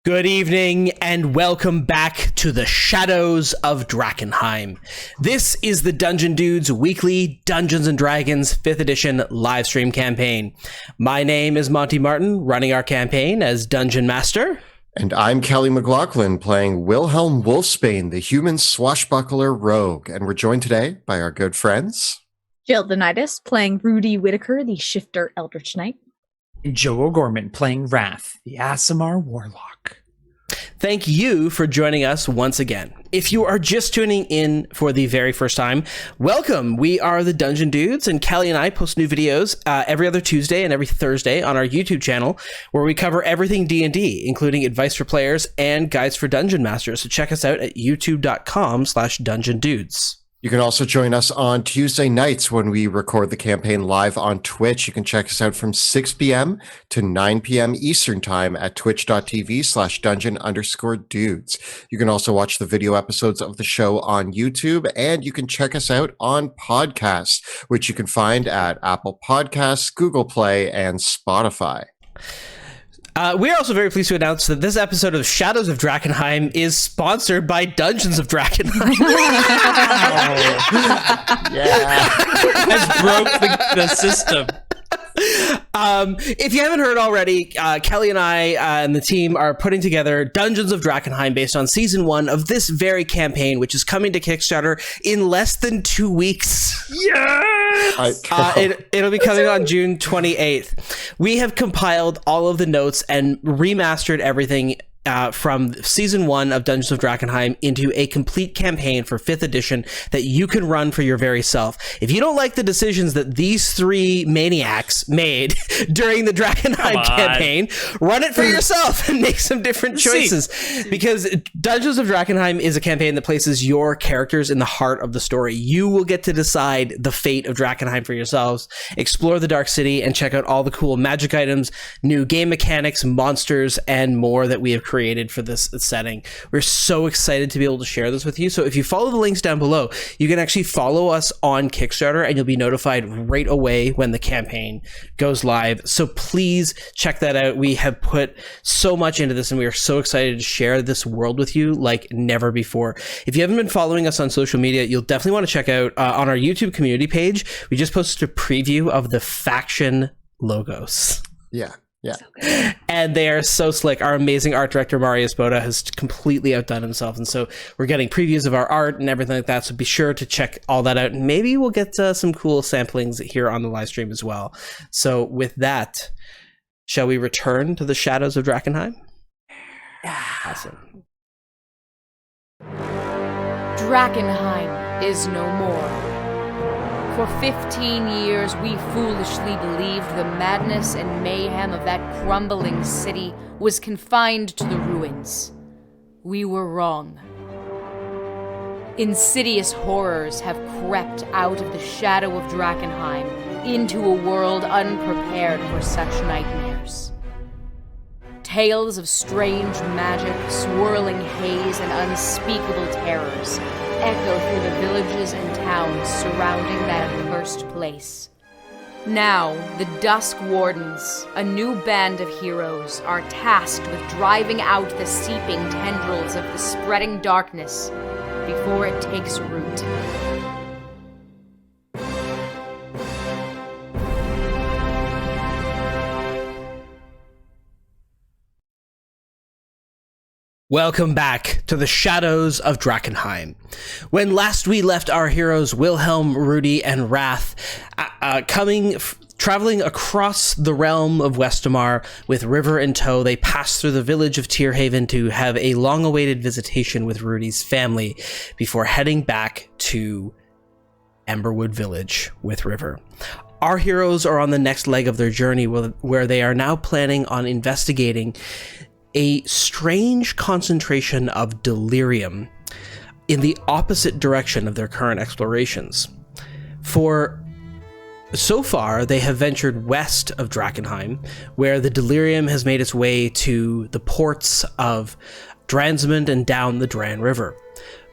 Good evening and welcome back to the Shadows of Drakkenheim. This is the Dungeon Dudes weekly Dungeons & Dragons 5th edition live stream campaign. My name is Monty Martin, running our campaign as Dungeon Master. And I'm Kelly McLaughlin, playing Wilhelm Wolfsbane, the human swashbuckler rogue. And we're joined today by our good friends. Jill Denitis, playing Rudy Whitaker, the Shifter Eldritch Knight. Joe O'Gorman, playing Wrath, the Aasimar Warlock. Thank you for joining us once again. If you are just tuning in for the very first time, welcome. We are the Dungeon Dudes, and Kelly and I post new videos every other Tuesday and every Thursday on our YouTube channel, where we cover everything D&D, including advice for players and guides for Dungeon Masters. So check us out at youtube.com/DungeonDudes. You can also join us on Tuesday nights when we record the campaign live on Twitch. You can check us out from 6 p.m. to 9 p.m. Eastern Time at twitch.tv/dungeon_dudes. You can also watch the video episodes of the show on YouTube, and you can check us out on podcasts, which you can find at Apple Podcasts, Google Play, and Spotify. We are also very pleased to announce that this episode of Shadows of Drakkenheim is sponsored by Dungeons of Drakkenheim. Yeah. Has broke the system. If you haven't heard already, Kelly and I and the team are putting together Dungeons of Drakkenheim based on season 1 of this very campaign, which is coming to Kickstarter in less than 2 weeks. It'll be coming on June 28th. We have compiled all of the notes and remastered everything from season 1 of Dungeons of Drakkenheim into a complete campaign for 5th edition that you can run for your very self. If you don't like the decisions that these 3 maniacs made during the Drakkenheim campaign, run it for yourself and make some different choices. Because Dungeons of Drakkenheim is a campaign that places your characters in the heart of the story. You will get to decide the fate of Drakkenheim for yourselves, explore the Dark City, and check out all the cool magic items, new game mechanics, monsters, and more that we have created for this setting. We're so excited to be able to share this with you. So if you follow the links down below, you can actually follow us on Kickstarter and you'll be notified right away when the campaign goes live. So please check that out. We have put so much into this and we are so excited to share this world with you like never before. If you haven't been following us on social media, you'll definitely want to check out on our YouTube community page. We just posted a preview of the faction logos. Yeah. Yeah. And they are so slick. Our amazing art director, Marius Boda, has completely outdone himself. And so we're getting previews of our art and everything like that. So be sure to check all that out. And maybe we'll get some cool samplings here on the live stream as well. So with that, shall we return to the Shadows of Drakkenheim? Awesome. Drakkenheim is no more. For 15 years, we foolishly believed the madness and mayhem of that crumbling city was confined to the ruins. We were wrong. Insidious horrors have crept out of the shadow of Drakkenheim into a world unprepared for such nightmares. Tales of strange magic, swirling haze, and unspeakable terrors echo through the villages and towns surrounding that accursed place. Now, the Dusk Wardens, a new band of heroes, are tasked with driving out the seeping tendrils of the spreading darkness before it takes root. Welcome back to the Shadows of Drakkenheim. When last we left our heroes Wilhelm, Rudy, and Wrath traveling across the realm of Westamar with River in tow, they passed through the village of Tierhaven to have a long-awaited visitation with Rudy's family before heading back to Emberwood Village with River. Our heroes are on the next leg of their journey where they are now planning on investigating a strange concentration of delirium in the opposite direction of their current explorations. For so far, they have ventured west of Drakkenheim, where the delirium has made its way to the ports of Dransmund and down the Dran River.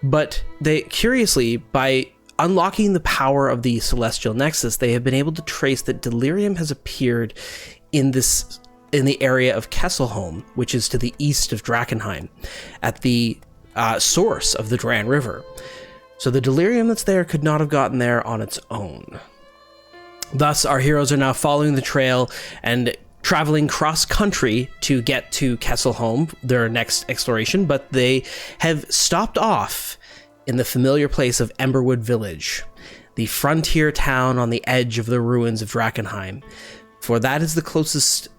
But they, curiously, by unlocking the power of the Celestial Nexus, they have been able to trace that delirium has appeared in this in the area of Kesselholm, which is to the east of Drakkenheim, at the source of the Dran River. So the delirium that's there could not have gotten there on its own. Thus, our heroes are now following the trail and traveling cross-country to get to Kesselholm, their next exploration, but they have stopped off in the familiar place of Emberwood Village, the frontier town on the edge of the ruins of Drakkenheim, for that is the closest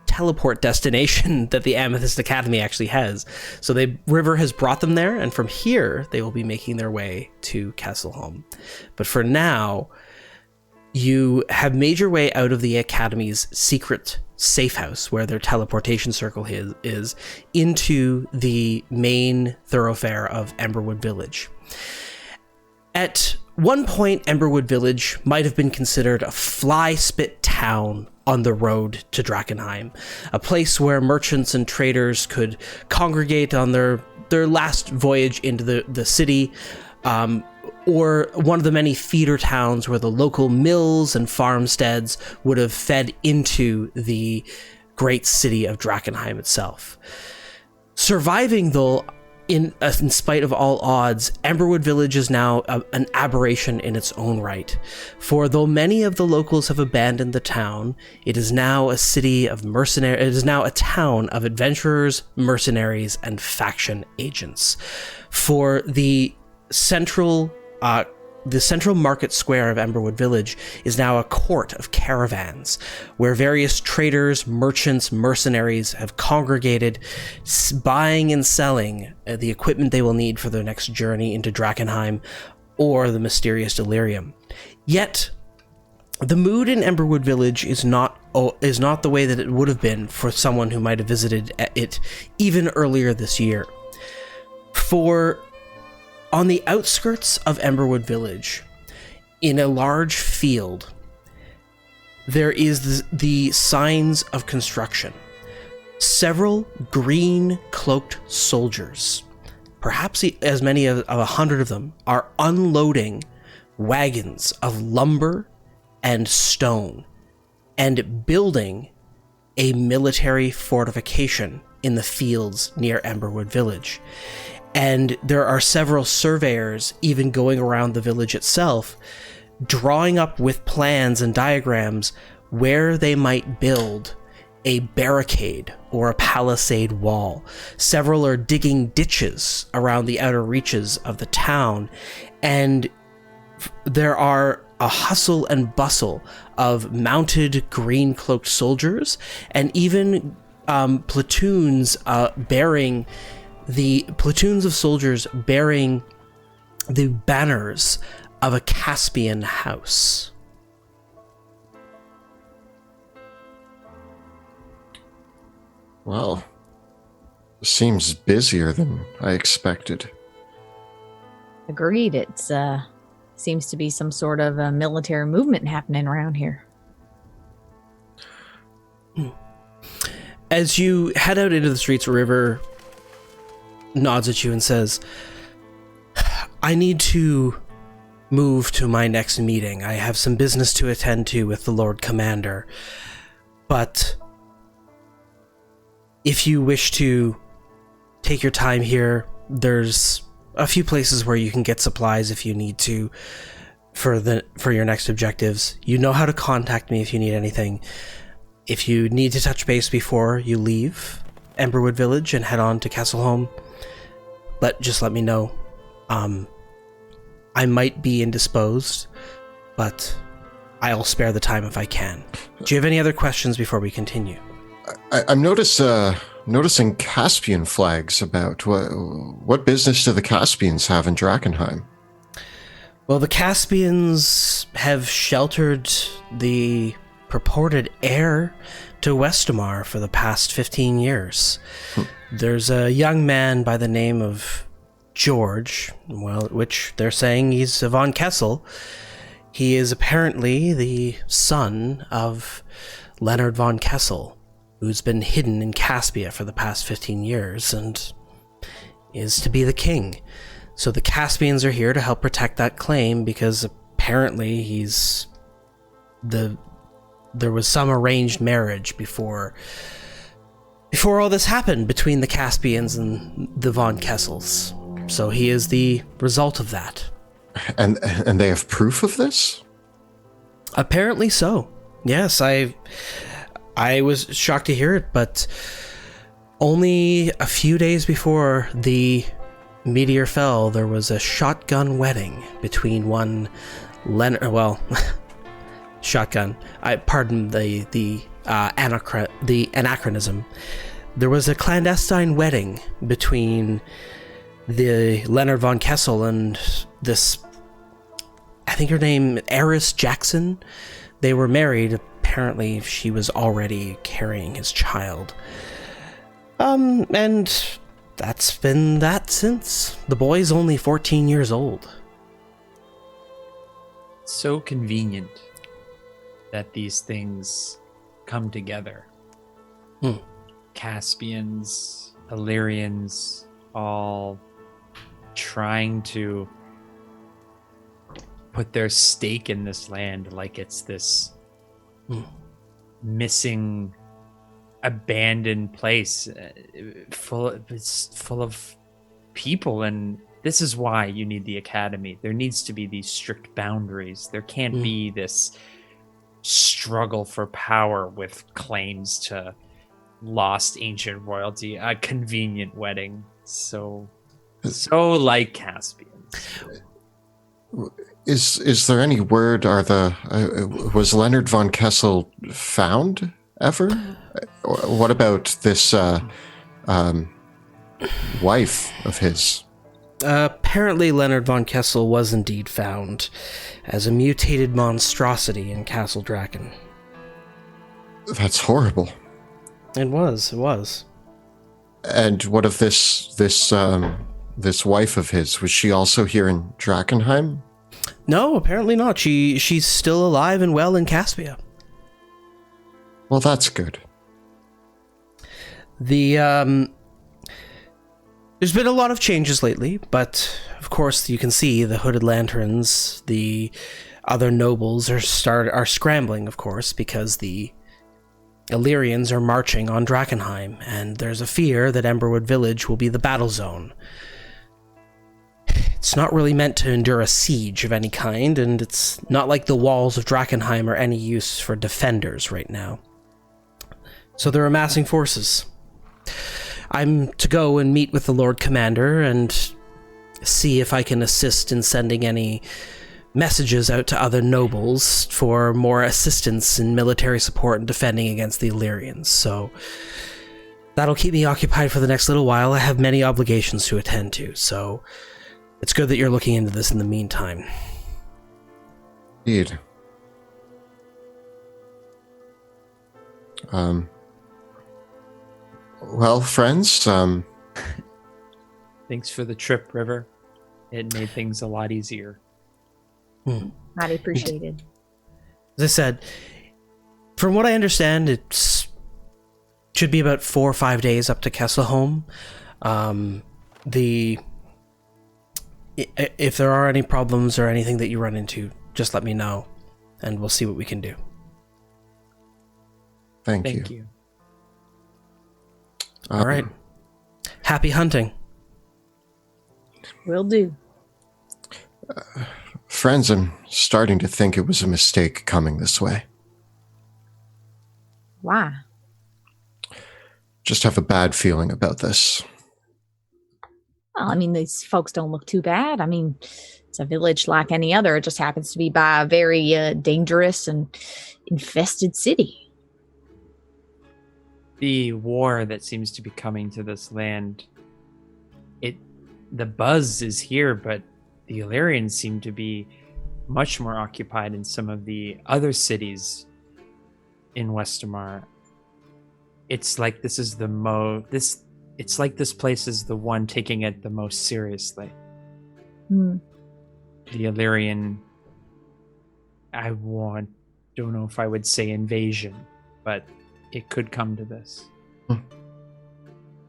teleport destination that the Amethyst Academy actually has. So the river has brought them there, and from here, they will be making their way to Kesselholm. But for now, you have made your way out of the Academy's secret safe house, where their teleportation circle is into the main thoroughfare of Emberwood Village. At one point, Emberwood Village might have been considered a fly-spit town on the road to Drakkenheim, a place where merchants and traders could congregate on their last voyage into the city, or one of the many feeder towns where the local mills and farmsteads would have fed into the great city of Drakkenheim itself. Surviving, though, in spite of all odds, Emberwood Village is now an aberration in its own right. For though many of the locals have abandoned the town, it is now a city of mercenaries. It is now a town of adventurers, mercenaries, and faction agents. For the central market square of Emberwood Village is now a court of caravans, where various traders, merchants, mercenaries have congregated, buying and selling the equipment they will need for their next journey into Drakkenheim or the mysterious delirium. Yet, the mood in Emberwood Village is not the way that it would have been for someone who might have visited it even earlier this year. For on the outskirts of Emberwood Village, in a large field, there is the signs of construction. Several green-cloaked soldiers, perhaps as many as 100 of them, are unloading wagons of lumber and stone and building a military fortification in the fields near Emberwood Village. And there are several surveyors even going around the village itself, drawing up with plans and diagrams where they might build a barricade or a palisade wall. Several are digging ditches around the outer reaches of the town, and there are a hustle and bustle of mounted green-cloaked soldiers and even platoons of soldiers bearing the banners of a Caspian house. Well, seems busier than I expected. Agreed. It's seems to be some sort of a military movement happening around here. As you head out into the streets, River nods at you and says, I need to move to my next meeting. I have some business to attend to with the Lord Commander. But if you wish to take your time here, there's a few places where you can get supplies if you need to for your next objectives. You know how to contact me if you need anything. If you need to touch base before you leave Emberwood Village and head on to Kesselholm, just let me know. I might be indisposed, but I'll spare the time if I can. Do you have any other questions before we continue? I'm noticing Caspian flags about. What business do the Caspians have in Drakkenheim? Well, the Caspians have sheltered the purported heir to Westamar for the past 15 years. There's a young man by the name of George, which they're saying he's von Kessel. He is apparently the son of Leonard von Kessel, who's been hidden in Caspia for the past 15 years and is to be the king. So the Caspians are here to help protect that claim because apparently there was some arranged marriage before before all this happened between the Caspians and the von Kessels. So he is the result of that. And they have proof of this? Apparently so. Yes, I was shocked to hear it, but only a few days before the meteor fell, there was a shotgun wedding between one Leonard. Well, shotgun. Pardon the anachronism. There was a clandestine wedding between the Leonard von Kessel and this, I think her name, Eris Jackson. They were married. Apparently, she was already carrying his child. And that's been that since. The boy's only 14 years old. So convenient that these things come together. Caspians, Illyrians, all trying to put their stake in this land like it's this missing, abandoned place full of people. And this is why you need the academy. There needs to be these strict boundaries. There can't be this struggle for power with claims to lost ancient royalty. A convenient wedding. So like Caspians. Is there any word? Was Leonard von Kessel found ever? What about this wife of his? Apparently, Leonard von Kessel was indeed found as a mutated monstrosity in Castle Draken. That's horrible. It was. And what of this wife of his? Was she also here in Drakkenheim? No, apparently not. She's still alive and well in Caspia. Well, that's good. There's been a lot of changes lately, but of course you can see the Hooded Lanterns, the other nobles are scrambling, of course, because the Illyrians are marching on Drakkenheim, and there's a fear that Emberwood Village will be the battle zone. It's not really meant to endure a siege of any kind, and it's not like the walls of Drakkenheim are any use for defenders right now. So they're amassing forces. I'm to go and meet with the Lord Commander and see if I can assist in sending any messages out to other nobles for more assistance in military support and defending against the Illyrians. So that'll keep me occupied for the next little while. I have many obligations to attend to, so it's good that you're looking into this in the meantime. Indeed. Well, friends, Thanks for the trip, River. It made things a lot easier. Not appreciated. As I said, from what I understand, it should be about 4 or 5 days up to Kesselholm. If there are any problems or anything that you run into, just let me know, and we'll see what we can do. Thank Thank you. you. All right. Happy hunting. Will do. Friends, I'm starting to think it was a mistake coming this way. Why? Just have a bad feeling about this. Well, I mean, these folks don't look too bad. I mean, it's a village like any other. It just happens to be by a very dangerous and infested city. The war that seems to be coming to this land, the buzz is here, but the Illyrians seem to be much more occupied in some of the other cities in Westamar. It's like this is it's like this place is the one taking it the most seriously. The Illyrian, don't know if I would say invasion, but it could come to this.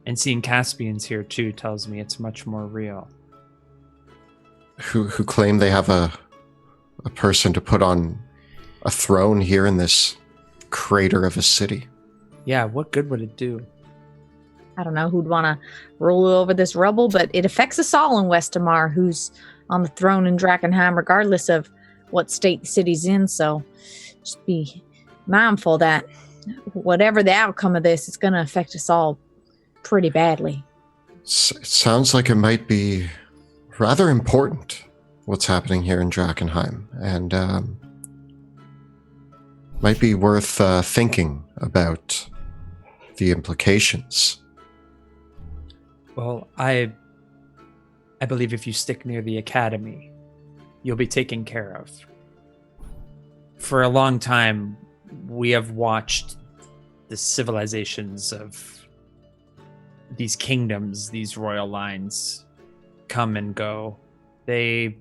And seeing Caspians here too tells me it's much more real. Who claim they have a person to put on a throne here in this crater of a city. Yeah, what good would it do? I don't know who'd want to roll over this rubble, but it affects us all in Westamar, who's on the throne in Drakkenheim, regardless of what state the city's in. So just be mindful that whatever the outcome of this, it's going to affect us all pretty badly. It sounds like it might be rather important what's happening here in Drakkenheim, and might be worth thinking about the implications. Well, I believe if you stick near the academy, you'll be taken care of. For a long time, we have watched the civilizations of these kingdoms, these royal lines, come and go. They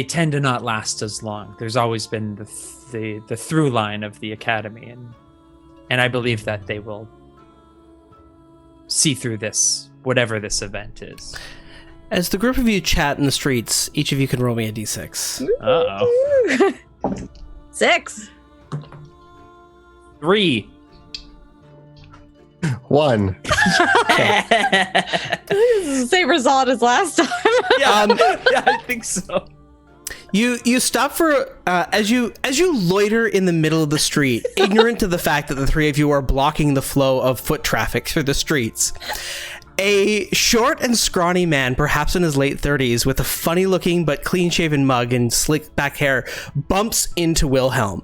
tend to not last as long. There's always been the through line of the academy, and I believe that they will see through this, whatever this event is. As the group of you chat in the streets, each of you can roll me a d6. Uh-oh. 6. 3. 1. This is the same result as last time. Yeah, yeah, I think so. You stop for as you loiter in the middle of the street, ignorant of the fact that the three of you are blocking the flow of foot traffic through the streets. A short and scrawny man, perhaps in his late 30s, with a funny-looking but clean-shaven mug and slick back hair, bumps into Wilhelm.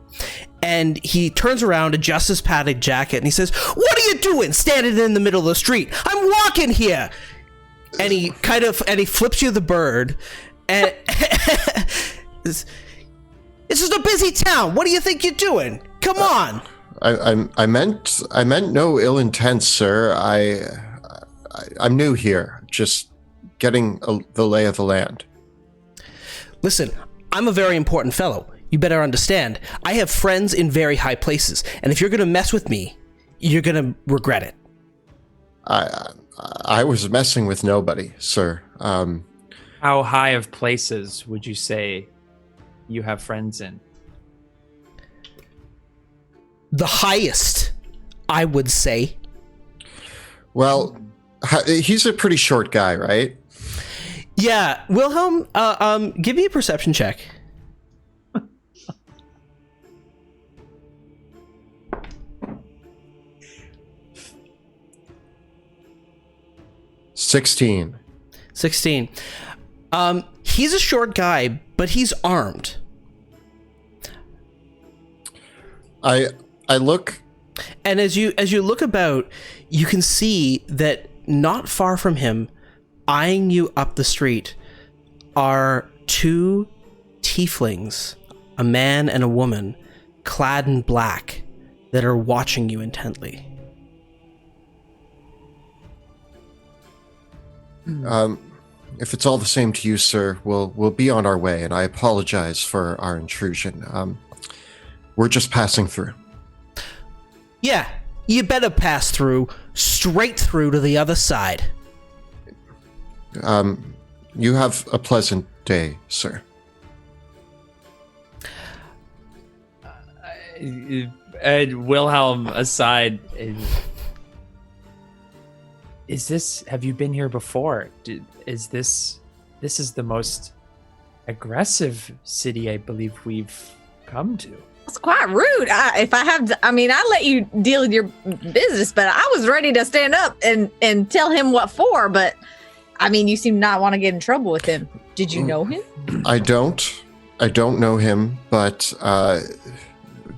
And he turns around, adjusts his padded jacket, and he says, "What are you doing standing in the middle of the street? I'm walking here!" And he flips you the bird, and this is a busy town. What do you think you're doing? Come on. I meant no ill intent, sir. I'm new here, just getting the lay of the land. Listen, I'm a very important fellow. You better understand. I have friends in very high places, and if you're going to mess with me, you're going to regret it. I was messing with nobody, sir. How high of places would you say you have friends in? The highest, I would say. Well, he's a pretty short guy, right? Yeah, Wilhelm, give me a perception check. $16. 16. He's a short guy, but he's armed. I look, and as you look about, you can see that not far from him, eyeing you up the street, are two tieflings, a man and a woman, clad in black, that are watching you intently. If it's all the same to you, sir, we'll be on our way, and I apologize for our intrusion. We're just passing through. Yeah, you better pass through, straight through to the other side. You have a pleasant day, sir. And Wilhelm aside, have you been here before? Is this the most aggressive city I believe we've come to? It's quite rude. I let you deal with your business, but I was ready to stand up and tell him what for. But I mean, you seem not want to get in trouble with him. Did you know him? I don't know him, but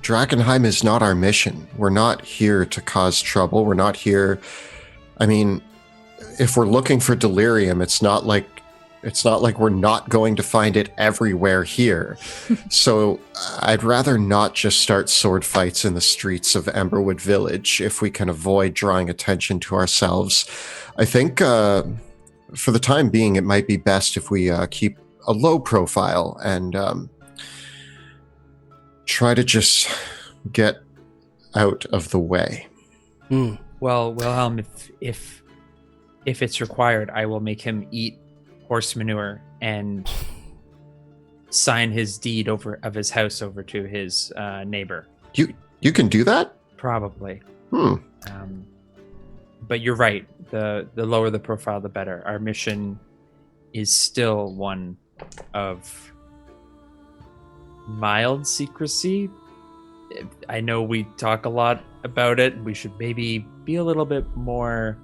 Drakkenheim is not our mission. We're not here to cause trouble. We're not here. I mean, if we're looking for delirium, it's not like we're not going to find it everywhere here. So I'd rather not just start sword fights in the streets of Emberwood Village if we can avoid drawing attention to ourselves. I think for the time being, it might be best if we keep a low profile and try to just get out of the way. Well, Wilhelm, if it's required, I will make him eat horse manure and sign his deed of his house over to his neighbor. You can do that? Probably. But you're right. The lower the profile, the better. Our mission is still one of mild secrecy. I know we talk a lot about it. We should maybe be a little bit more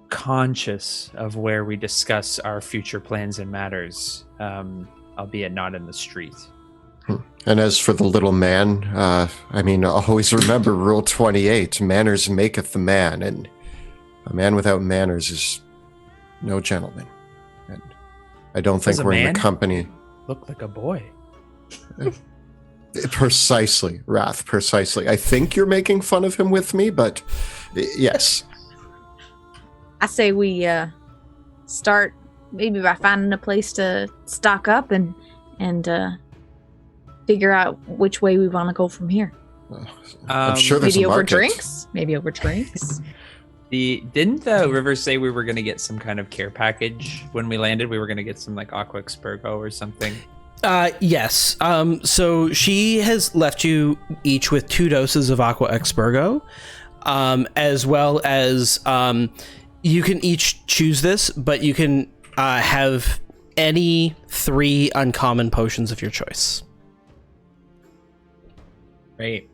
conscious of where we discuss our future plans and matters, albeit not in the street. And as for the little man, always remember Rule 28, manners maketh the man, and a man without manners is no gentleman. And I don't think Does a we're in man the company. Look like a boy. Precisely, Wrath, precisely. I think you're making fun of him with me, but yes. I say we start maybe by finding a place to stock up and figure out which way we want to go from here. I'm sure there's Maybe a over market. drinks. Maybe over drinks. Didn't the river say we were going to get some kind of care package when we landed? We were going to get some like Aqua Expurgo or something. Yes. So she has left you each with 2 doses of Aqua Expurgo, as well as you can each choose this, but you can have any 3 uncommon potions of your choice. Great.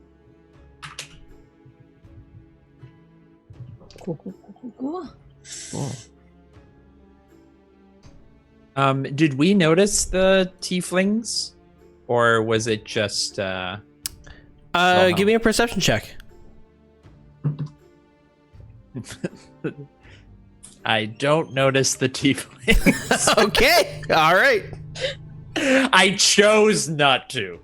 Cool. Did we notice the tieflings, or was it just? Give me a perception check. I don't notice the tieflings. Okay. All right. I chose not to.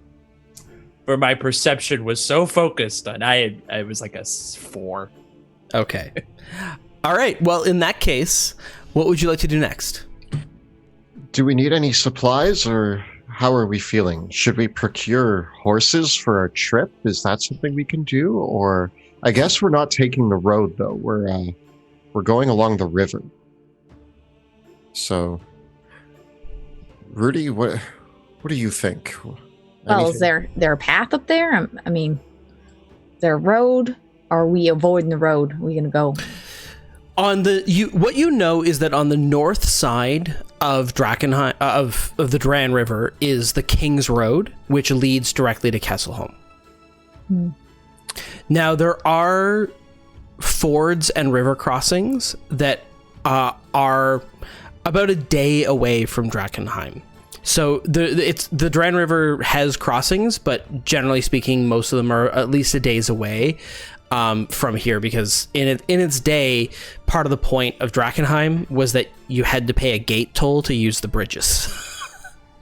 For my perception was so focused on I was like a 4. Okay. All right. Well, in that case, what would you like to do next? Do we need any supplies, or how are we feeling? Should we procure horses for our trip? Is that something we can do? Or I guess we're not taking the road, though. We're going along the river. So, Rudy, what do you think? Well, is there a path up there? I mean, is there a road? Or are we avoiding the road? Are we gonna go? What you know is that on the north side of Drakkenheim, of the Duran River, is the King's Road, which leads directly to Kesselholm. Now there are fords and river crossings that are about a day away from Drakkenheim. So the Duran River has crossings, but generally speaking, most of them are at least a day's away from here, because in its day, part of the point of Drakkenheim was that you had to pay a gate toll to use the bridges.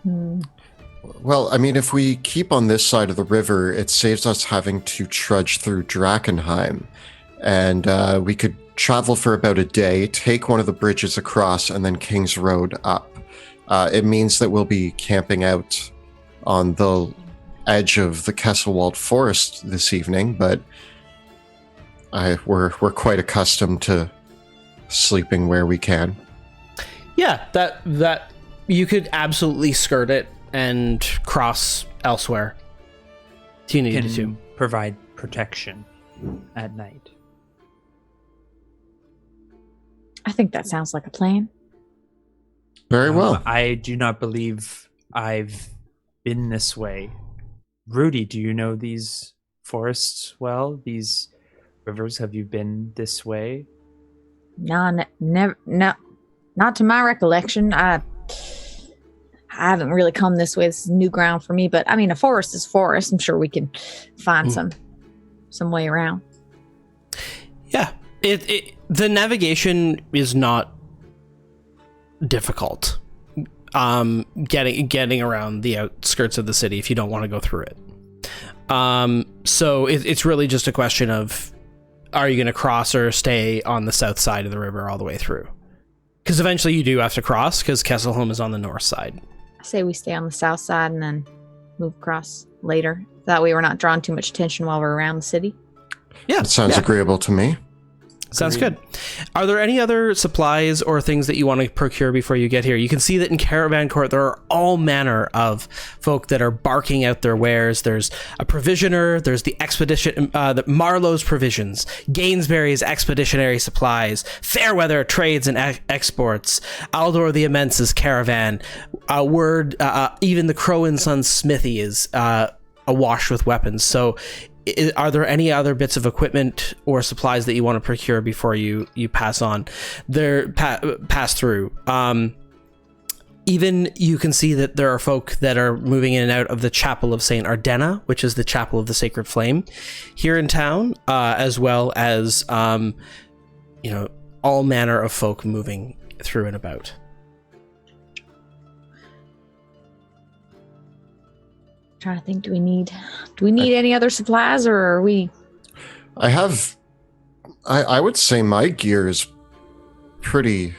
Well, I mean, if we keep on this side of the river, it saves us having to trudge through Drakkenheim, and we could travel for about a day, take one of the bridges across, and then King's Road up. It means that we'll be camping out on the edge of the Kesselwald Forest this evening, but we're quite accustomed to sleeping where we can. Yeah, that you could absolutely skirt it and cross elsewhere if you needed to. Provide protection at night. I think that sounds like a plan. Very well. I do not believe I've been this way. Rudy, do you know these forests well? These rivers, have you been this way? No, never, no, not to my recollection. I haven't really come this way. This is new ground for me, but I mean, a forest is forest. I'm sure we can find some way around. Yeah, the navigation is not difficult. Getting around the outskirts of the city if you don't want to go through it. So it's really just a question of, are you going to cross or stay on the south side of the river all the way through? Because eventually you do have to cross, because Kesselholm is on the north side. I say we stay on the south side and then move across later. That way we're not drawing too much attention while we're around the city. Yeah, That sounds agreeable to me. Sounds good. Are there any other supplies or things that you want to procure before you get here? You can see that in Caravan Court, there are all manner of folk that are barking out their wares. There's a provisioner, there's the expedition, the Marlowe's Provisions, Gainsbury's Expeditionary Supplies, Fairweather Trades and Exports, Aldor the Immense's Caravan, even the Crow and Sons Smithy is awash with weapons. So are there any other bits of equipment or supplies that you want to procure before you pass on? Pass through. Even you can see that there are folk that are moving in and out of the Chapel of Saint Ardena, which is the Chapel of the Sacred Flame here in town, as well as all manner of folk moving through and about. Trying to think, do we need any other supplies, or are we? I would say my gear is pretty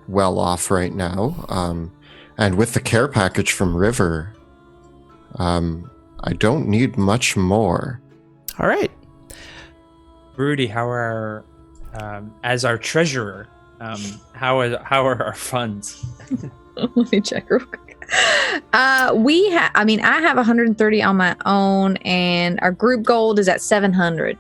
well off right now, and with the care package from River, I don't need much more. All right, Rudy, as our treasurer, how are our funds? Let me check real quick. I have 130 on my own, and our group gold is at 700.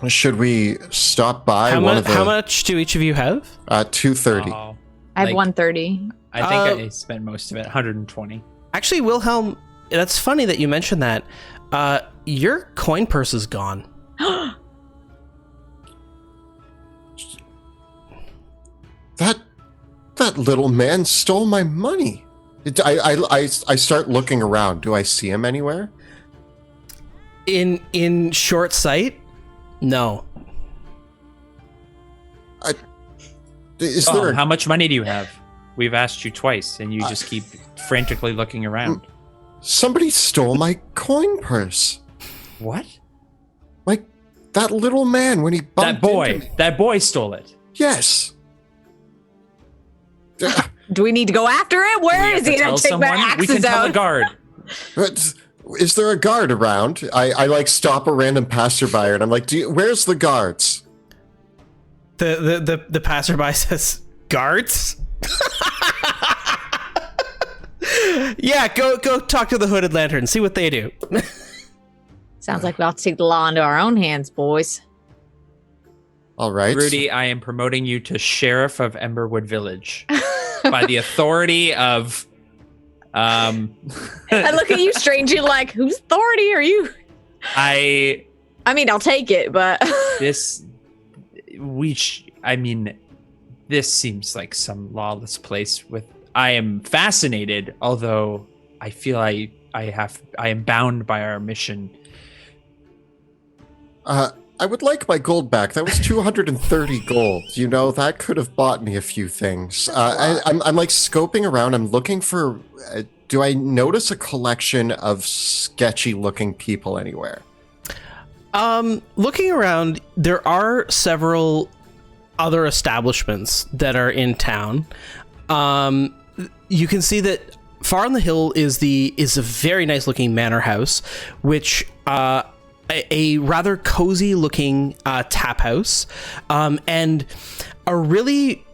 Should we stop by how how much do each of you have? 230. I have 130. I think I spent most of it, 120. Actually, Wilhelm, that's funny that you mentioned that. Your coin purse is gone. That little man stole my money. I start looking around. Do I see him anywhere? In short sight, no. How much money do you have? We've asked you twice, and you just keep frantically looking around. Somebody stole my coin purse. What? Like that little man when he bumped into me. That boy stole it. Yes. Do we need to go after it? Where is he? Tell Take my someone? axes We can tell out. the guard. But is there a guard around? I like stop a random passerby and I'm like, where's the guards? The passerby says, guards? Yeah, go talk to the Hooded Lantern, see what they do. Sounds like we ought to take the law into our own hands, boys. All right. Rudy, I am promoting you to Sheriff of Emberwood Village by the authority of... I look at you strangely like, whose authority are you? I mean, I'll take it, but... This seems like some lawless place with... I am fascinated, although I feel I am bound by our mission. I would like my gold back. That was 230 gold. You know, that could have bought me a few things. I'm like scoping around. I'm looking for... do I notice a collection of sketchy looking people anywhere? Looking around, there are several other establishments that are in town. You can see that far on the hill is a very nice looking manor house, which a rather cozy looking tap house, and a really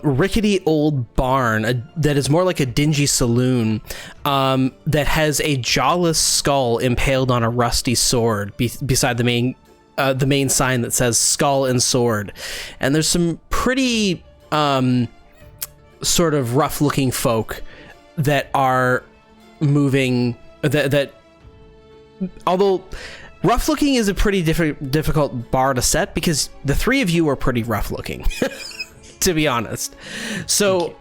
rickety old barn that is more like a dingy saloon, that has a jawless skull impaled on a rusty sword beside the main sign that says Skull and Sword. And there's some pretty sort of rough looking folk that are moving, that although rough looking is a pretty difficult bar to set, because the three of you are pretty rough looking. To be honest. So,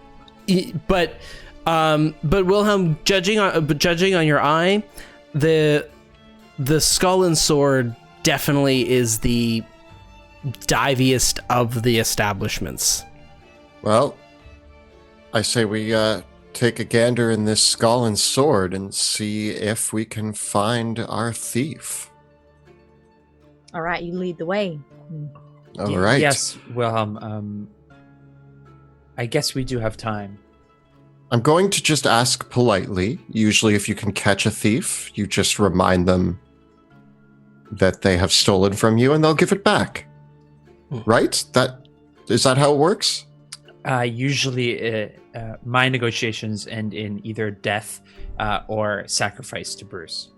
but Wilhelm, judging on your eye, the Skull and Sword definitely is the diviest of the establishments. Well, I say we take a gander in this Skull and Sword and see if we can find our thief. All right, you lead the way. All right. Yes, Wilhelm. I guess we do have time. I'm going to just ask politely. Usually if you can catch a thief, you just remind them that they have stolen from you and they'll give it back. right? Is that how it works? Usually, my negotiations end in either death or sacrifice to Bruce.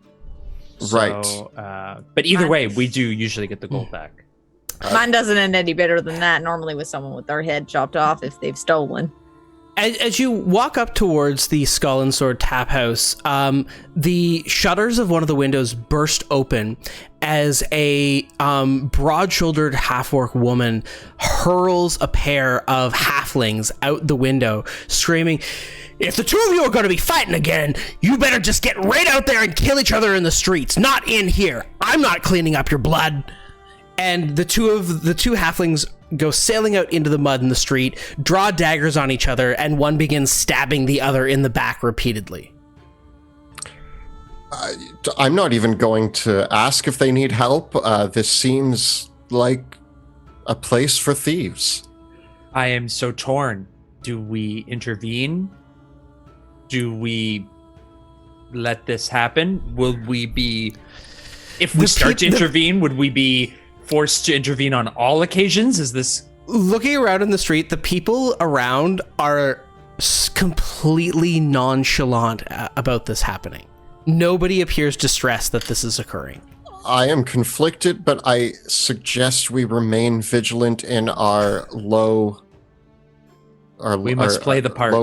Right. But either way, we do usually get the gold back. Mine doesn't end any better than that, normally with someone with their head chopped off if they've stolen. As you walk up towards the Skull and Sword Tap House, the shutters of one of the windows burst open as a broad-shouldered half-orc woman hurls a pair of halflings out the window, screaming, "If the two of you are going to be fighting again, you better just get right out there and kill each other in the streets, not in here. I'm not cleaning up your blood." And the two halflings go sailing out into the mud in the street, draw daggers on each other, and one begins stabbing the other in the back repeatedly. I'm not even going to ask if they need help. This seems like a place for thieves. I am so torn. Do we intervene? Do we let this happen? Will we be... If we start to intervene, would we be forced to intervene on all occasions? Is this... Looking around in the street, the people around are completely nonchalant about this happening. Nobody appears distressed that this is occurring. I am conflicted, but I suggest we remain vigilant in our low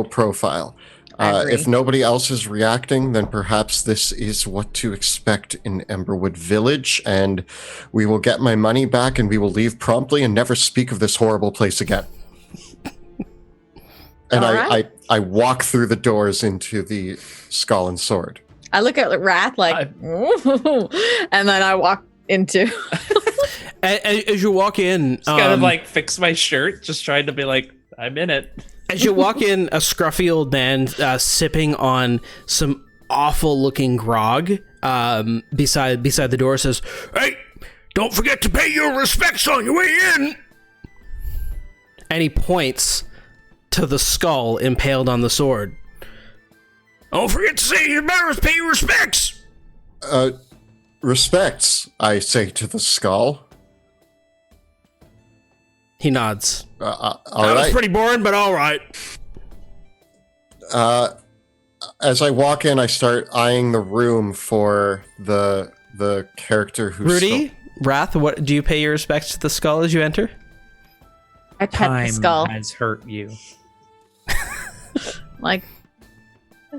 profile. If nobody else is reacting, then perhaps this is what to expect in Emberwood Village, and we will get my money back and we will leave promptly and never speak of this horrible place again. And I walk through the doors into the Skull and Sword. I look at Wrath like, ooh, and then I walk into... As you walk in... Just kind of like fix my shirt, just trying to be like, I'm in it. As you walk in, a scruffy old man sipping on some awful-looking grog beside the door says, "Hey, don't forget to pay your respects on your way in." And he points to the skull impaled on the sword. "Don't forget to say you better pay your respects." Respects, I say to the skull. He nods. That was pretty boring, but all right. As I walk in, I start eyeing the room for the character who's... Rudy, Wrath, what do you pay your respects to the skull as you enter? I pet the skull. Time has hurt you. Like,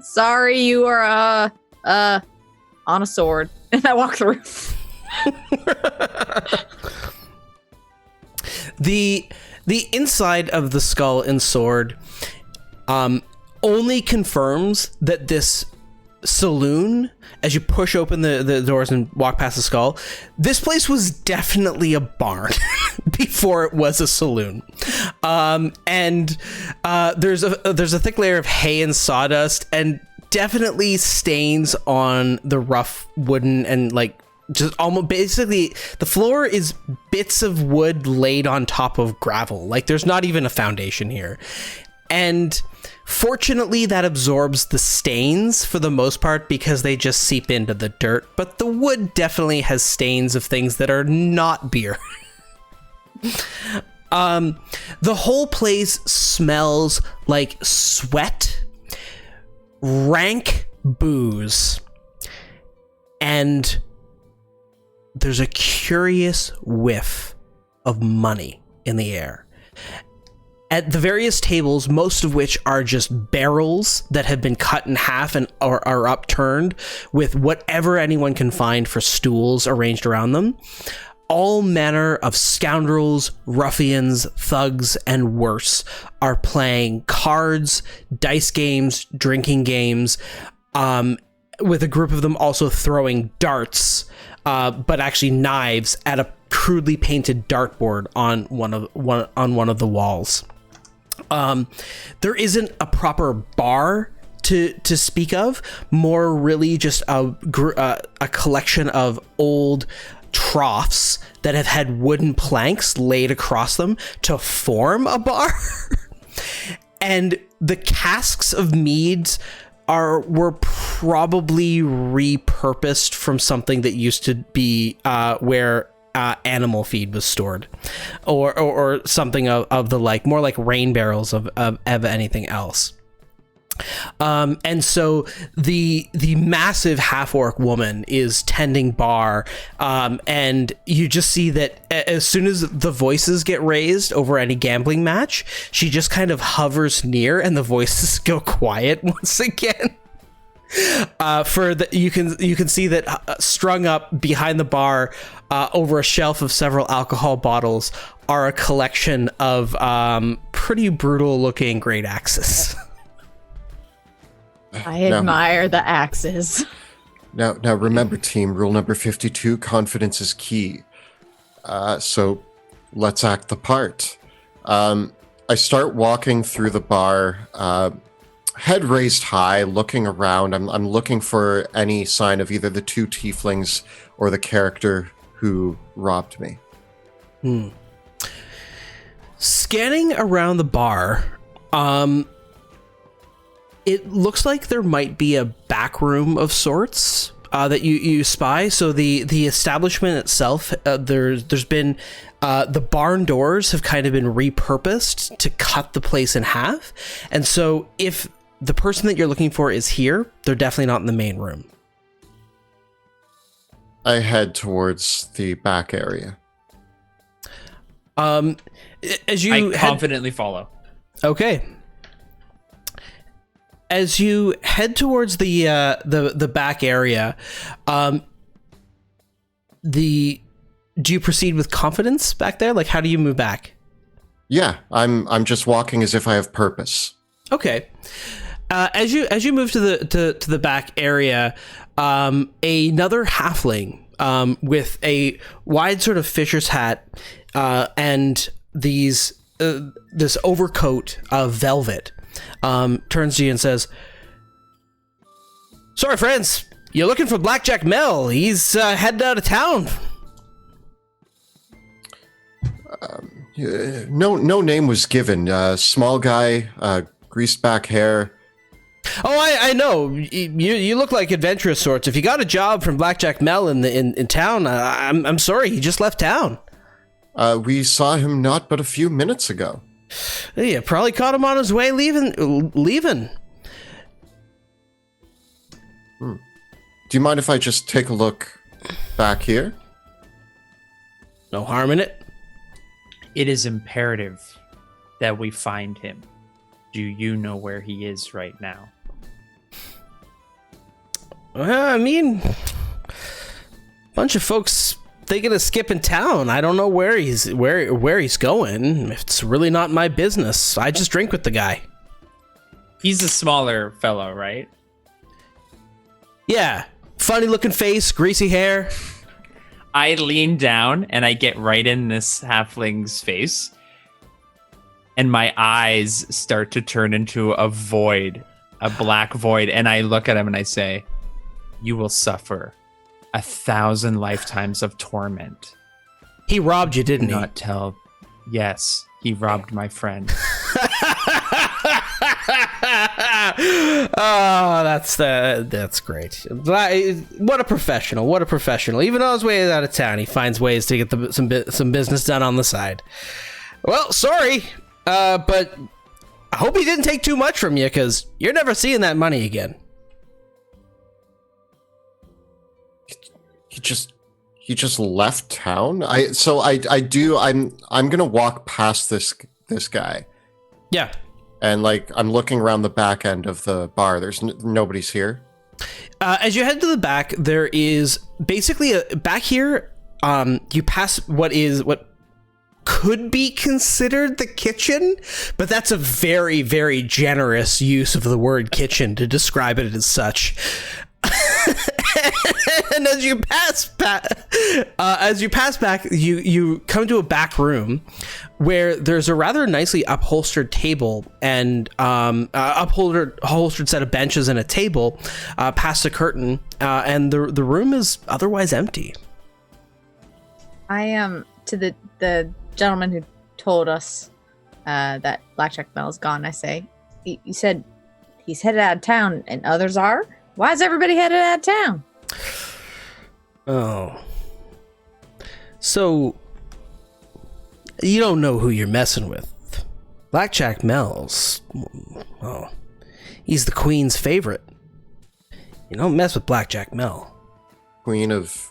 sorry, you are on a sword, and I walk through. The inside of the Skull and Sword only confirms that this saloon, as you push open the doors and walk past the skull, this place was definitely a barn before it was a saloon. And there's a thick layer of hay and sawdust and definitely stains on the rough wooden and like just almost basically the floor is bits of wood laid on top of gravel. Like there's not even a foundation here. And fortunately that absorbs the stains for the most part because they just seep into the dirt. But the wood definitely has stains of things that are not beer. The whole place smells like sweat, rank booze, and there's a curious whiff of money in the air. At the various tables, most of which are just barrels that have been cut in half and are upturned with whatever anyone can find for stools arranged around them, all manner of scoundrels, ruffians, thugs, and worse are playing cards, dice games, drinking games, with a group of them also throwing darts, but actually knives at a crudely painted dartboard on one of the walls. There isn't a proper bar to speak of, more really just a collection of old troughs that have had wooden planks laid across them to form a bar. And the casks of meads were probably repurposed from something that used to be where animal feed was stored, or something of the like, more like rain barrels of anything else. And so the massive half-orc woman is tending bar, and you just see that as soon as the voices get raised over any gambling match, she just kind of hovers near, and the voices go quiet once again. You can see that strung up behind the bar, over a shelf of several alcohol bottles, are a collection of pretty brutal-looking great axes. I admire the axes. Now remember, team, rule number 52, confidence is key. So let's act the part. I start walking through the bar, head raised high, looking around. I'm looking for any sign of either the two tieflings or the character who robbed me. Scanning around the bar, it looks like there might be a back room of sorts that you spy. So the establishment itself, there's been the barn doors have kind of been repurposed to cut the place in half, and so if the person that you're looking for is here, they're definitely not in the main room. I head towards the back area. As you confidently follow. Okay. As you head towards the back area, do you proceed with confidence back there? Like, how do you move back? Yeah, I'm just walking as if I have purpose. Okay. As you move to the back area, another halfling with a wide sort of fisher's hat and this overcoat of velvet turns to you and says, "Sorry, friends, you're looking for Blackjack Mel. He's headed out of town." No name was given. Small guy, greased back hair. Oh, I know. You look like adventurous sorts. If you got a job from Blackjack Mel in town, I'm sorry, he just left town. We saw him not but a few minutes ago. Yeah, probably caught him on his way leaving. Do you mind if I just take a look back here? No harm in it. It is imperative that we find him. Do you know where he is right now? I mean, bunch of folks thinking of skipping town. I don't know where he's going. It's really not my business. I just drink with the guy. He's a smaller fellow, right? Yeah, funny looking face, greasy hair. I lean down and I get right in this halfling's face, and my eyes start to turn into a void, a black void, and I look at him and I say, "You will suffer 1,000 lifetimes of torment." He robbed you, didn't he? Not tell. Yes, he robbed my friend. Oh, that's great. What a professional! What a professional! Even though he's way out of town, he finds ways to get some business done on the side. Well, sorry, but I hope he didn't take too much from you, because you're never seeing that money again. He just left town. I'm gonna walk past this guy. Yeah. And like I'm looking around the back end of the bar. There's nobody's here. As you head to the back, there is basically back here. You pass what could be considered the kitchen, but that's a very, very generous use of the word kitchen to describe it as such. And as you pass back, you come to a back room where there's a rather nicely upholstered table and upholstered set of benches and a table past a curtain, and the room is otherwise empty. I am to the gentleman who told us that Blackjack Mel is gone. I say, you said he's headed out of town, and others are. Why is everybody headed out of town? Oh. So, you don't know who you're messing with. Blackjack Mel's, well, he's the Queen's favorite. You don't mess with Blackjack Mel. Queen of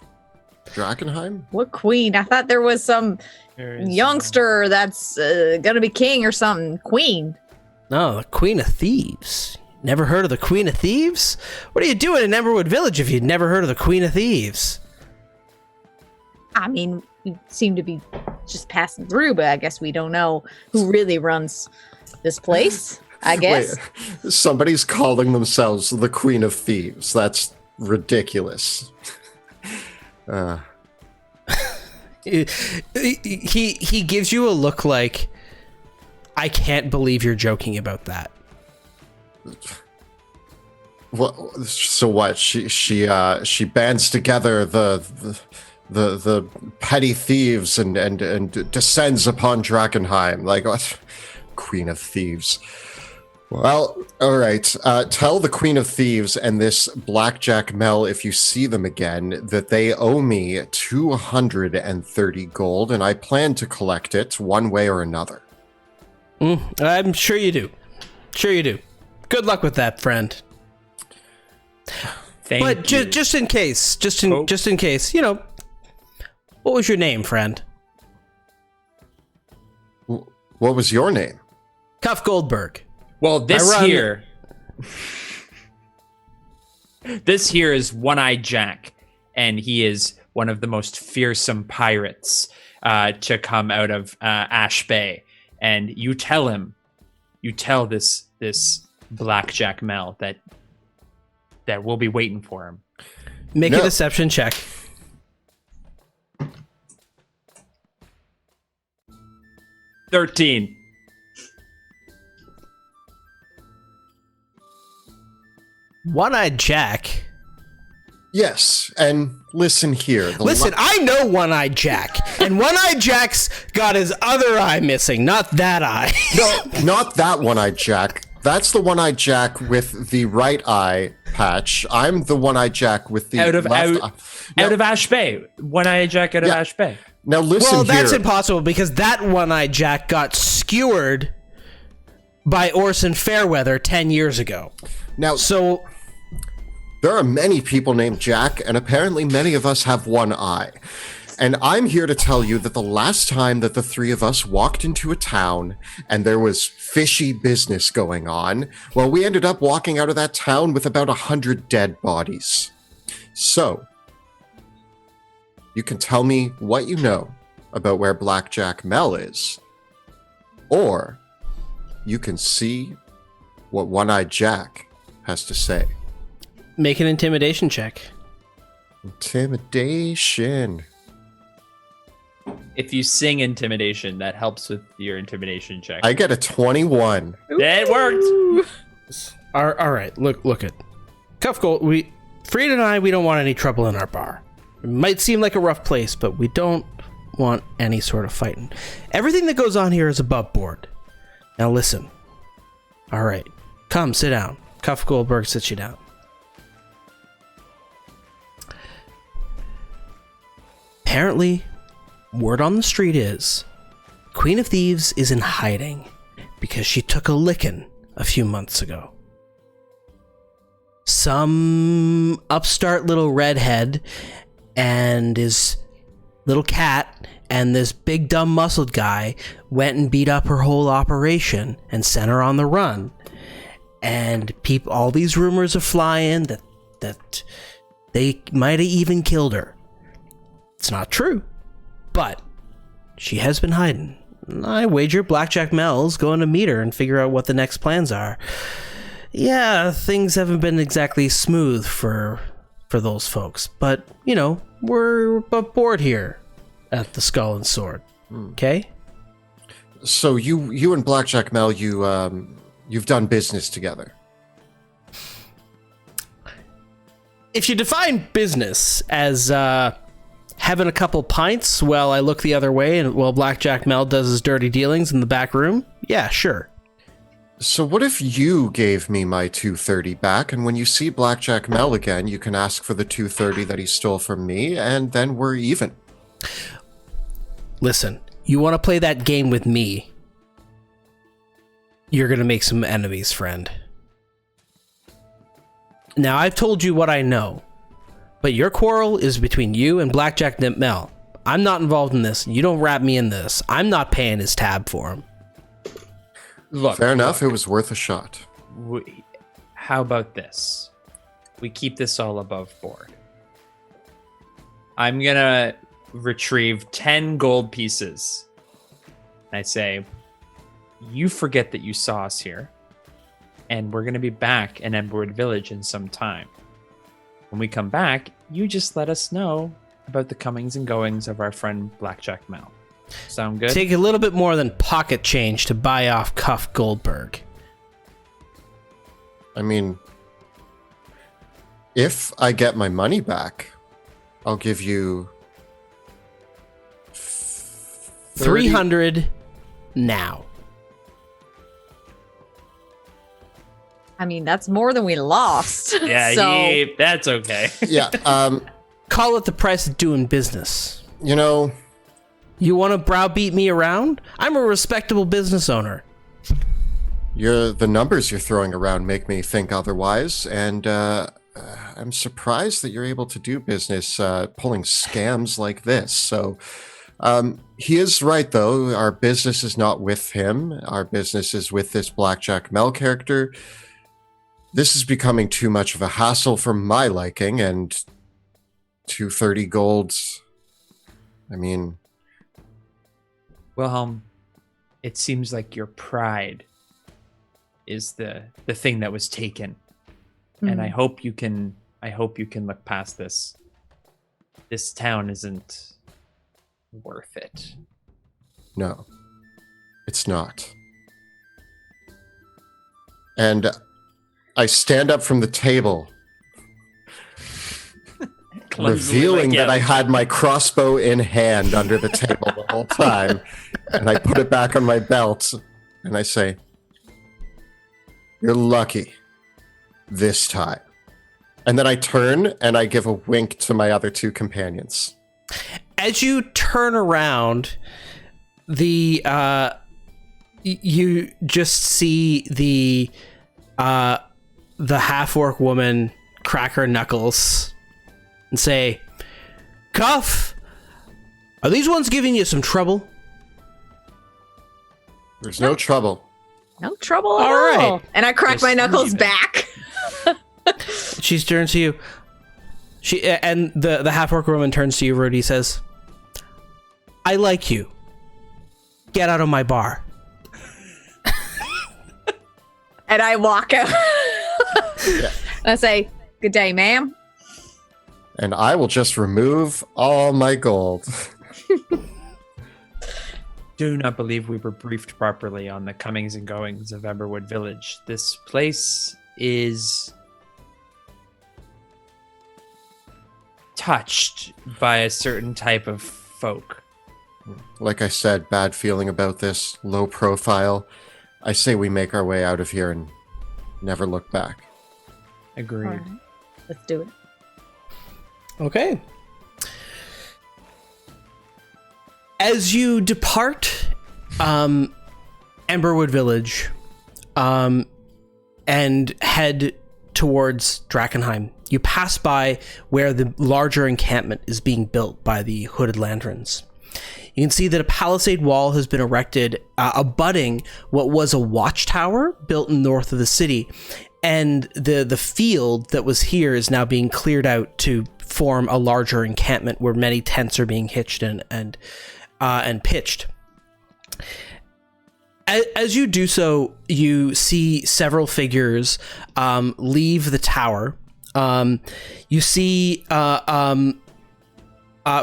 Drakkenheim? What queen? I thought there was some youngster that's gonna be king or something. Queen. No, the Queen of Thieves. Never heard of the Queen of Thieves? What are you doing in Emberwood Village if you'd never heard of the Queen of Thieves? I mean, we seem to be just passing through, but I guess we don't know who really runs this place. I guess. Wait, somebody's calling themselves the Queen of Thieves. That's ridiculous. He gives you a look like, I can't believe you're joking about that. What? So what? She bands together the petty thieves and descends upon Drakkenheim. Like, what? Queen of Thieves. Well, all right. Tell the Queen of Thieves and this Blackjack Mel, if you see them again, that they owe me 230 gold, and I plan to collect it one way or another. I'm sure you do. Sure you do. Good luck with that, friend. Thank you. Just in case, just in case, you know, what was your name, friend? What was your name? Cuff Goldberg. Well, this here is One-Eyed Jack, and he is one of the most fearsome pirates to come out of Ash Bay. And you tell this Blackjack Mel that we'll be waiting for him. Make a deception check. $13. One-Eyed Jack. Yes, and listen here. I know One-Eyed Jack, and One-Eyed Jack's got his other eye missing, not that eye. No, not that One-Eyed Jack. That's the One-Eyed Jack with the right eye patch. I'm the One-Eyed Jack with the left eye. Out of Ash Bay. One-Eyed Jack out of Ash Bay. Now listen well, that's here. impossible because that One-Eyed Jack got skewered by Orson Fairweather 10 years ago. Now, So there are many people named Jack, and apparently many of us have one eye. And I'm here to tell you that the last time that the three of us walked into a town and there was fishy business going on, well, we ended up walking out of that town with about 100 dead bodies. So, you can tell me what you know about where Blackjack Mel is, or you can see what One-Eyed Jack has to say. make an intimidation check. Intimidation. If you sing intimidation, that helps with your intimidation check. I get a 21. That worked. All right, look at Cuff Gold. Frieda and I, we don't want any trouble in our bar. It might seem like a rough place, but we don't want any sort of fighting. Everything that goes on here is above board. Now listen. All right, come sit down. Cuff Goldberg sits you down. Apparently, word on the street is Queen of Thieves is in hiding because she took a licking a few months ago. Some upstart little redhead and his little cat and this big dumb muscled guy went and beat up her whole operation and sent her on the run. And all these rumors are flying that they might have even killed her. It's not true, but she has been hiding. I wager Blackjack Mel's going to meet her and figure out what the next plans are. Yeah, things haven't been exactly smooth for those folks, but you know, we're aboard here at the Skull and Sword. Okay? So you and Blackjack Mel, you've done business together. If you define business as having a couple pints while I look the other way and while Blackjack Mel does his dirty dealings in the back room, yeah, sure. So what if you gave me my 230 back, and when you see Blackjack Mel again, you can ask for the 230 that he stole from me, and then we're even? listen, you want to play that game with me, you're going to make some enemies, friend. Now, I've told you what I know, but your quarrel is between you and Blackjack Nipmel. I'm not involved in this. You don't wrap me in this. I'm not paying his tab for him. Look, Fair enough. It was worth a shot. How about this? We keep this all above board. I'm gonna retrieve 10 gold pieces. I say, you forget that you saw us here, and we're gonna be back in Emberwood Village in some time. When we come back, you just let us know about the comings and goings of our friend Blackjack Mel. Sound good? Take a little bit more than pocket change to buy off Cuff Goldberg. I mean, if I get my money back, I'll give you 300 now. I mean, that's more than we lost. Yeah, so that's okay. Yeah. Call it the price of doing business. You know, You want to browbeat me around? I'm a respectable business owner. the numbers you're throwing around make me think otherwise, and I'm surprised that you're able to do business pulling scams like this. So he is right, though. Our business is not with him. Our business is with this Blackjack Mel character. This is becoming too much of a hassle for my liking, and 230 golds. I mean, Wilhelm, it seems like your pride is the thing that was taken. And I hope you can look past this. This town isn't worth it. no, it's not. And I stand up from the table, revealing that I had my crossbow in hand under the table the whole time, and I put it back on my belt, and I say, "You're lucky this time." And then I turn and I give a wink to my other two companions. As you turn around, you just see the half-orc woman crack her knuckles and say, "Cuff, are these ones giving you some trouble?" There's no trouble. no trouble at All all. right. And I crack my Just knuckles leave it. back. She turns to you. And the half-orc woman turns to you, Rudy, says, "I like you. Get out of my bar." And I walk out. Yeah. And I say, "Good day, ma'am." And I will just remove all my gold. Do not believe we were briefed properly on the comings and goings of Emberwood Village. This place is touched by a certain type of folk. Like I said, bad feeling about this, low profile. I say we make our way out of here and never look back. Agreed. All right. Let's do it. Okay. As you depart Emberwood Village and head towards Drakkenheim, you pass by where the larger encampment is being built by the Hooded Lanterns. You can see that a palisade wall has been erected abutting what was a watchtower built north of the city, and the field that was here is now being cleared out to form a larger encampment where many tents are being hitched and pitched. As you do so, you see several figures leave the tower. You see,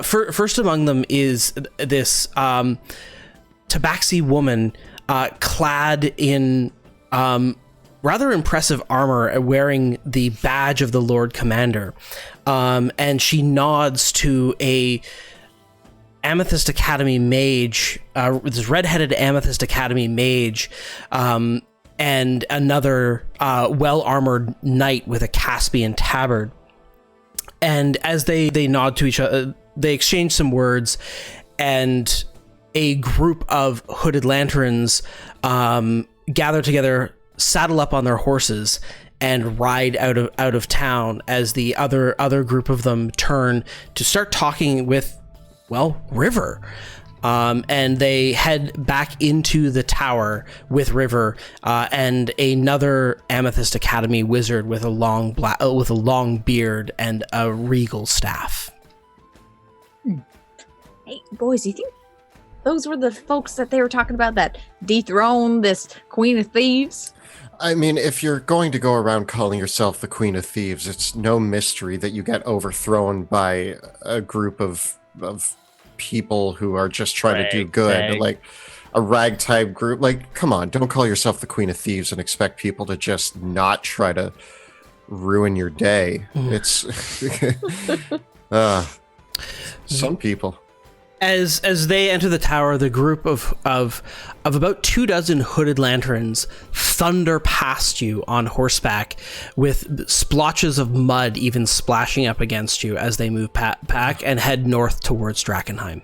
first among them is this tabaxi woman clad in rather impressive armor, wearing the badge of the Lord Commander. And she nods to a Amethyst Academy mage, this red-headed Amethyst Academy mage, and another well-armored knight with a Caspian tabard. And as they nod to each other, they exchange some words, and a group of hooded lanterns gather together, saddle up on their horses, and ride out of town as the other group of them turn to start talking with, well, River. And they head back into the tower with River and another Amethyst Academy wizard with a long beard and a regal staff. Hey, boys, you think those were the folks that they were talking about that dethroned this Queen of Thieves? I mean, if you're going to go around calling yourself the Queen of Thieves, it's no mystery that you get overthrown by a group of people who are just trying to do good. Like a ragtag group. Like, come on, don't call yourself the Queen of Thieves and expect people to just not try to ruin your day. It's some people. As they enter the tower, the group of about 24 hooded lanterns thunder past you on horseback, with splotches of mud even splashing up against you as they move back and head north towards Drakkenheim.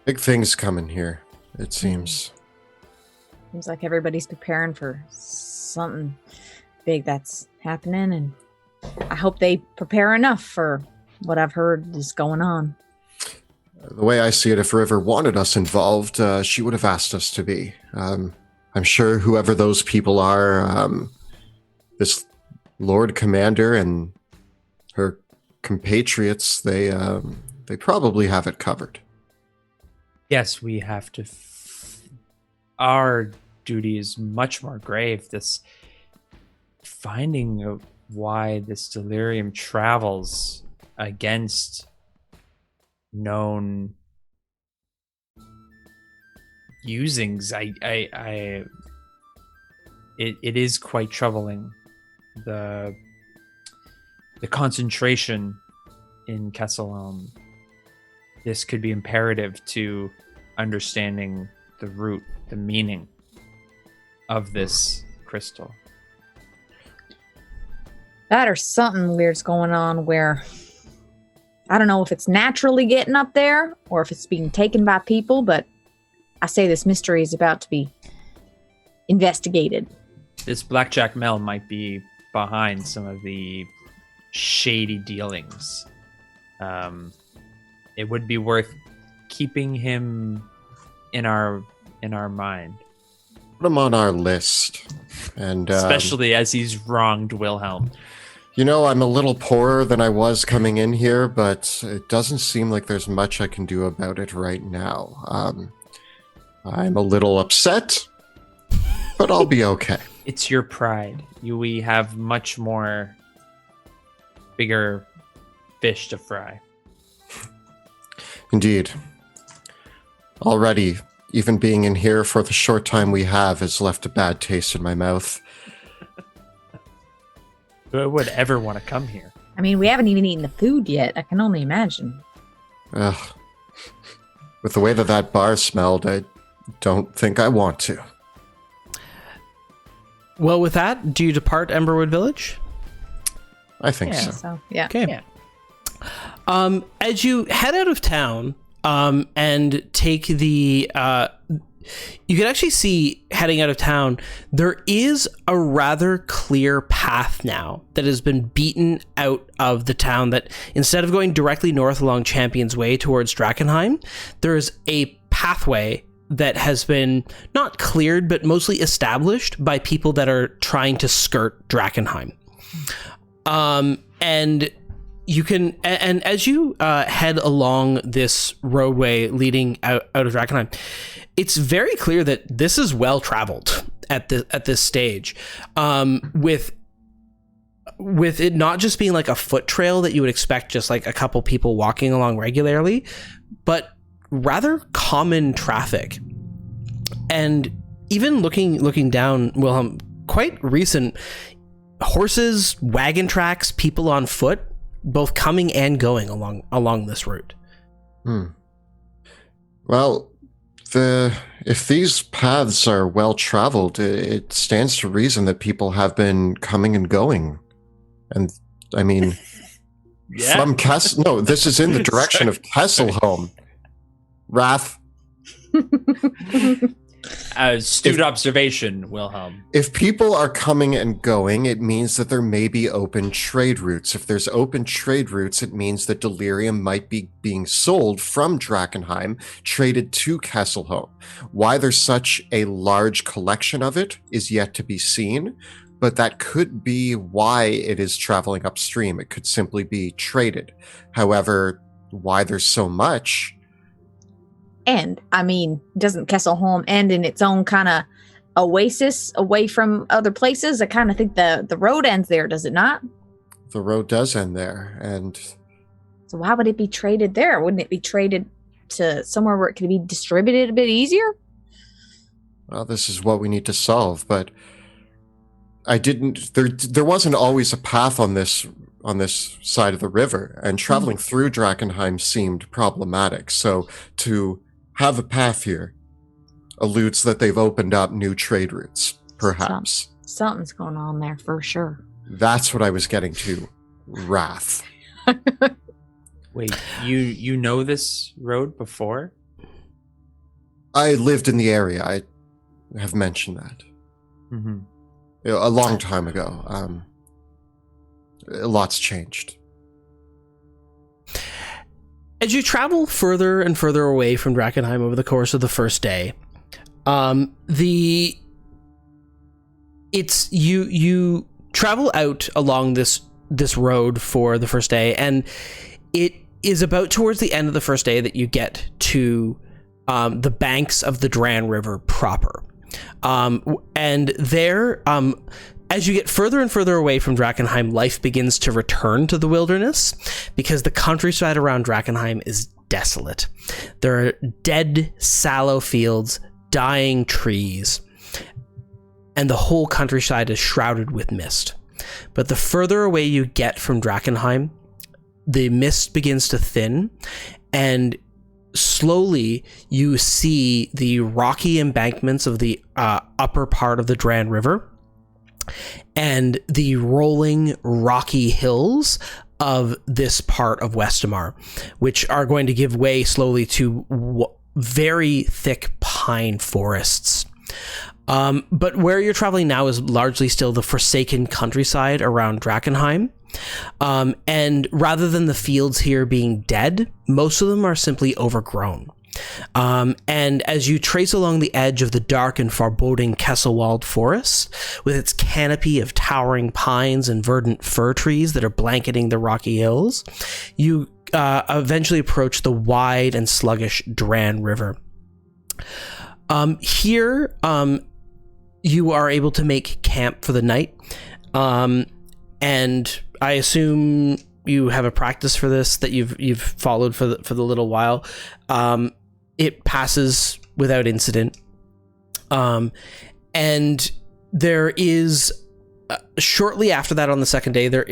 Big things coming here, it seems. Seems like everybody's preparing for something big that's happening, and I hope they prepare enough for what I've heard is going on. The way I see it, if River wanted us involved, she would have asked us to be. I'm sure whoever those people are, this Lord Commander and her compatriots, they probably have it covered. Yes, we have to. Our duty is much more grave. This finding why this delirium travels against known usings. It is quite troubling. The concentration in Kesselhelm. This could be imperative to understanding the root, the meaning of this crystal. That or something weird's going on where I don't know if it's naturally getting up there or if it's being taken by people, but I say this mystery is about to be investigated. This Blackjack Mel might be behind some of the shady dealings. It would be worth keeping him in our mind. Put him on our list. And especially as he's wronged Wilhelm. You know, I'm a little poorer than I was coming in here, but it doesn't seem like there's much I can do about it right now. I'm a little upset, but I'll be okay. It's your pride. We have much more bigger fish to fry. Indeed. Already, even being in here for the short time we have has left a bad taste in my mouth. Who would ever want to come here? I mean, we haven't even eaten the food yet. I can only imagine. With the way that bar smelled, I don't think I want to. Well, with that, do you depart Emberwood Village? I think so. Yeah. Okay. Yeah. As you head out of town, and take the, you can actually see heading out of town, there is a rather clear path now that has been beaten out of the town, that instead of going directly north along Champion's Way towards Drakkenheim, there's a pathway that has been not cleared, but mostly established by people that are trying to skirt Drakkenheim. And you can, and as you head along this roadway leading out of Drakkenheim, it's very clear that this is well traveled at this stage, with it not just being like a foot trail that you would expect just like a couple people walking along regularly, but rather common traffic. And even looking down, Wilhelm, quite recent horses, wagon tracks, people on foot, both coming and going along this route. Well, if these paths are well traveled, it stands to reason that people have been coming and going. And I mean, Yeah. from Kessel, no, this is in the direction of Kesselhelm. Wrath. Astute observation, Wilhelm. If people are coming and going, it means that there may be open trade routes. If there's open trade routes, it means that delirium might be being sold from Drakkenheim, traded to Kesselholm. Why there's such a large collection of it is yet to be seen, but that could be why it is traveling upstream. It could simply be traded. However, why there's so much... And, I mean, doesn't Kesselholm end in its own kind of oasis away from other places? I kind of think the road ends there, does it not? The road does end there, and... So why would it be traded there? Wouldn't it be traded to somewhere where it could be distributed a bit easier? Well, this is what we need to solve, but I didn't... There wasn't always a path on this side of the river, and traveling through Drakkenheim seemed problematic, so to have a path here alludes that they've opened up new trade routes, perhaps. Something's going on there for sure. That's what I was getting to. Wrath. Wait, you know this road before? I lived in the area. I have mentioned that. Mm-hmm. A long time ago. A lot's changed. As you travel further and further away from Drakkenheim over the course of the first day, you travel out along this road for the first day, and it is about towards the end of the first day that you get to the banks of the Dran River proper. And there, as you get further and further away from Drakkenheim, life begins to return to the wilderness because the countryside around Drakkenheim is desolate. There are dead, sallow fields, dying trees, and the whole countryside is shrouded with mist. But the further away you get from Drakkenheim, the mist begins to thin, and slowly you see the rocky embankments of the upper part of the Dran River and the rolling rocky hills of this part of Westamar, which are going to give way slowly to very thick pine forests. But where you're traveling now is largely still the forsaken countryside around Drakkenheim. And rather than the fields here being dead, most of them are simply overgrown. And as you trace along the edge of the dark and foreboding Kesselwald forest, with its canopy of towering pines and verdant fir trees that are blanketing the rocky hills, you eventually approach the wide and sluggish Dran River. Here, you are able to make camp for the night, and I assume you have a practice for this that you've followed for the little while. It passes without incident. And there is shortly after that on the second day, there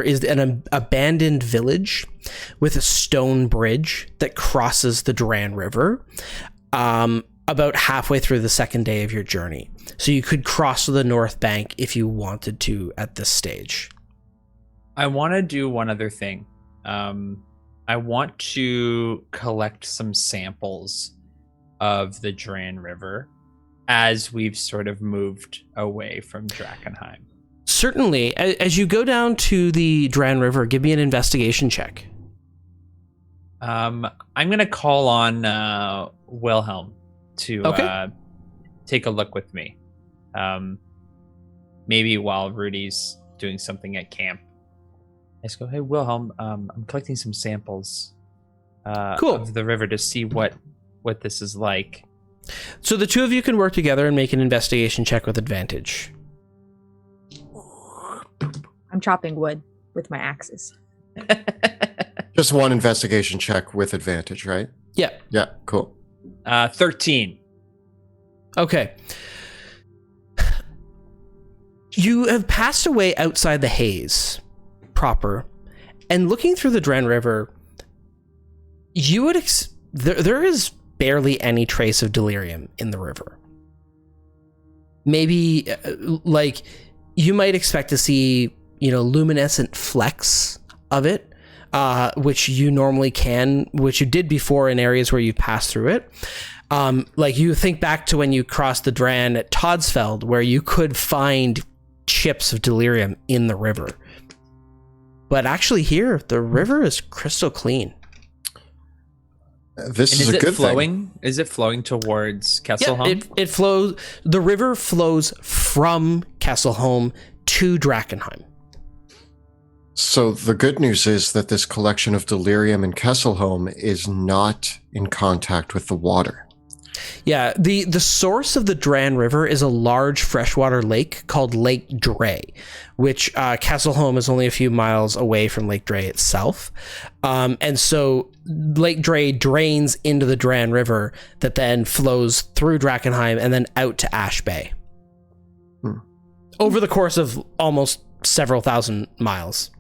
is an abandoned village with a stone bridge that crosses the Dran River about halfway through the second day of your journey. So you could cross to the north bank if you wanted to at this stage. I want to do one other thing. I want to collect some samples of the Dran River as we've sort of moved away from Drakkenheim. Certainly. As you go down to the Dran River, give me an investigation check. I'm going to call on Wilhelm to take a look with me. Maybe while Rudy's doing something at camp. I just go, hey, Wilhelm, I'm collecting some samples of the river to see what this is like. So the two of you can work together and make an investigation check with advantage. I'm chopping wood with my axes. Just one investigation check with advantage, right? Yeah. Yeah, cool. 13. Okay. You have passed away outside the haze proper, and looking through the Dran River, you would there is barely any trace of delirium in the river. Maybe you might expect to see luminescent flecks of it, which you normally can, which you did before in areas where you've passed through it. Like you think back to when you crossed the Dran at Toddsfeld, where you could find chips of delirium in the river. But actually here, the river is crystal clean. This And is a good flowing? thing. Is it flowing towards Yeah, Kesselholm? it flows. The river flows from Kesselholm to Drakkenheim. So the good news is that this collection of delirium in Kesselholm is not in contact with the water. Yeah, the source of the Dran River is a large freshwater lake called Lake Dray, which Kesselholm is only a few miles away from Lake Dray itself. And so Lake Dray drains into the Dran River that then flows through Drakkenheim and then out to Ash Bay. Over the course of almost several thousand miles.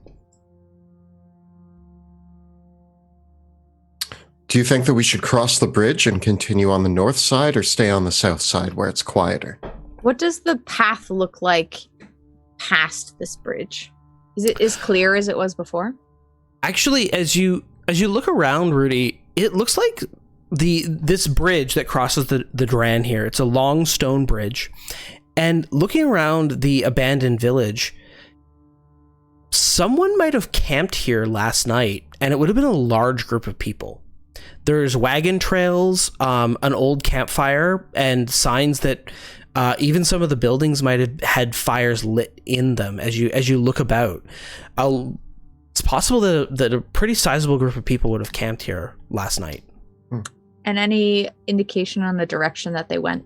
Do you think that we should cross the bridge and continue on the north side or stay on the south side where it's quieter? What does the path look like past this bridge? Is it as clear as it was before? Actually, as you look around, Rudy, it looks like this bridge that crosses the Dran here. It's a long stone bridge. And looking around the abandoned village, someone might have camped here last night, and it would have been a large group of people. There's wagon trails, an old campfire, and signs that even some of the buildings might have had fires lit in them as you look about. It's possible that a pretty sizable group of people would have camped here last night. And any indication on the direction that they went?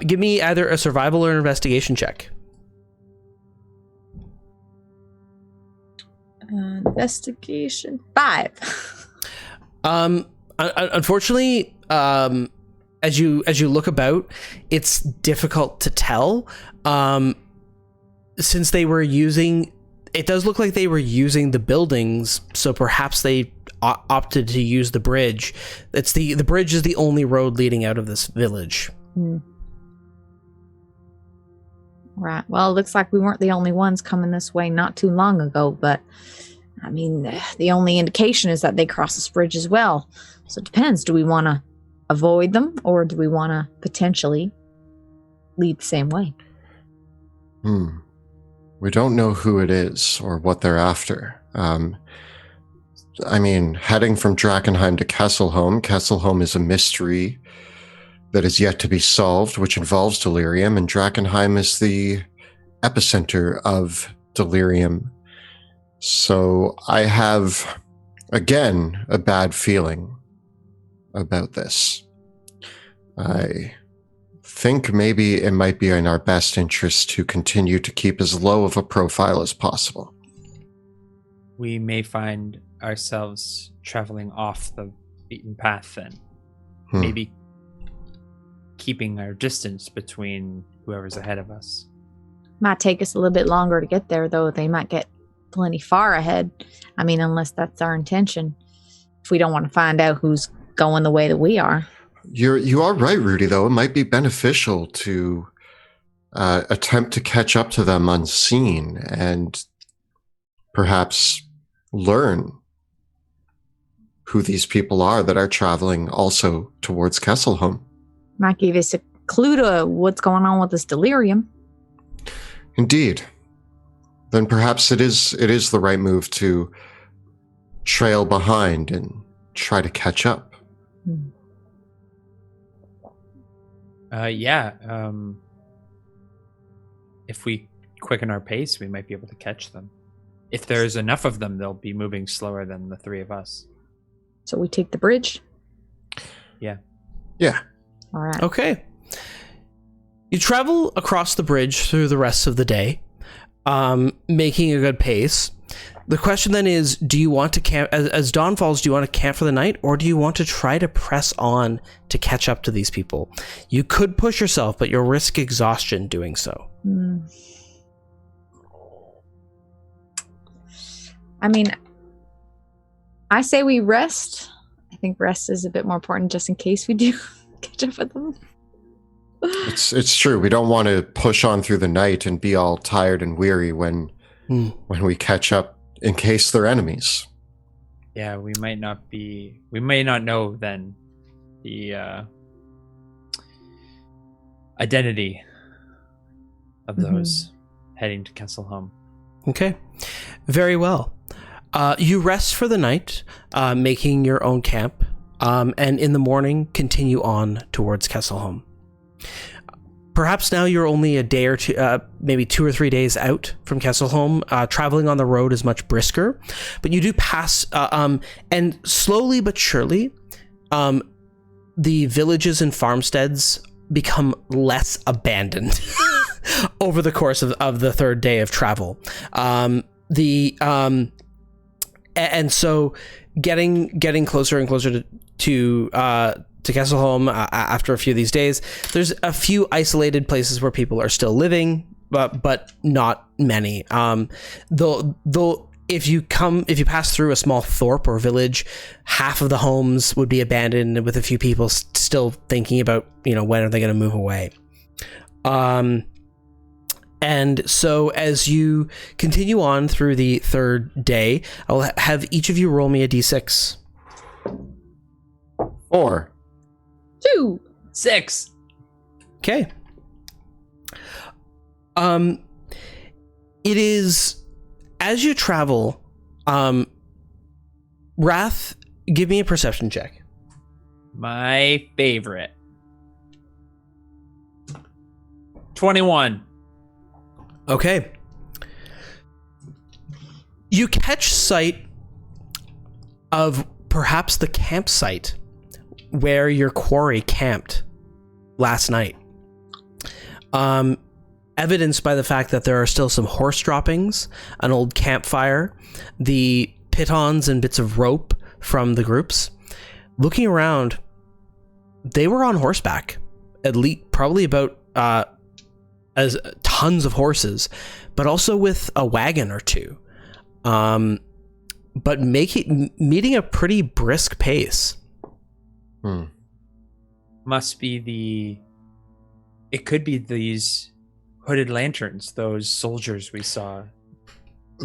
Give me either a survival or an investigation check. Investigation 5. Unfortunately, as you look about, it's difficult to tell. Since they were using, it does look like they were using the buildings, so perhaps they opted to use the bridge. It's the bridge is the only road leading out of this village. Right. Well, it looks like we weren't the only ones coming this way not too long ago, but I mean, the only indication is that they cross this bridge as well. So it depends. Do we want to avoid them, or do we want to potentially lead the same way? We don't know who it is or what they're after. I mean, heading from Drakkenheim to Kesselholm. Kesselholm is a mystery that is yet to be solved, which involves delirium, and Drakkenheim is the epicenter of delirium. So I have, again, a bad feeling about this. I think maybe it might be in our best interest to continue to keep as low of a profile as possible. We may find ourselves traveling off the beaten path then. Maybe keeping our distance between whoever's ahead of us. Might take us a little bit longer to get there, though. They might get plenty far ahead. I mean, unless that's our intention. If we don't want to find out who's going the way that we are. You are right, Rudy, though. It might be beneficial to attempt to catch up to them unseen and perhaps learn who these people are that are traveling also towards Kesselholm. Might give us a clue to what's going on with this delirium. Indeed. Then perhaps it is the right move to trail behind and try to catch up. If we quicken our pace, we might be able to catch them. If there's enough of them, they'll be moving slower than the three of us. So we take the bridge? Yeah. All right. Okay. You travel across the bridge through the rest of the day, making a good pace. The question then is, do you want to camp, as dawn falls, do you want to camp for the night, or do you want to try to press on to catch up to these people? You could push yourself, but you'll risk exhaustion doing so. I mean, I say we rest. I think rest is a bit more important just in case we do catch up with them. It's true. We don't want to push on through the night and be all tired and weary when we catch up in case they're enemies. Yeah, we may not know then the identity of those heading to Kesselholm. Okay, very well. You rest for the night, making your own camp, and in the morning continue on towards Kesselholm. Perhaps now you're only a day or two, maybe 2 or 3 days out from Kesselholm. Traveling on the road is much brisker, but you do pass, and slowly but surely, the villages and farmsteads become less abandoned over the course of the third day of travel. And so getting closer and closer to Kesselholm after a few of these days, there's a few isolated places where people are still living, but not many. Though if you pass through a small thorp or village, half of the homes would be abandoned with a few people still thinking about, when are they going to move away. And so as you continue on through the third day, I'll have each of you roll me a d6. 4. 2. 6. Okay. It is, as you travel, Wrath, give me a perception check. My favorite. 21. Okay. You catch sight of perhaps the campsite where your quarry camped last night. Evidenced by the fact that there are still some horse droppings, an old campfire, the pitons and bits of rope from the groups. Looking around, they were on horseback, at least probably about as tons of horses, but also with a wagon or two, but meeting a pretty brisk pace. Must be it could be these hooded lanterns, those soldiers we saw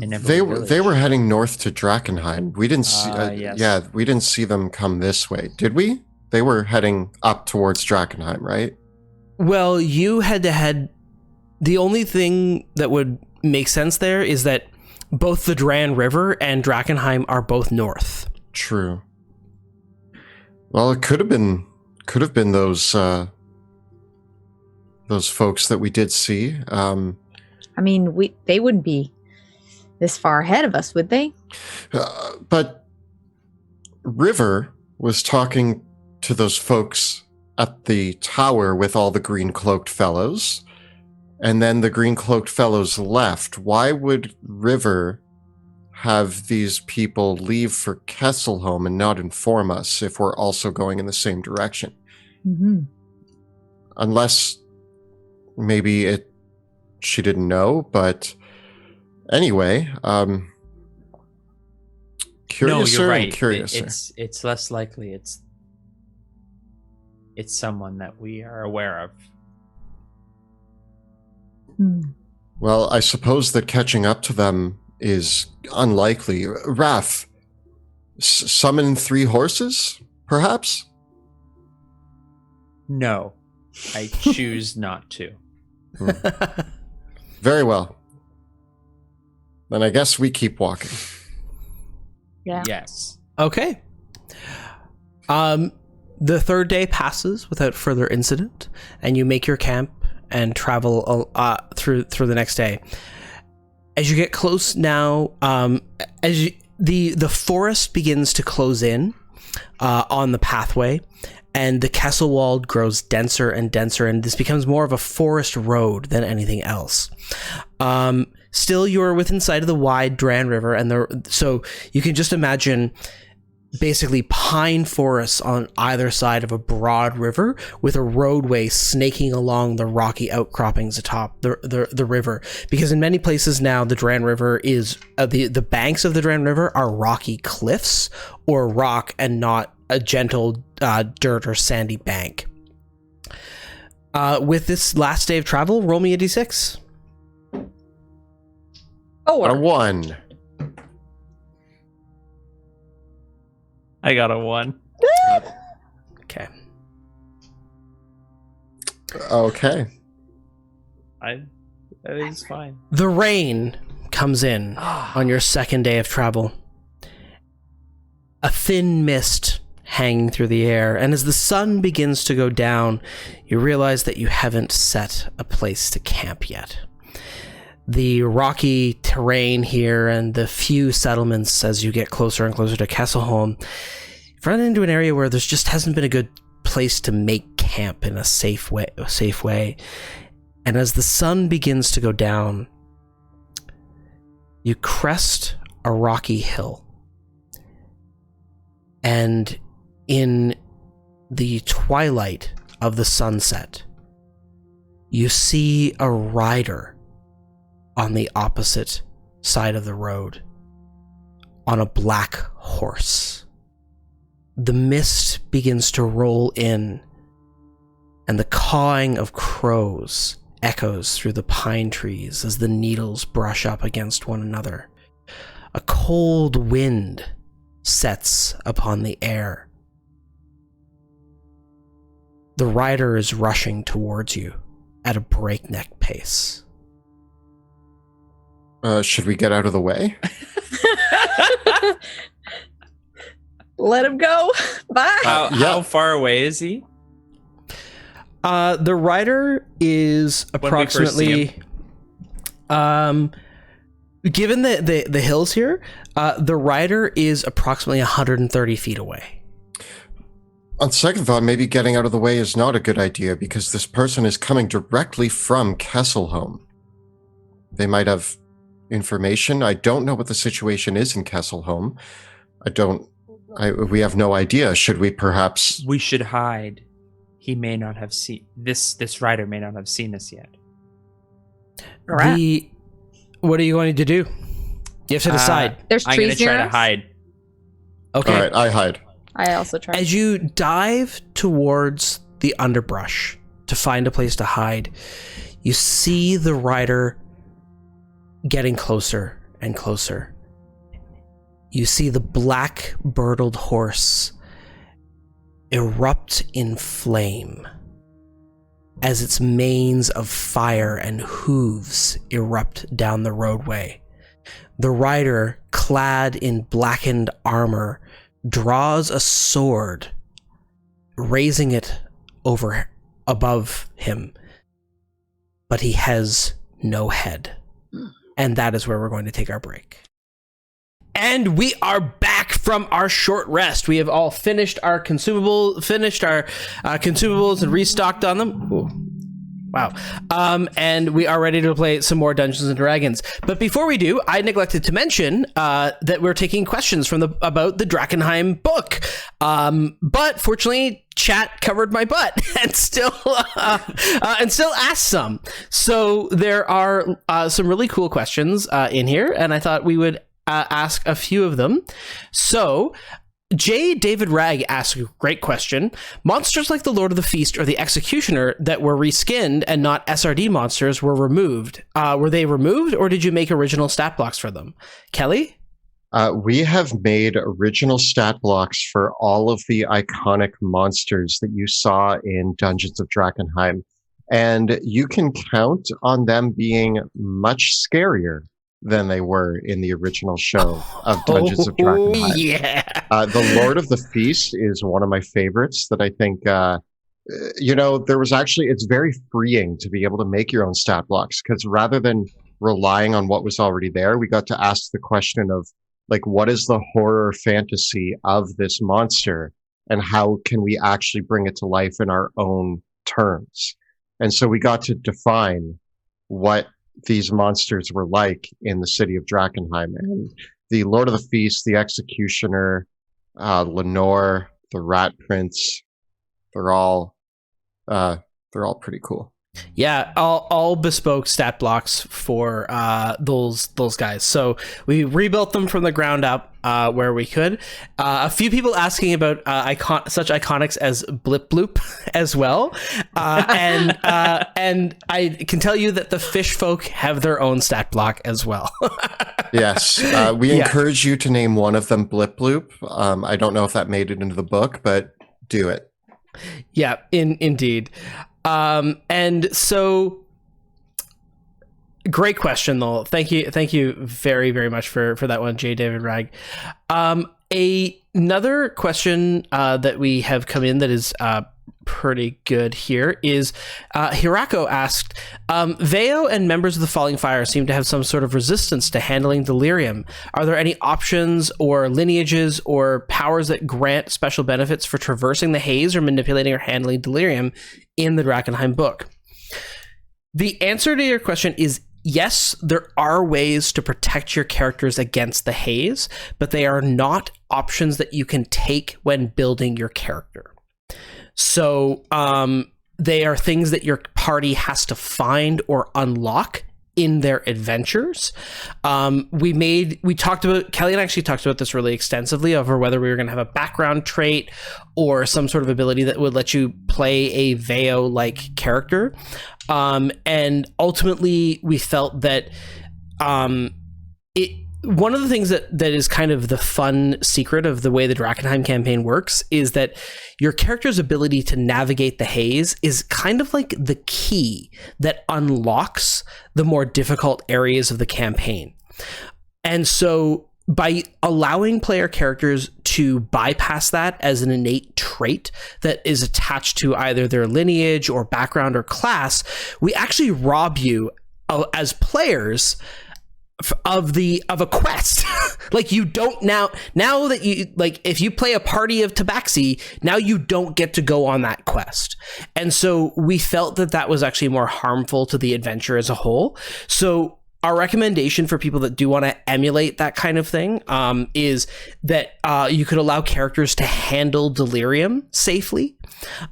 in Ember Village. They were heading north to Drakkenheim. We didn't see yes. we didn't see them come this way, did we? They were heading up towards Drakkenheim, right? Well, you had to head. The only thing that would make sense there is that both the Dran River and Drakkenheim are both north. True. Well, it could have been those folks that we did see. They wouldn't be this far ahead of us, would they? But River was talking to those folks at the tower with all the green cloaked fellows, and then the green cloaked fellows left. Why would River have these people leave for Kesselholm and not inform us if we're also going in the same direction? Mm-hmm. Unless maybe she didn't know, but anyway, curiouser no, you're right. and curiouser. It's less likely it's someone that we are aware of. Well, I suppose that catching up to them is unlikely. Raph, summon 3 horses, perhaps? No, I choose not to. Very well. Then I guess we keep walking. Yeah. Yes. Okay. The third day passes without further incident, and you make your camp and travel through the next day. As you get close now, the forest begins to close in on the pathway, and the Kesselwald grows denser and denser, and this becomes more of a forest road than anything else. Still, you're within sight of the wide Dran River, and so you can just imagine basically pine forests on either side of a broad river with a roadway snaking along the rocky outcroppings atop the river. Because in many places now, the Dran River is the banks of the Dran River are rocky cliffs or rock and not a gentle dirt or sandy bank. With this last day of travel, roll me a d6. A 1. I got a 1. Okay. Okay. That is fine. The rain comes in on your second day of travel. A thin mist hanging through the air, and as the sun begins to go down, you realize that you haven't set a place to camp yet. The rocky terrain here and the few settlements as you get closer and closer to Kesselholm, you run into an area where there just hasn't been a good place to make camp in a safe way. And as the sun begins to go down, you crest a rocky hill. And in the twilight of the sunset, you see a rider on the opposite side of the road on a black horse. The mist begins to roll in, and the cawing of crows echoes through the pine trees as the needles brush up against one another. A cold wind sets upon the air. The rider is rushing towards you at a breakneck pace. Should we get out of the way? Let him go. Bye. How far away is he? The rider is approximately, given the hills here, the rider is approximately 130 feet away. On second thought, maybe getting out of the way is not a good idea because this person is coming directly from Kesselholm. They might have information. I don't know what the situation is in Kesselholm. We have no idea. Should we perhaps... We should hide. He may not have seen... This rider may not have seen us yet. What are you going to do? You have to decide. There's I'm going trees to try near to us? hide. Okay. All right, I hide. I also try. As you dive towards the underbrush to find a place to hide, you see the rider getting closer and closer. You see the black burtled horse erupt in flame as its manes of fire and hooves erupt down the roadway. The rider, clad in blackened armor, draws a sword, raising it above him, but he has no head. And that is where we're going to take our break. And we are back from our short rest. We have all finished our consumables and restocked on them. Ooh. Wow. And we are ready to play some more Dungeons and Dragons. But before we do, I neglected to mention that we're taking questions from about the Drakkenheim book. But fortunately, chat covered my butt and still asked some. So there are some really cool questions in here, and I thought we would ask a few of them. So J. David Ragg asks a great question. Monsters like the Lord of the Feast or the Executioner that were reskinned and not SRD monsters were removed. Were they removed, or did you make original stat blocks for them? Kelly? We have made original stat blocks for all of the iconic monsters that you saw in Dungeons of Drakkenheim, and you can count on them being much scarier than they were in the original show of Dungeons of Drakkenheim. Yeah. The Lord of the Feast is one of my favorites that I think, it's very freeing to be able to make your own stat blocks, because rather than relying on what was already there, we got to ask the question of, like, what is the horror fantasy of this monster and how can we actually bring it to life in our own terms? And so we got to define what these monsters were like in the city of Drakkenheim. And the Lord of the Feast, the Executioner, Lenore, the Rat Prince, they're all pretty cool. Yeah, all bespoke stat blocks for those guys. So we rebuilt them from the ground up where we could. A few people asking about such iconics as Blip Bloop as well, and I can tell you that the fish folk have their own stat block as well. Yes, we encourage you to name one of them Blip Bloop. I don't know if that made it into the book, but do it. Yeah, indeed. And so great question though. Thank you very, very much for that one, J. David Ragg. Another question that we have come in that is pretty good here is Hirako asked, Veo and members of the Falling Fire seem to have some sort of resistance to handling delirium. Are there any options or lineages or powers that grant special benefits for traversing the haze or manipulating or handling delirium in the Drakkenheim book? The answer to your question is yes, there are ways to protect your characters against the haze, but they are not options that you can take when building your character. So they are things that your party has to find or unlock in their adventures. Kelly and I actually talked about this really extensively over whether we were going to have a background trait or some sort of ability that would let you play a Veo-like character. And ultimately we felt that one of the things that is kind of the fun secret of the way the Drakkenheim campaign works is that your character's ability to navigate the haze is kind of like the key that unlocks the more difficult areas of the campaign. And so by allowing player characters to bypass that as an innate trait that is attached to either their lineage or background or class, we actually rob you as players of a quest. Like you don't now that you like, if you play a party of Tabaxi, now you don't get to go on that quest. And so we felt that was actually more harmful to the adventure as a whole. So our recommendation for people that do want to emulate that kind of thing is that you could allow characters to handle delirium safely.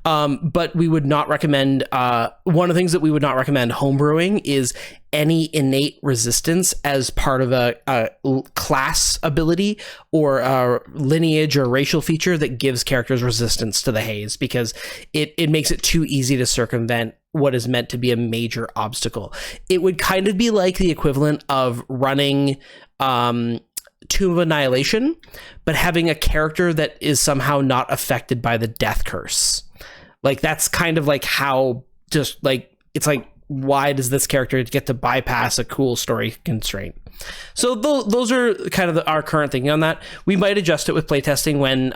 But we would not recommend, one of the things that we would not recommend homebrewing is any innate resistance as part of a class ability or a lineage or racial feature that gives characters resistance to the haze, because it makes it too easy to circumvent what is meant to be a major obstacle. It would kind of be like the equivalent of running Tomb of Annihilation, but having a character that is somehow not affected by the death curse. Like that's kind of like how, just like, it's like, why does this character get to bypass a cool story constraint? So those are kind of our current thinking on that. We might adjust it with playtesting when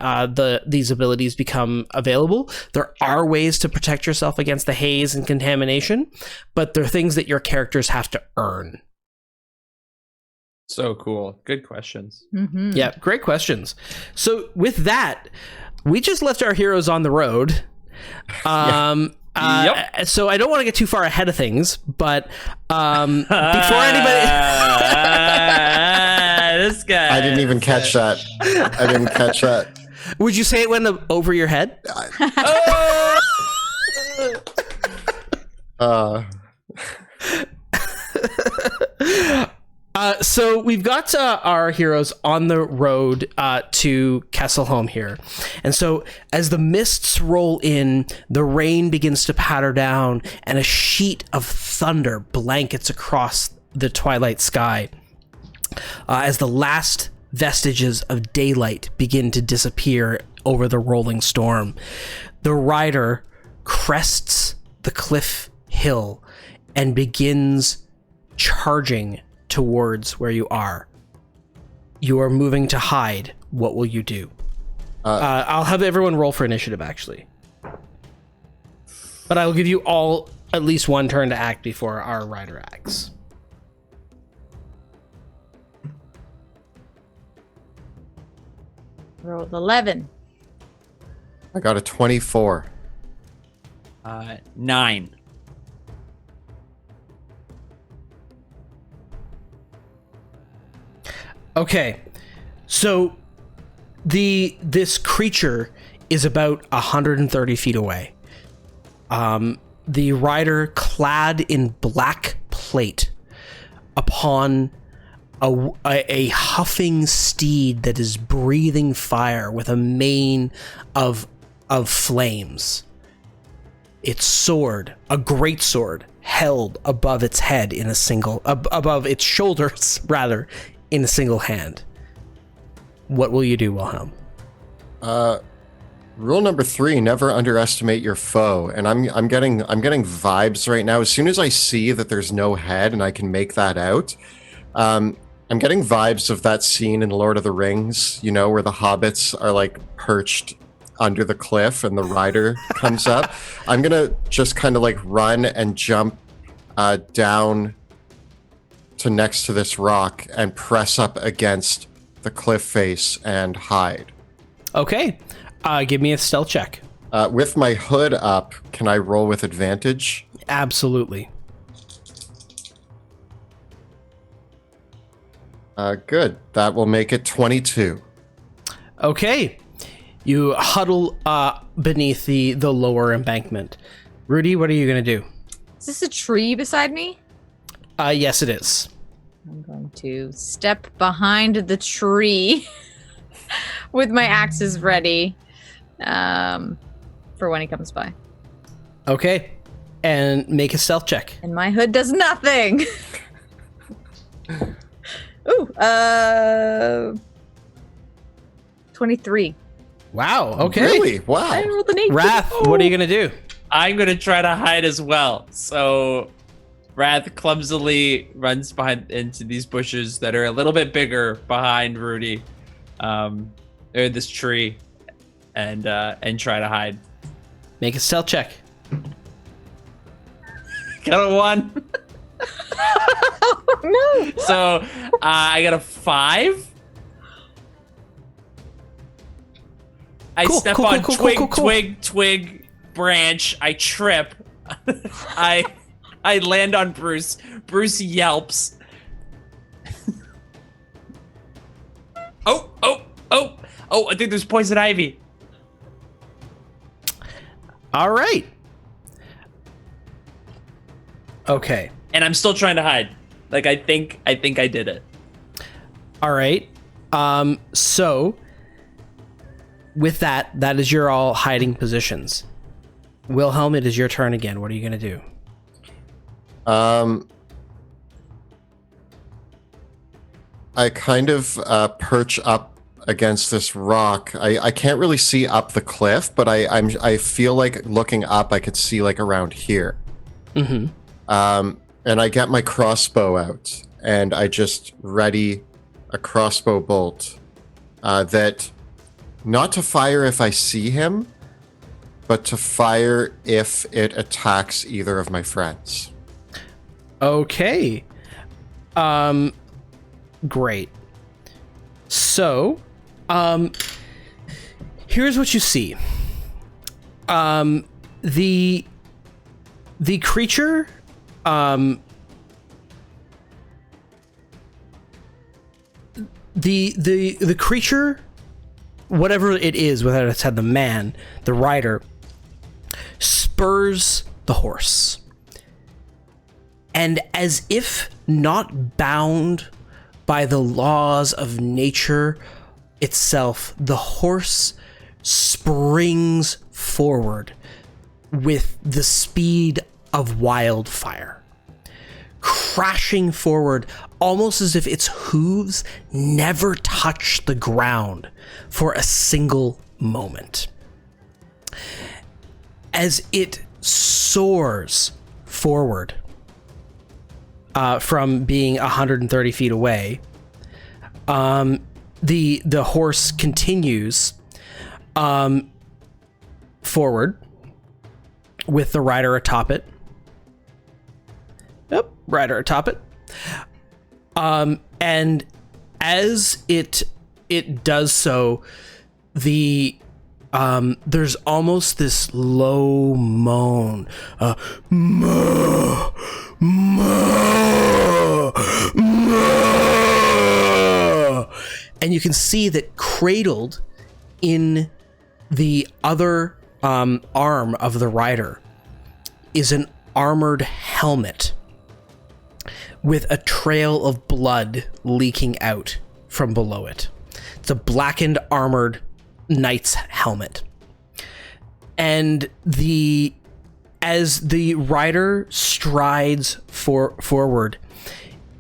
these abilities become available. There are ways to protect yourself against the haze and contamination, but they're things that your characters have to earn. So cool. Good questions. Mm-hmm. Yeah, great questions. So with that, we just left our heroes on the road. Yep. So I don't want to get too far ahead of things, but before anybody... This guy. I didn't even catch that. I didn't catch that. Would you say it went over your head? So we've got our heroes on the road to Kesselholm here. And so as the mists roll in, the rain begins to patter down and a sheet of thunder blankets across the twilight sky as the last vestiges of daylight begin to disappear over the rolling storm. The rider crests the cliff hill and begins charging towards where you are. You are moving to hide. What will you do? I'll have everyone roll for initiative, actually. But I will give you all at least one turn to act before our rider acts. Rolled 11. I got a 24. 9. Okay, so this creature is about 130 feet away. the rider clad in black plate upon a huffing steed that is breathing fire with a mane of flames. Its sword, a great sword, held above its head in a single, above its shoulders rather, in a single hand. What will you do, Wilhelm? Rule number 3: never underestimate your foe. And I'm getting vibes right now. As soon as I see that there's no head and I can make that out, I'm getting vibes of that scene in Lord of the Rings, you know, where the hobbits are like perched under the cliff and the rider comes up. I'm gonna just kind of like run and jump down to next to this rock and press up against the cliff face and hide. Okay, give me a stealth check. With my hood up, can I roll with advantage? Absolutely. Good. That will make it 22. Okay. You huddle beneath the lower embankment. Rudy, what are you going to do? Is this a tree beside me? Yes, it is. I'm going to step behind the tree with my axes ready for when he comes by. Okay. And make a stealth check. And my hood does nothing. Ooh, 23. Wow, okay. Really? Wow. I rolled an 18. Wrath, what are you going to do? I'm gonna try to hide as well. So Wrath clumsily runs behind into these bushes that are a little bit bigger behind Rudy. They're this tree, and try to hide. Make a stealth check. Got a 1. Oh, no. So I got a 5. I Cool, step cool, on cool, cool, twig, branch. I trip. I land on Bruce. Bruce yelps. Oh, I think there's poison ivy. All right. Okay. And I'm still trying to hide. Like I think I did it. All right. So with that is your all hiding positions. Wilhelm, it is your turn again. What are you going to do? I kind of perch up against this rock. I can't really see up the cliff, but I feel like looking up I could see like around here. Mm-hmm. And I get my crossbow out and I just ready a crossbow bolt that not to fire if I see him, but to fire if it attacks either of my friends. Okay. Great. So, here's what you see. The creature, the creature, whatever it is, whether it's had the man, the rider, spurs the horse. And as if not bound by the laws of nature itself, the horse springs forward with the speed of wildfire, crashing forward almost as if its hooves never touched the ground for a single moment. As it soars forward from being 130 feet away, the horse continues forward with the rider atop it. Yep, rider atop it. And as it does so, there's almost this low moan, and you can see that cradled in the other arm of the rider is an armored helmet with a trail of blood leaking out from below it. It's a blackened armored knight's helmet. And as the rider strides forward,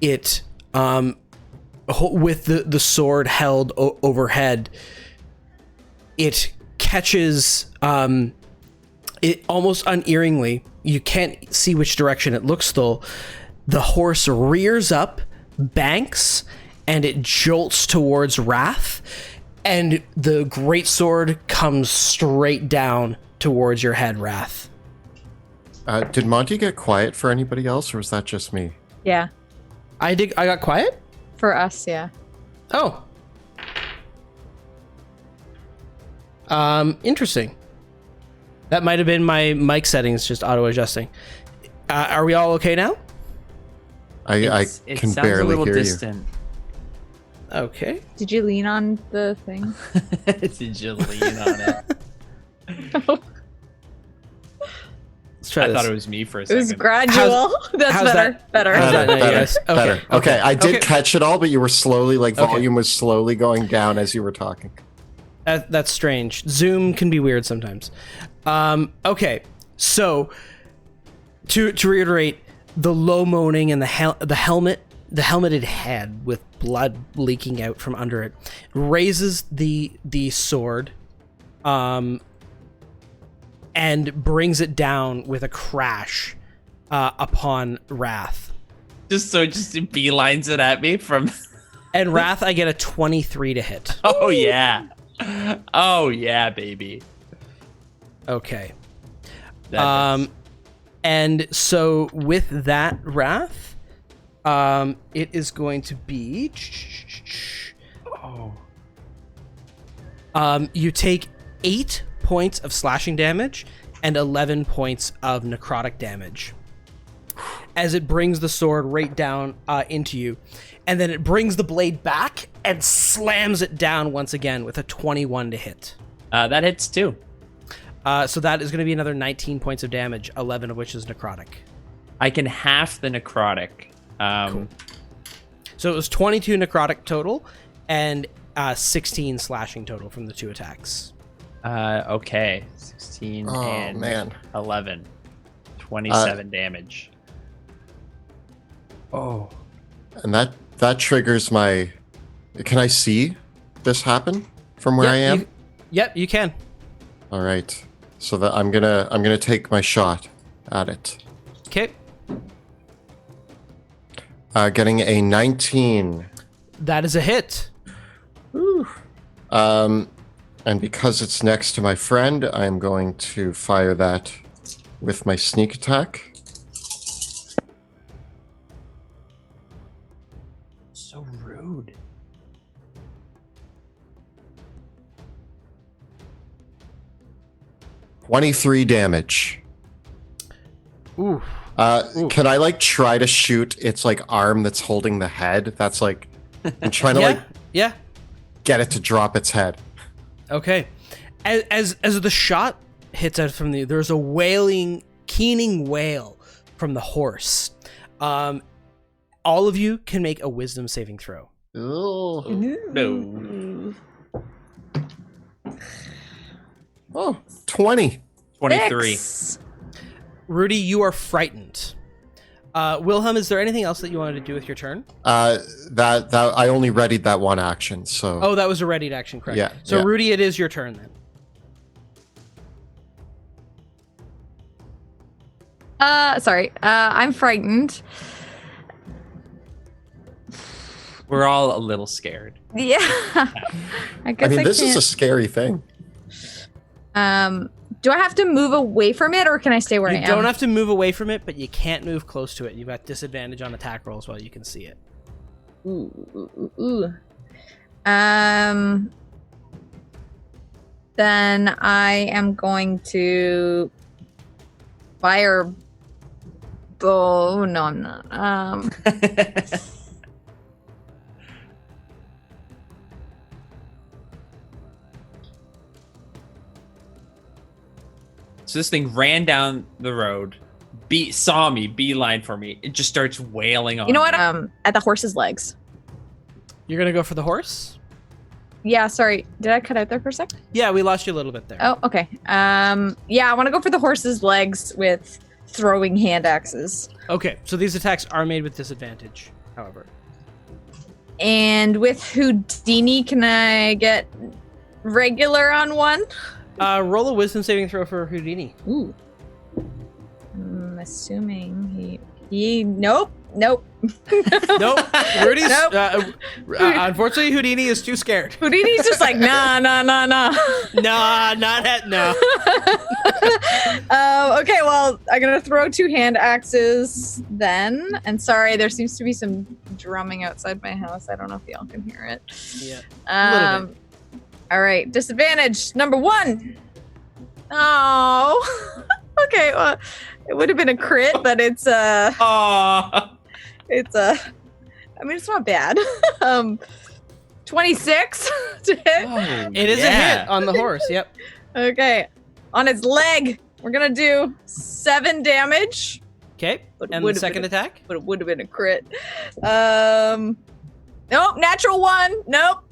it with the sword held overhead, it catches it almost unerringly. You can't see which direction it looks though. The horse rears up, banks, and it jolts towards Wrath, and the great sword comes straight down towards your head, Wrath. Did Monty get quiet for anybody else, or was that just me? Yeah. I got quiet? For us, yeah. Oh. Interesting. That might have been my mic settings just auto-adjusting. Are we all okay now? I can barely hear distant. Okay. Did you lean on the thing? Did you lean on it? Let's try I this. thought it was me for a It second. was gradual. That's how's better. that? Better. How's that? Better, now, you better, guys? better. Okay, I did Okay. catch it all, but you were slowly, Okay. volume was slowly going down as you were talking. That's strange. Zoom can be weird sometimes. Okay, so to reiterate, the low moaning and the helmeted head with blood leaking out from under it raises the sword, and brings it down with a crash upon Wrath. Just beelines it at me from. And Wrath, I get a 23 to hit. Oh yeah. Oh yeah, baby. Okay. That does. And so with that, Wrath, it is going to be. You take 8 points of slashing damage and 11 points of necrotic damage as it brings the sword right down into you, and then it brings the blade back and slams it down once again with a 21 to hit. That hits too. So that is going to be another 19 points of damage, 11 of which is necrotic. I can half the necrotic. Cool. So it was 22 necrotic total and 16 slashing total from the 2 attacks. Okay. 16 Oh, and man. 11. 27 damage. Oh. And that triggers my... Can I see this happen from where I am? Yep, you can. All right. So that I'm gonna take my shot at it. Okay. Getting a 19. That is a hit. And because it's next to my friend, I'm going to fire that with my sneak attack. So rude. $23 damage. Ooh. Can I try to shoot its arm that's holding the head? That's I'm trying to Yeah. get it to drop its head. Okay. As the shot hits out from there's a wailing, keening wail from the horse. All of you can make a wisdom saving throw. Oh, No. oh 20. 23. Rudy, you are frightened. Wilhelm, is there anything else that you wanted to do with your turn? That I only readied that one action, so. Oh, that was a readied action, correct? Yeah, So yeah. Rudy, it is your turn then. Sorry. I'm frightened. We're all a little scared. Yeah. I guess this is can't. a scary thing. Do I have to move away from it, or can I stay where I You am? don't have to move away from it, but you can't move close to it. You've got disadvantage on attack rolls while you can see it. Ooh. Then I am going to fire. Oh no, I'm not. So this thing ran down the road, saw me, beeline for me. It just starts wailing on You know what? me. At the horse's legs. You're gonna go for the horse? Yeah, sorry. Did I cut out there for a sec? Yeah, we lost you a little bit there. Oh, okay. Yeah, I want to go for the horse's legs with throwing hand axes. Okay, so these attacks are made with disadvantage, however. And with Houdini, can I get regular on one? Roll a wisdom saving throw for Houdini. Ooh. I'm assuming he nope. Nope. Rudy's unfortunately Houdini is too scared. Houdini's just like nah. Nah, not at no. Okay, well, I'm gonna throw 2 hand axes then. And sorry, there seems to be some drumming outside my house. I don't know if y'all can hear it. Yeah. A little bit. All right, disadvantage number 1. Oh. Okay, well, it would have been a crit, but it's Aw. it's I mean, it's not bad. 26 to hit. Oh, It is a hit on the horse, yep. Okay, on its leg, we're gonna do 7 damage. Okay, But and the would've second been attack? But it would have been a crit. Nope, natural 1. Nope.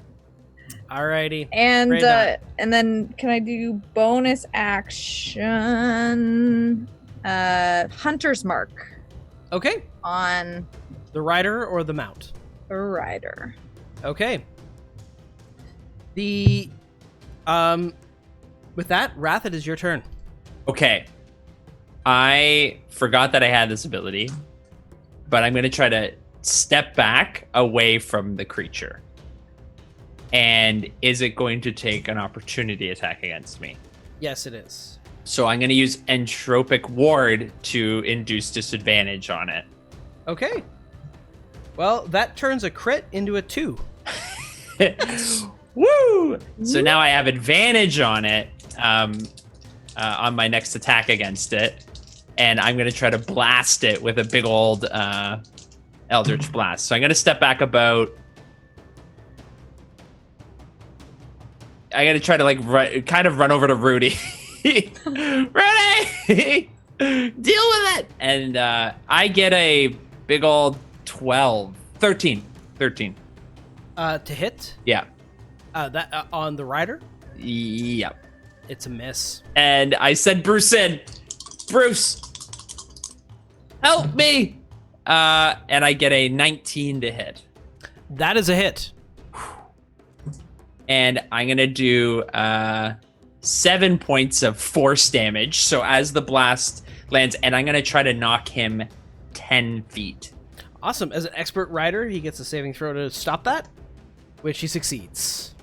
Alrighty. And Great dot. and then can I do bonus action? Hunter's mark Okay, on the rider or the mount? a rider. Okay. The with that, Wrath, it is your turn. Okay. I forgot that I had this ability, but I'm going to try to step back away from the creature. And is it going to take an opportunity attack against me? Yes, it is. So I'm going to use Entropic Ward to induce disadvantage on it. Okay. Well, that turns a crit into a 2. Woo! So now I have advantage on it on my next attack against it. And I'm going to try to blast it with a big old Eldritch Blast. So I'm going to step back about... I got to try to kind of run over to Rudy. Rudy! Deal with it! And I get a big old 13. To hit? Yeah. That on the rider? Yep. It's a miss. And I said Bruce in. Bruce! Help me! And I get a 19 to hit. That is a hit. And I'm going to do 7 points of force damage. So as the blast lands, and I'm going to try to knock him 10 feet. Awesome. As an expert rider, he gets a saving throw to stop that, which he succeeds.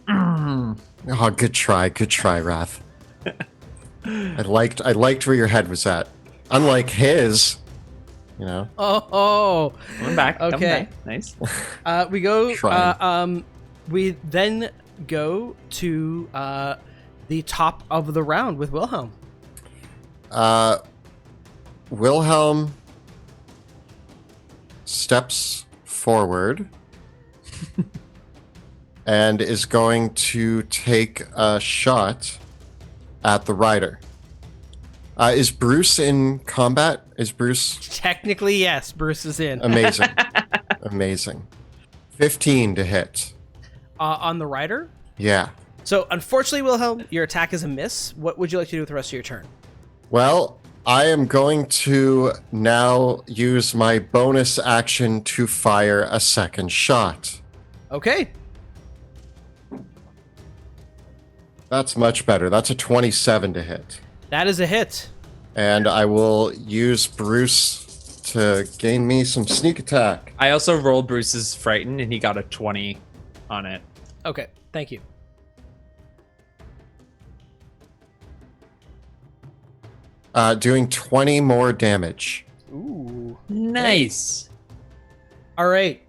Oh, good try, Wrath. I liked where your head was at. Unlike his, you know. Oh. Coming back. Okay. Coming back. Nice. We go. Trying. We then go to the top of the round with Wilhelm. Wilhelm steps forward and is going to take a shot at the rider. Is Bruce in combat? Is Bruce? Technically, yes. Bruce is in. Amazing. Amazing. 15 to hit. On the rider? Yeah. So, unfortunately, Wilhelm, your attack is a miss. What would you like to do with the rest of your turn? Well, I am going to now use my bonus action to fire a second shot. Okay. That's much better. That's a 27 to hit. That is a hit. And I will use Bruce to gain me some sneak attack. I also rolled Bruce's Frightened, and he got a 20 on it. Okay. Thank you. Doing 20 more damage. Ooh. Nice. All right.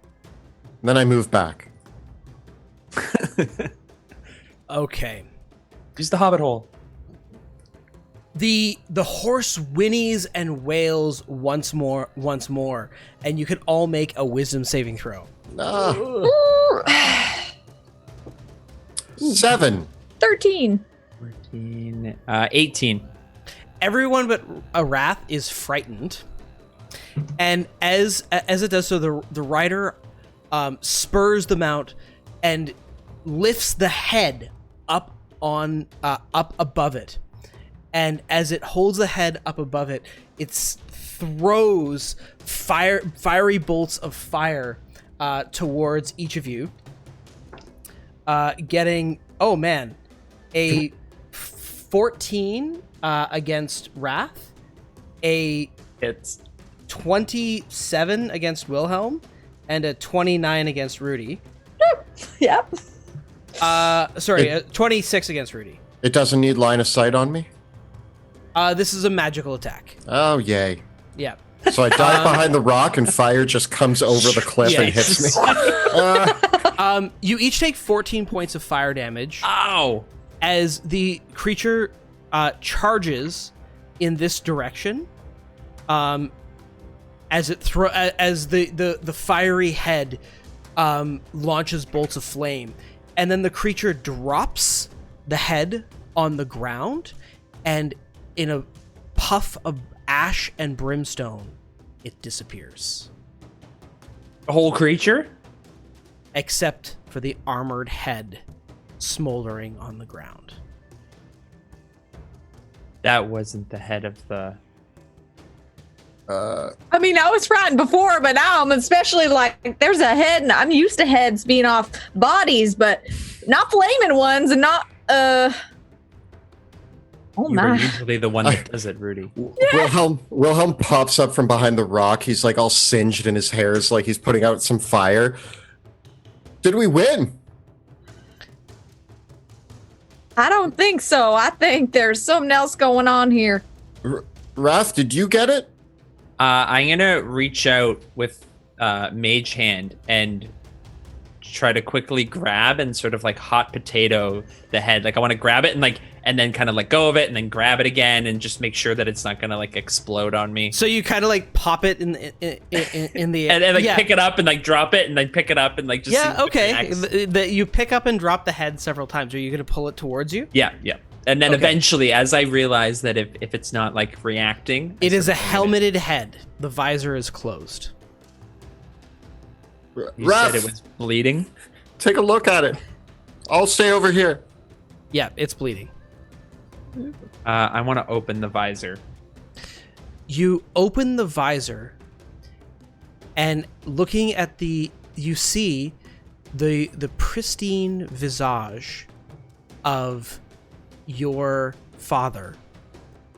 Then I move back. Okay. Use the Hobbit hole. The horse whinnies and wails once more, and you can all make a wisdom saving throw. 7. 13. 14, 18. everyone but Wrath is frightened, and as it does so, the rider spurs the mount and lifts the head up above it, and as it holds the head up above it, it throws fiery bolts of fire towards each of you, getting a 14 against Wrath, a It's 27 against Wilhelm, and a 29 against Rudy. Yep. 26 against Rudy. It doesn't need line of sight on me? This is a magical attack. Oh, yay. Yeah. So I dive behind the rock and fire just comes over the cliff and hits me. You each take 14 points of fire damage ow. as the creature charges in this direction. As the fiery head launches bolts of flame, and then the creature drops the head on the ground, and in a puff of ash and brimstone, it disappears. The whole creature? Except for the armored head smoldering on the ground. That wasn't the head of the... I mean, I was frightened before, but now I'm especially like, there's a head, and I'm used to heads being off bodies, but not flaming ones, and not, oh You were my. usually the one that does it, Rudy. Wilhelm pops up from behind the rock. He's like all singed and his hair is like he's putting out some fire. Did we win? I don't think so. I think there's something else going on here. Wrath, did you get it? I'm gonna reach out with Mage Hand and try to quickly grab and sort of like hot potato the head. Like I want to grab it and then kind of let go of it and then grab it again and just make sure that it's not gonna like explode on me. So you kind of like pop it in the and like pick it up and like drop it and then pick it up and like just see what connects. You pick up and drop the head several times. Are you gonna pull it towards you? Yeah. And then eventually, as I realize that if it's not like reacting, it is a helmeted head. The visor is closed. You Wrath, said it was bleeding. take a look at it. I'll stay over here. Yeah, it's bleeding. I want to open the visor. You open the visor, and looking at you see the pristine visage of your father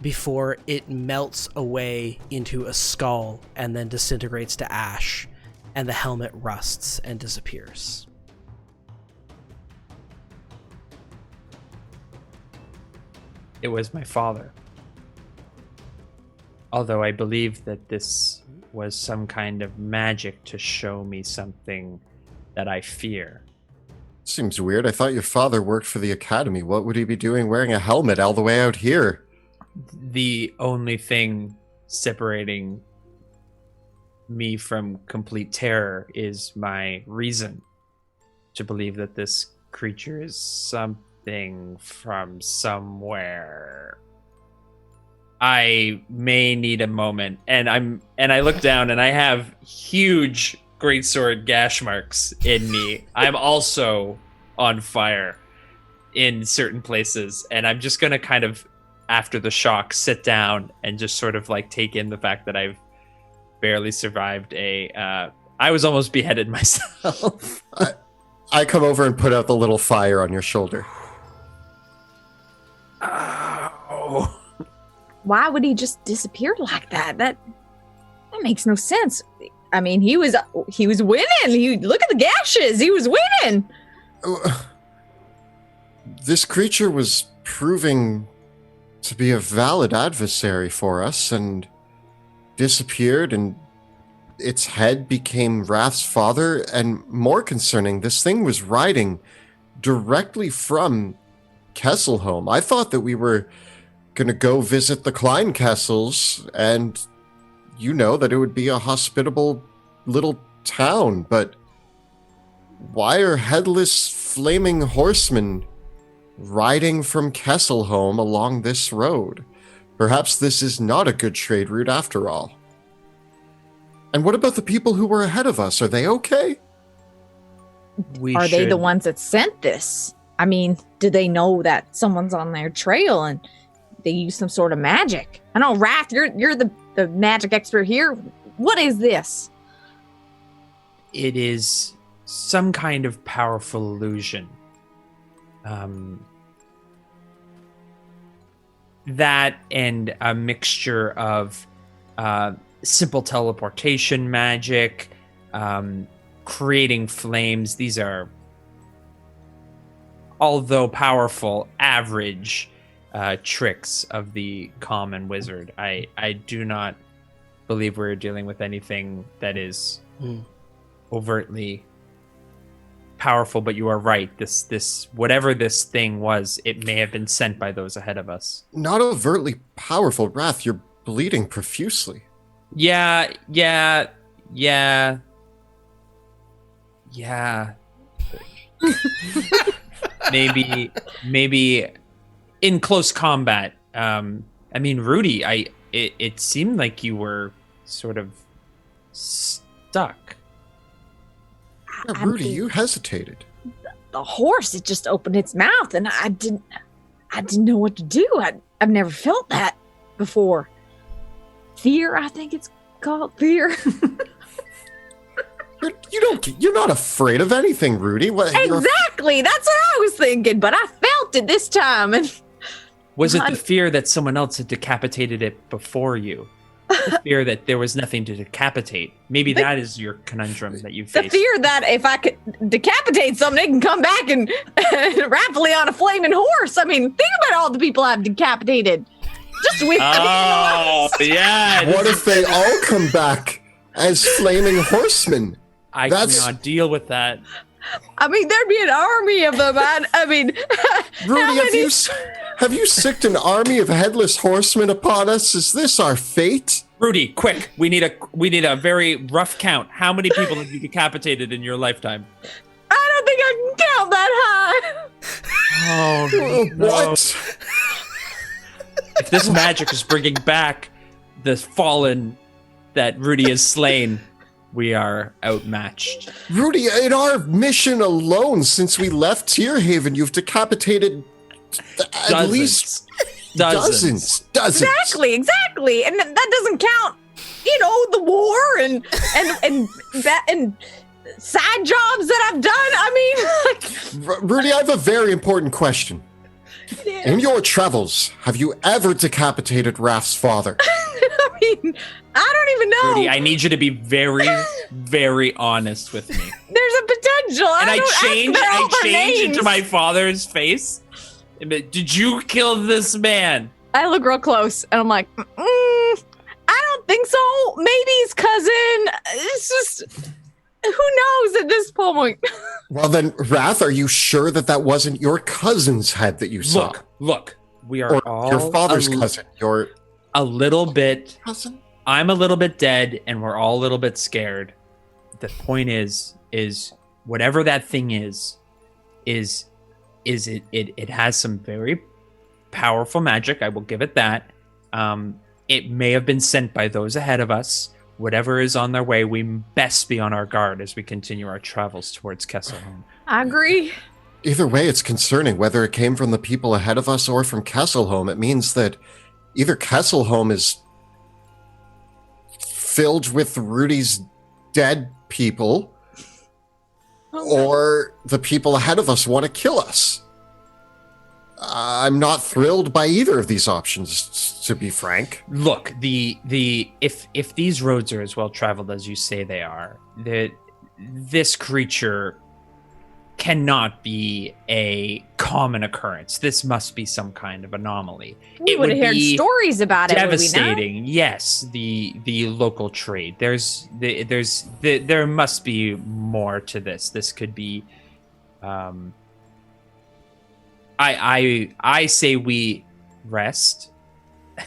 before it melts away into a skull and then disintegrates to ash, and the helmet rusts and disappears. It was my father. Although I believe that this was some kind of magic to show me something that I fear. Seems weird. I thought your father worked for the academy. What would he be doing wearing a helmet all the way out here? The only thing separating me from complete terror is my reason to believe that this creature is something from somewhere. I may need a moment, and I look down and I have huge greatsword gash marks in me. I'm also on fire in certain places, and I'm just gonna kind of, after the shock, sit down and just sort of like take in the fact that I've barely survived I was almost beheaded myself. I come over and put out the little fire on your shoulder. Ow. Why would he just disappear like that? That makes no sense. I mean, he was winning. Look at the gashes. He was winning. This creature was proving to be a valid adversary for us and disappeared, and its head became Wrath's father, and more concerning, this thing was riding directly from Kesselholm. I thought that we were going to go visit the Klein Kessels, and you know that it would be a hospitable little town, but why are headless flaming horsemen riding from Kesselholm along this road? Perhaps this is not a good trade route after all. And what about the people who were ahead of us? Are they okay? Are they the ones that sent this? I mean, do they know that someone's on their trail and they use some sort of magic? I know, Wrath, you're the magic expert here. What is this? It is some kind of powerful illusion. That and a mixture of simple teleportation magic, creating flames. These are, although powerful, average tricks of the common wizard. I do not believe we're dealing with anything that is overtly powerful, but you are right. This whatever this thing was, it may have been sent by those ahead of us. Not overtly powerful, Wrath. You're bleeding profusely. Yeah. maybe in close combat. I mean, Rudy, it seemed like you were sort of stuck. Yeah, Rudy, you hesitated. The horse, it just opened its mouth, and I didn't know what to do. I've never felt that before. Fear, I think it's called fear. You're not afraid of anything, Rudy. Exactly, that's what I was thinking, but I felt it this time. And was it the fear that someone else had decapitated it before you? The fear that there was nothing to decapitate. Maybe that is your conundrum that you face. The fear that if I could decapitate something, it can come back and rapidly on a flaming horse. I mean, think about all the people I've decapitated. Just with yeah. What if they all come back as flaming horsemen? I cannot deal with that. I mean, there'd be an army of them. I mean, Rudy, have you sicked an army of headless horsemen upon us? Is this our fate? Rudy, quick! We need a very rough count. How many people have you decapitated in your lifetime? I don't think I can count that high. Oh no! What? If this magic is bringing back the fallen that Rudy has slain, we are outmatched. Rudy, in our mission alone, since we left Tearhaven, you've decapitated at least dozens. Exactly. And that doesn't count, the war and side jobs that I've done. I mean, Rudy, I have a very important question. Yeah. In your travels, have you ever decapitated Raph's father? I mean, I don't even know. Rudy, I need you to be very, very honest with me. There's a potential. And I change into my father's face. Did you kill this man? I look real close, and I'm like, I don't think so. Maybe his cousin. It's just, who knows at this point? Well then, Wrath, are you sure that wasn't your cousin's head that you saw? Look, we are all your father's cousin. Your a little bit cousin. I'm a little bit dead, and we're all a little bit scared. The point is whatever that thing is it has some very powerful magic. I will give it that. It may have been sent by those ahead of us. Whatever is on their way, we best be on our guard as we continue our travels towards Kesselholm. I agree. Either way, it's concerning whether it came from the people ahead of us or from Kesselholm. It means that either Kesselholm is filled with Rudy's dead people, or the people ahead of us want to kill us. I'm not thrilled by either of these options, to be frank. Look, if these roads are as well traveled as you say they are, this creature cannot be a common occurrence. This must be some kind of anomaly. We would have heard stories about devastating. It. Yes, the local trade. There must be more to this. This could be. I say we rest.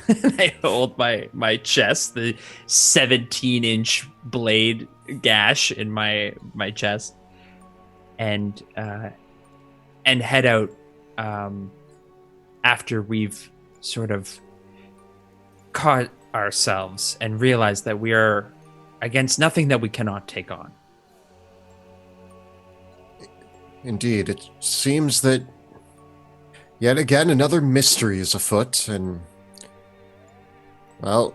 I hold my chest, the 17-inch blade gash in my chest, and head out after we've sort of caught ourselves and realized that we are against nothing that we cannot take on. Indeed, it seems that yet again another mystery is afoot, and well,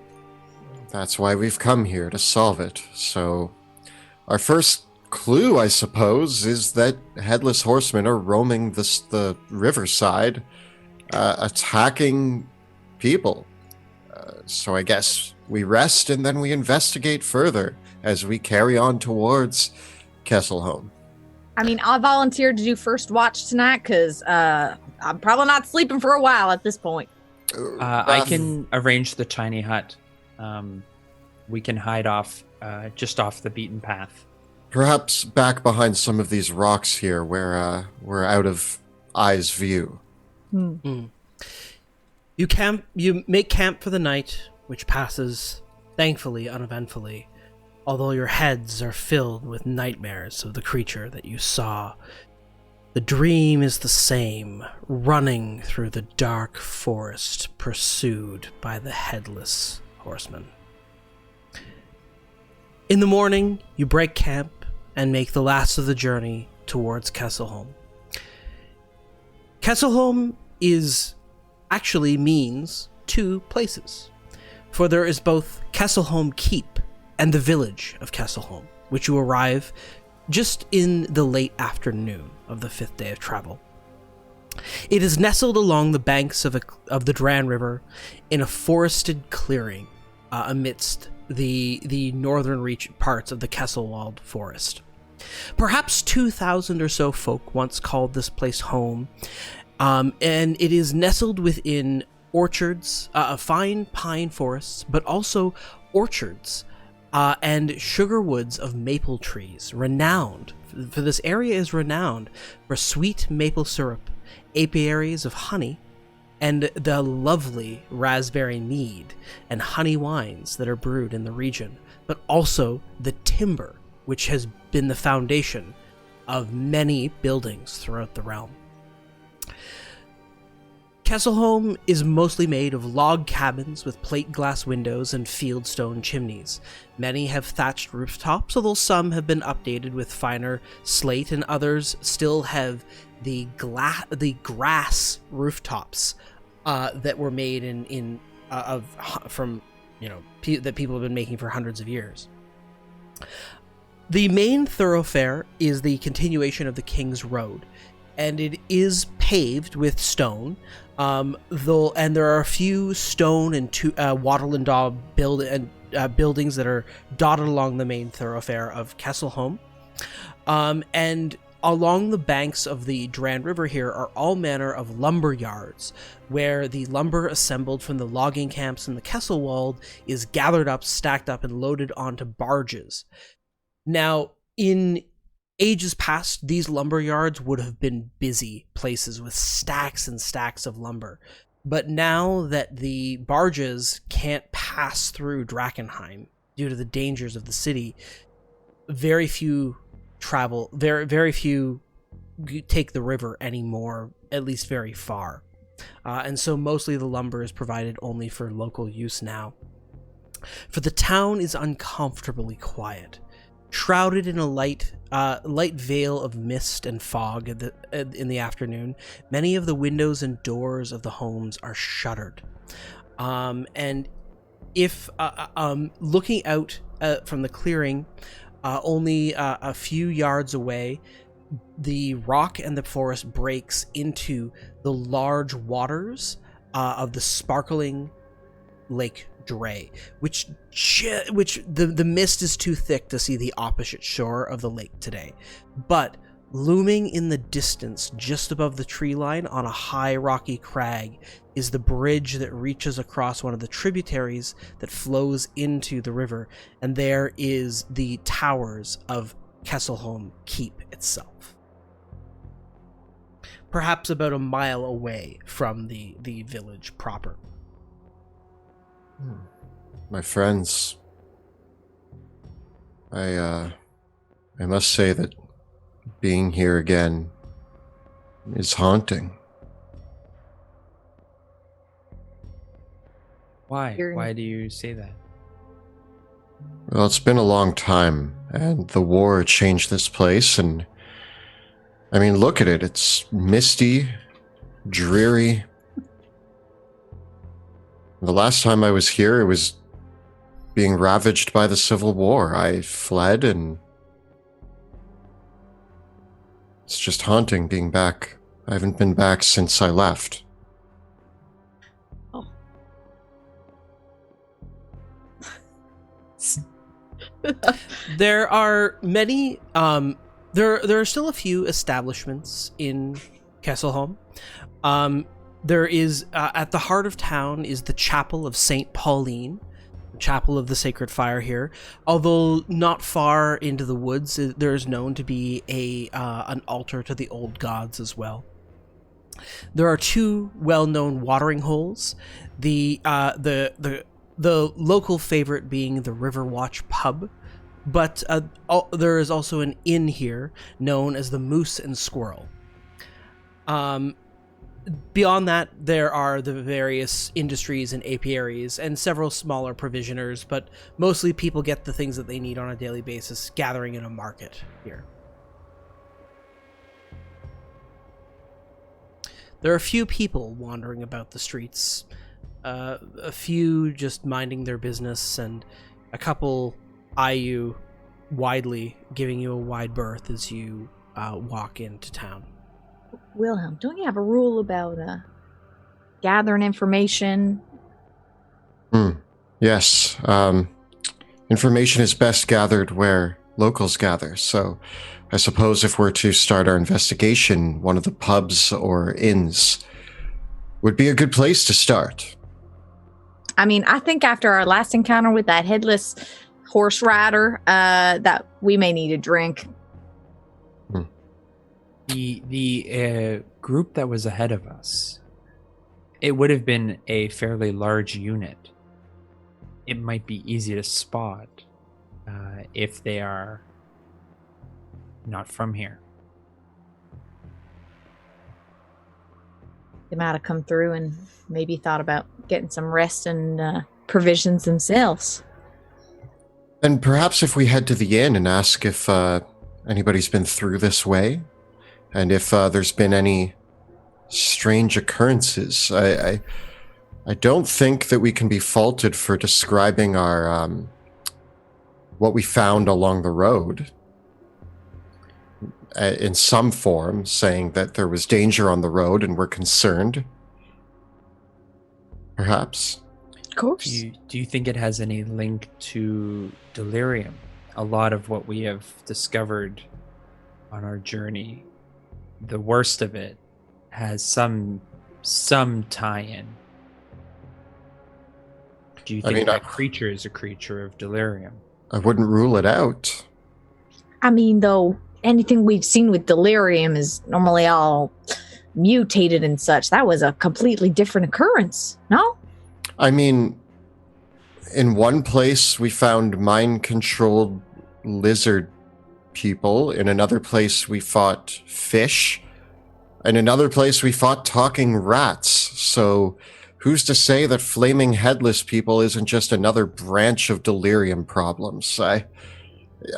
that's why we've come here, to solve it. So, our first clue, I suppose, is that headless horsemen are roaming the riverside, attacking people. So I guess we rest and then we investigate further as we carry on towards Kesselholm. I mean, I volunteered to do first watch tonight because I'm probably not sleeping for a while at this point. I can arrange the tiny hut. We can hide off, just off the beaten path. Perhaps back behind some of these rocks here where we're out of eye's view. You make camp for the night, which passes, thankfully, uneventfully, although your heads are filled with nightmares of the creature that you saw. The dream is the same, running through the dark forest, pursued by the headless horseman. In the morning, you break camp and make the last of the journey towards Kesselholm. Kesselholm actually means two places, for there is both Kesselholm Keep and the village of Kesselholm, which you arrive just in the late afternoon of the 5th day of travel. It is nestled along the banks of the Dran River in a forested clearing amidst the northern parts of the Kesselwald forest. Perhaps 2,000 or so folk once called this place home, and it is nestled within orchards, fine pine forests, but also orchards and sugar woods of maple trees, renowned, for this area is renowned for sweet maple syrup, apiaries of honey, and the lovely raspberry mead and honey wines that are brewed in the region, but also the timber, which has been the foundation of many buildings throughout the realm. Kesselholm is mostly made of log cabins with plate glass windows and fieldstone chimneys. Many have thatched rooftops, although some have been updated with finer slate, and others still have the grass rooftops that were made that people have been making for hundreds of years. The main thoroughfare is the continuation of the King's Road, and it is paved with stone, and there are a few stone and wattle and daub buildings that are dotted along the main thoroughfare of Kesselholm. And along the banks of the Dran River here are all manner of lumber yards, where the lumber assembled from the logging camps in the Kesselwald is gathered up, stacked up, and loaded onto barges. Now, in ages past, these lumber yards would have been busy places with stacks and stacks of lumber. But now that the barges can't pass through Drakkenheim due to the dangers of the city, very few take the river anymore, at least very far. And so mostly the lumber is provided only for local use now. For the town is uncomfortably quiet, shrouded in a light veil of mist and fog in the afternoon. Many of the windows and doors of the homes are shuttered. And if looking out from the clearing, only a few yards away, the rock and the forest breaks into the large waters of the sparkling Lake Dray, which the mist is too thick to see the opposite shore of the lake today. But looming in the distance, just above the tree line on a high rocky crag, is the bridge that reaches across one of the tributaries that flows into the river, and there is the towers of Kesselholm Keep itself. Perhaps about a mile away from the village proper. My friends, I must say that being here again is haunting. Why? You're- Why do you say that? Well, it's been a long time, and the war changed this place, and I mean, look at it. It's misty, dreary. The last time I was here, it was being ravaged by the Civil War. I fled, and it's just haunting being back. I haven't been back since I left. There are many. There are still a few establishments in Kesselholm. There is at the heart of town is the Chapel of Saint Pauline, the Chapel of the Sacred Fire here. Although not far into the woods, there is known to be an altar to the old gods as well. There are two well-known watering holes. The local favorite being the Riverwatch pub, but there is also an inn here known as the Moose and Squirrel. Beyond that, there are the various industries and apiaries and several smaller provisioners, but mostly people get the things that they need on a daily basis gathering in a market here. There are a few people wandering about the streets, a few just minding their business, and a couple eye you widely, giving you a wide berth as you walk into town. Wilhelm, don't you have a rule about gathering information? Yes. Information is best gathered where locals gather, so I suppose if we're to start our investigation, one of the pubs or inns would be a good place to start. I mean, I think after our last encounter with that headless horse rider, that we may need a drink. The group that was ahead of us, it would have been a fairly large unit. It might be easy to spot if they are not from here. They might have come through and maybe thought about getting some rest and provisions themselves. And perhaps if we head to the inn and ask if anybody's been through this way, and if there's been any strange occurrences. I don't think that we can be faulted for describing our what we found along the road in some form, saying that there was danger on the road and we're concerned. Perhaps. Of course. Do you think it has any link to delirium? A lot of what we have discovered on our journey, the worst of it, has some tie-in. Do you think that creature is a creature of delirium? I wouldn't rule it out. I mean, though, anything we've seen with delirium is normally all mutated and such. That was a completely different occurrence, no? I mean, in one place we found mind-controlled lizard people. In another place we fought fish. In another place we fought talking rats. So who's to say that flaming headless people isn't just another branch of delirium problems? I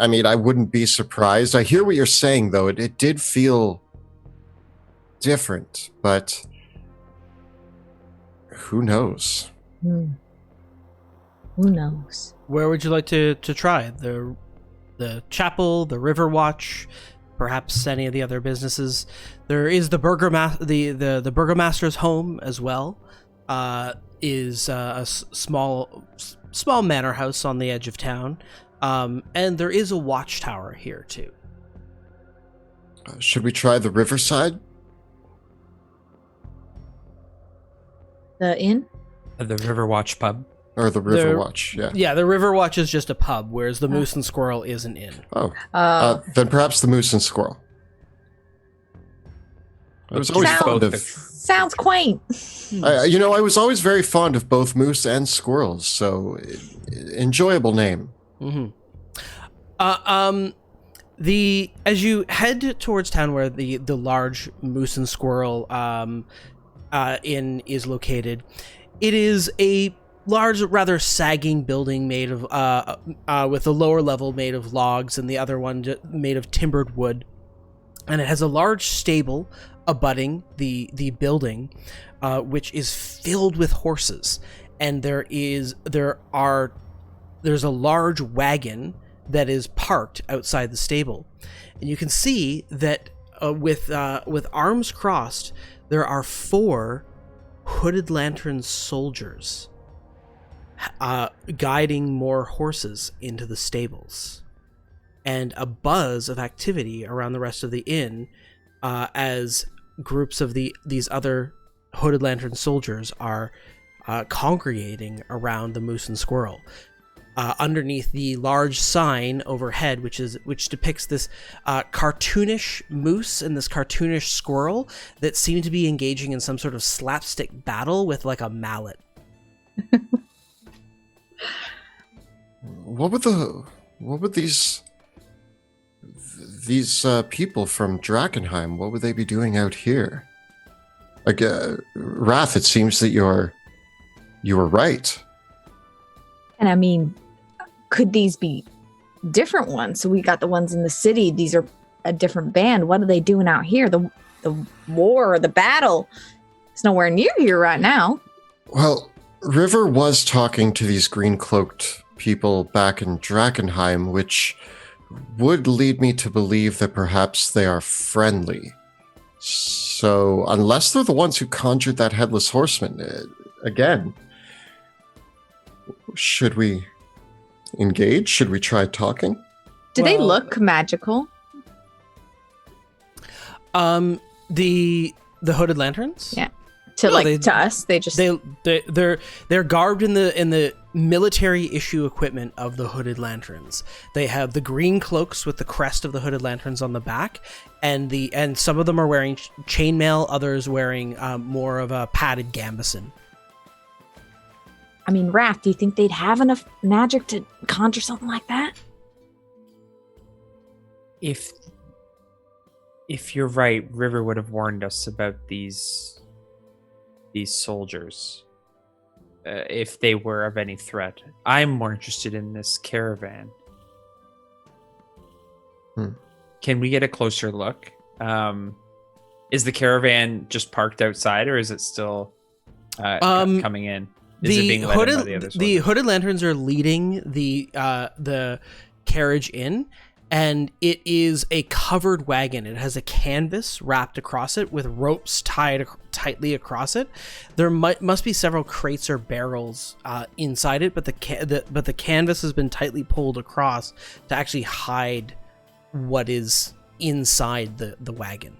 mean, I wouldn't be surprised. I hear what you're saying, though. It did feel different, but who knows? Who knows? Where would you like to try? The chapel, the Riverwatch, perhaps any of the other businesses. There is the the burgomaster's home as well. Is a small manor house on the edge of town, and there is a watchtower here too. Should we try the riverside? The inn? The Riverwatch pub? Or the Riverwatch, yeah. Yeah, the Riverwatch is just a pub, whereas the Moose and Squirrel is an inn. Oh. Then perhaps the Moose and Squirrel. I was always fond of... Sounds quaint. I was always very fond of both moose and squirrels, so enjoyable name. Mm-hmm. As you head towards town where the large Moose and Squirrel inn is located, it is a large, rather sagging building made of with the lower level made of logs and the other one made of timbered wood, and it has a large stable abutting the building, which is filled with horses, and there's a large wagon that is parked outside the stable, and you can see that with arms crossed, there are 4 Hooded Lantern soldiers guiding more horses into the stables, and a buzz of activity around the rest of the inn as groups of these other Hooded Lantern soldiers are congregating around the Moose and Squirrel. Underneath the large sign overhead, which depicts this cartoonish moose and this cartoonish squirrel that seem to be engaging in some sort of slapstick battle with like a mallet. What would these people from Drakkenheim, what would they be doing out here? Like, Wrath, it seems that you were right. And I mean, could these be different ones? So we got the ones in the city. These are a different band. What are they doing out here? The war or the battle is nowhere near here right now. Well, River was talking to these green-cloaked people back in Drakkenheim, which would lead me to believe that perhaps they are friendly. So, unless they're the ones who conjured that headless horseman, again, should we engage? Should we try talking? Do they look magical? The Hooded Lanterns? Yeah. To us, they just they're garbed in the military issue equipment of the Hooded Lanterns. They have the green cloaks with the crest of the Hooded Lanterns on the back, and some of them are wearing chainmail, others wearing more of a padded gambeson. I mean, Wrath, do you think they'd have enough magic to conjure something like that? If you're right, River would have warned us about these soldiers, if they were of any threat. I'm more interested in this caravan. Can we get a closer look? Is the caravan just parked outside, or is it still coming in? Is it being led in by the other soldiers? The Hooded Lanterns are leading the carriage in, and it is a covered wagon. It has a canvas wrapped across it with ropes tied tightly across it. There must be several crates or barrels inside it, but the canvas has been tightly pulled across to actually hide what is inside the wagon.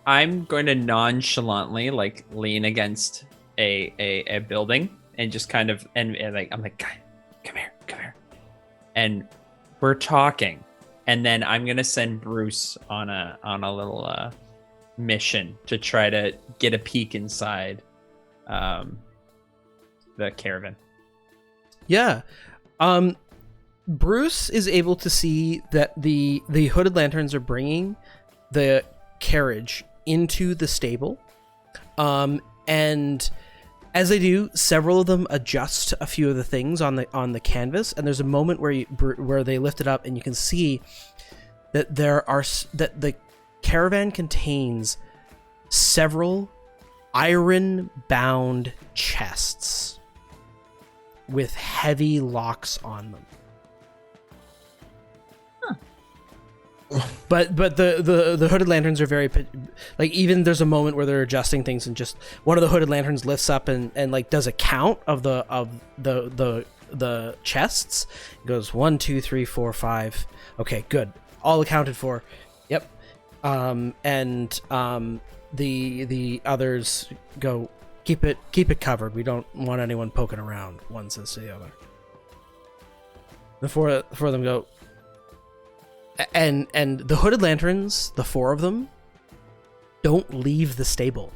I'm going to nonchalantly lean against a building and just kind of and I'm like, guy, come here. And we're talking, and then I'm gonna send Bruce on a little mission to try to get a peek inside the caravan. Yeah, Bruce is able to see that the Hooded Lanterns are bringing the carriage into the stable, and as they do, several of them adjust a few of the things on the canvas, and there's a moment where they lift it up, and you can see that that the caravan contains several iron-bound chests with heavy locks on them. But the Hooded Lanterns are very, like, even there's a moment where they're adjusting things, and just one of the Hooded Lanterns lifts up and like does a count of the chests. It goes 1, 2, 3, 4, 5. Okay, good, all accounted for. Yep. The others go, keep it covered. We don't want anyone poking around. One says to the other. The four of them go. And the Hooded Lanterns, the 4 of them, don't leave the stable.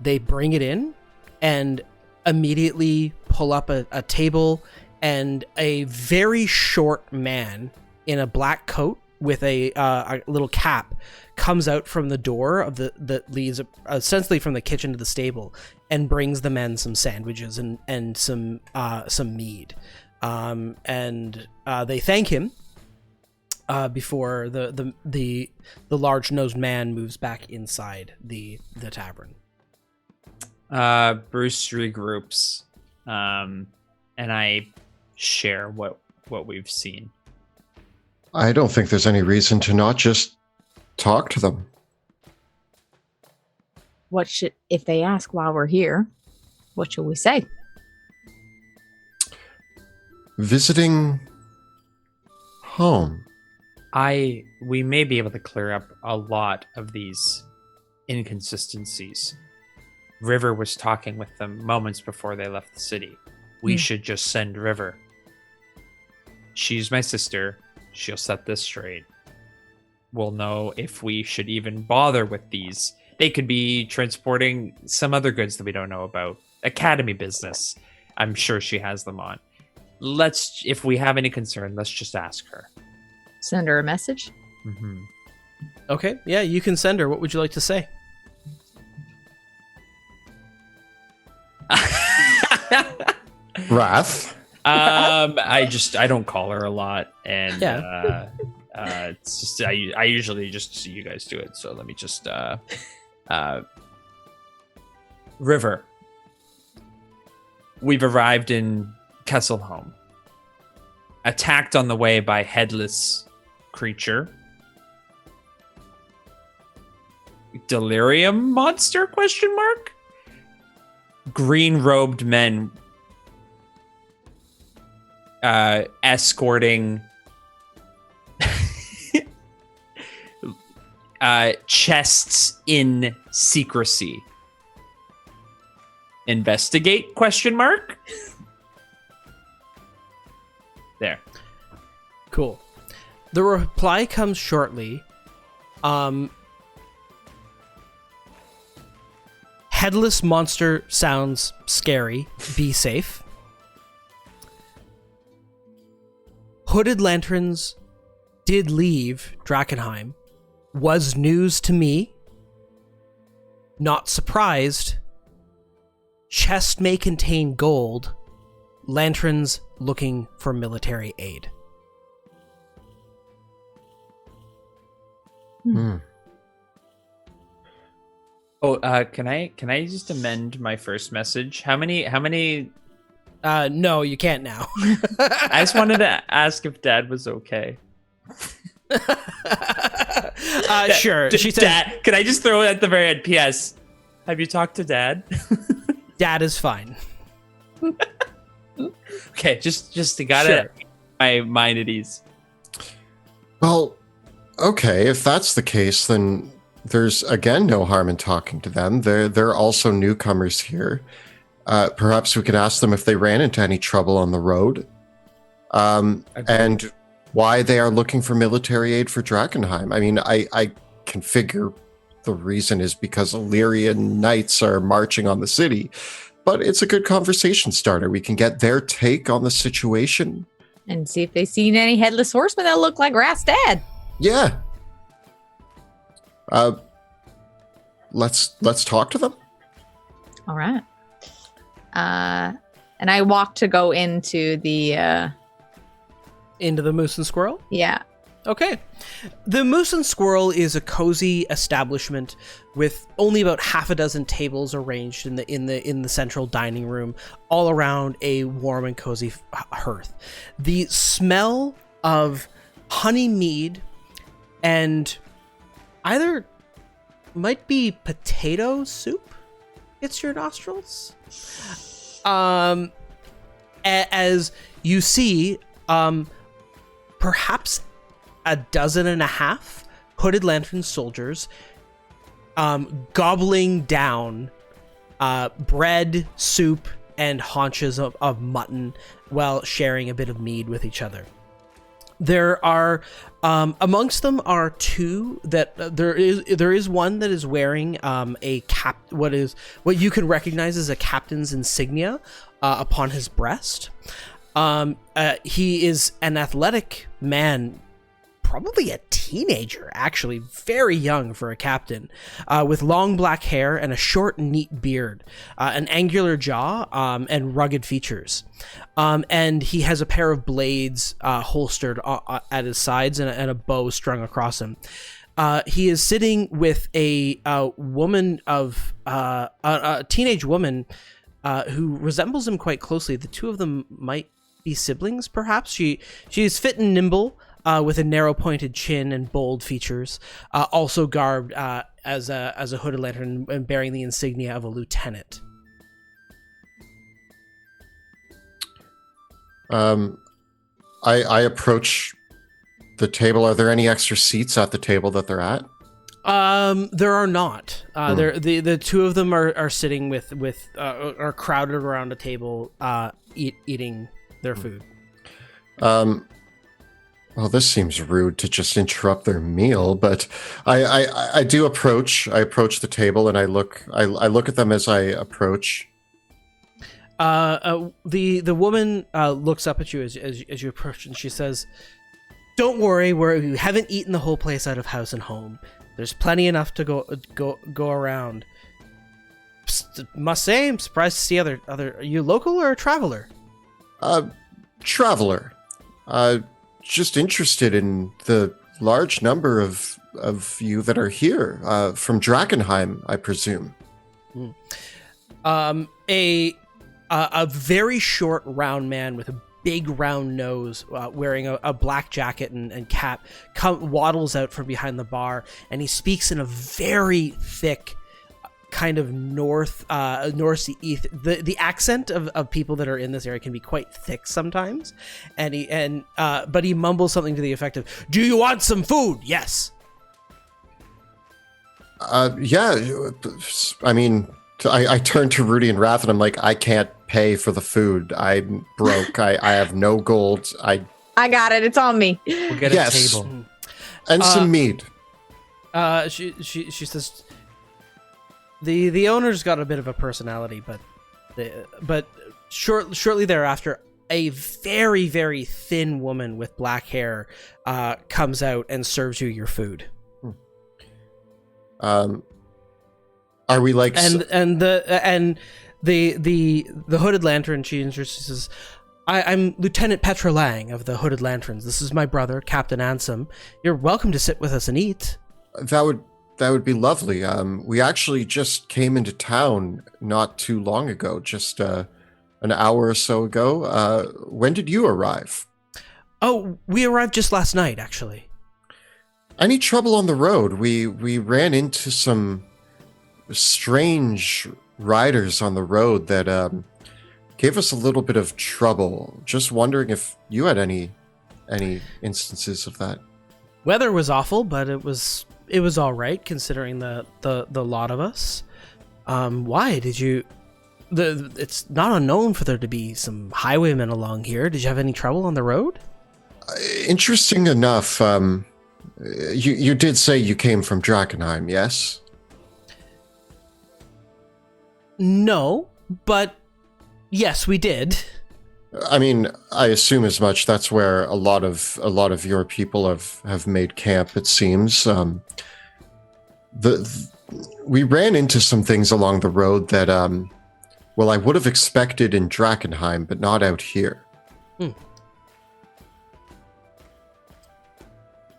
They bring it in and immediately pull up a table, and a very short man in a black coat with a little cap comes out from the door of that leads essentially from the kitchen to the stable and brings the men some sandwiches and some mead, and they thank him before the large-nosed man moves back inside the tavern. Bruce regroups, and I share what we've seen. I don't think there's any reason to not just talk to them. If they ask while we're here, what should we say? Visiting home. We may be able to clear up a lot of these inconsistencies. River was talking with them moments before they left the city. We should just send River. She's my sister. She'll set this straight. We'll know if we should even bother with these. They could be transporting some other goods that we don't know about. Academy business. I'm sure she has them on. If we have any concern, let's just ask her. Send her a message? Mm-hmm. Okay, yeah, you can send her. What would you like to say? Wrath. I don't call her a lot, and Yeah. it's just I usually just see you guys do it. So let me just River. We've arrived in Kesselholm. Attacked on the way by headless creature. Delirium monster? Question mark. Green robed men escorting chests in secrecy. Investigate? Question mark. There. Cool. The reply comes shortly. Headless monster sounds scary. Be safe. Hooded lanterns did leave Drakkenheim. Was news to me. Not surprised. Chest may contain gold. Lanterns looking for military aid. Oh, can I just amend my first message? How many? No, you can't now. I just wanted to ask if Dad was okay. Sure. She says, Dad, can I just throw it at the very end? P.S. Have you talked to Dad? Dad is fine. Okay, just to got Sure. my mind at ease. Well, okay, if that's the case, then there's again no harm in talking to them. They're also newcomers here. Perhaps we could ask them if they ran into any trouble on the road, and why they are looking for military aid for Drakkenheim. I mean, I can figure the reason is because Illyrian knights are marching on the city, but it's a good conversation starter. We can get their take on the situation. And see if they've seen any headless horsemen that look like Rath's dad. Yeah. Let's talk to them. All right. And I walk to go into the Into the Moose and Squirrel? yeah. Okay. The Moose and Squirrel is a cozy establishment with only about half a dozen tables arranged in the central dining room, all around a warm and cozy hearth. The smell of honey mead and either might be potato soup hits your nostrils. As you see, perhaps a dozen and a half hooded lantern soldiers gobbling down bread, soup, and haunches of mutton while sharing a bit of mead with each other. There are amongst them are two that there is one that is wearing what you can recognize as a captain's insignia upon his breast. He is an athletic man, probably a teenager, actually, very young for a captain, with long black hair and a short, neat beard, an angular jaw, and rugged features. And he has a pair of blades holstered at his sides and a bow strung across him. He is sitting with a woman of a teenage woman who resembles him quite closely. The two of them might be siblings, perhaps. She is fit and nimble, with a narrow pointed chin and bold features, also garbed as a hooded lantern and bearing the insignia of a lieutenant. I approach the table. Are there any extra seats at the table that they're at? There are not. The two of them are sitting are crowded around a table, eating their food. Well, this seems rude to just interrupt their meal, but I do approach. I approach the table and I look at them as I approach. The woman looks up at you as you approach, and she says, "Don't worry, we haven't eaten the whole place out of house and home. There's plenty enough to go around. Must say, I'm surprised to see other. Are you local or a traveler?" Traveler. Just interested in the large number of you that are here, from Drakkenheim, I presume. A very short, round man with a big round nose, wearing a black jacket and cap, waddles out from behind the bar, and he speaks in a very thick kind of northeast. The accent of people that are in this area can be quite thick sometimes, but he mumbles something to the effect of, "Do you want some food? Yes." Yeah. I mean, I turn to Rudy and Wrath and I'm like, I can't pay for the food. I'm broke. I have no gold. I got it. It's on me. We'll get a table. And some meat. She says, the owner's got a bit of a personality, but shortly thereafter, a very, very thin woman with black hair comes out and serves you your food. Are we like the hooded lantern? She introduces, I'm Lieutenant Petra Lang of the Hooded Lanterns. This is my brother, Captain Ansem. You're welcome to sit with us and eat. That would be lovely. We actually just came into town not too long ago, just an hour or so ago. When did you arrive? Oh, we arrived just last night, actually. Any trouble on the road? We ran into some strange riders on the road that gave us a little bit of trouble. Just wondering if you had any instances of that. Weather was awful, but it was all right considering the lot of us. Why did you? It's not unknown for there to be some highwaymen along here. Did you have any trouble on the road? Interesting enough, you did say you came from Drakkenheim, yes? No, but yes, we did. I mean, I assume as much. That's where a lot of your people have made camp, it seems. We ran into some things along the road that, I would have expected in Drakkenheim, but not out here.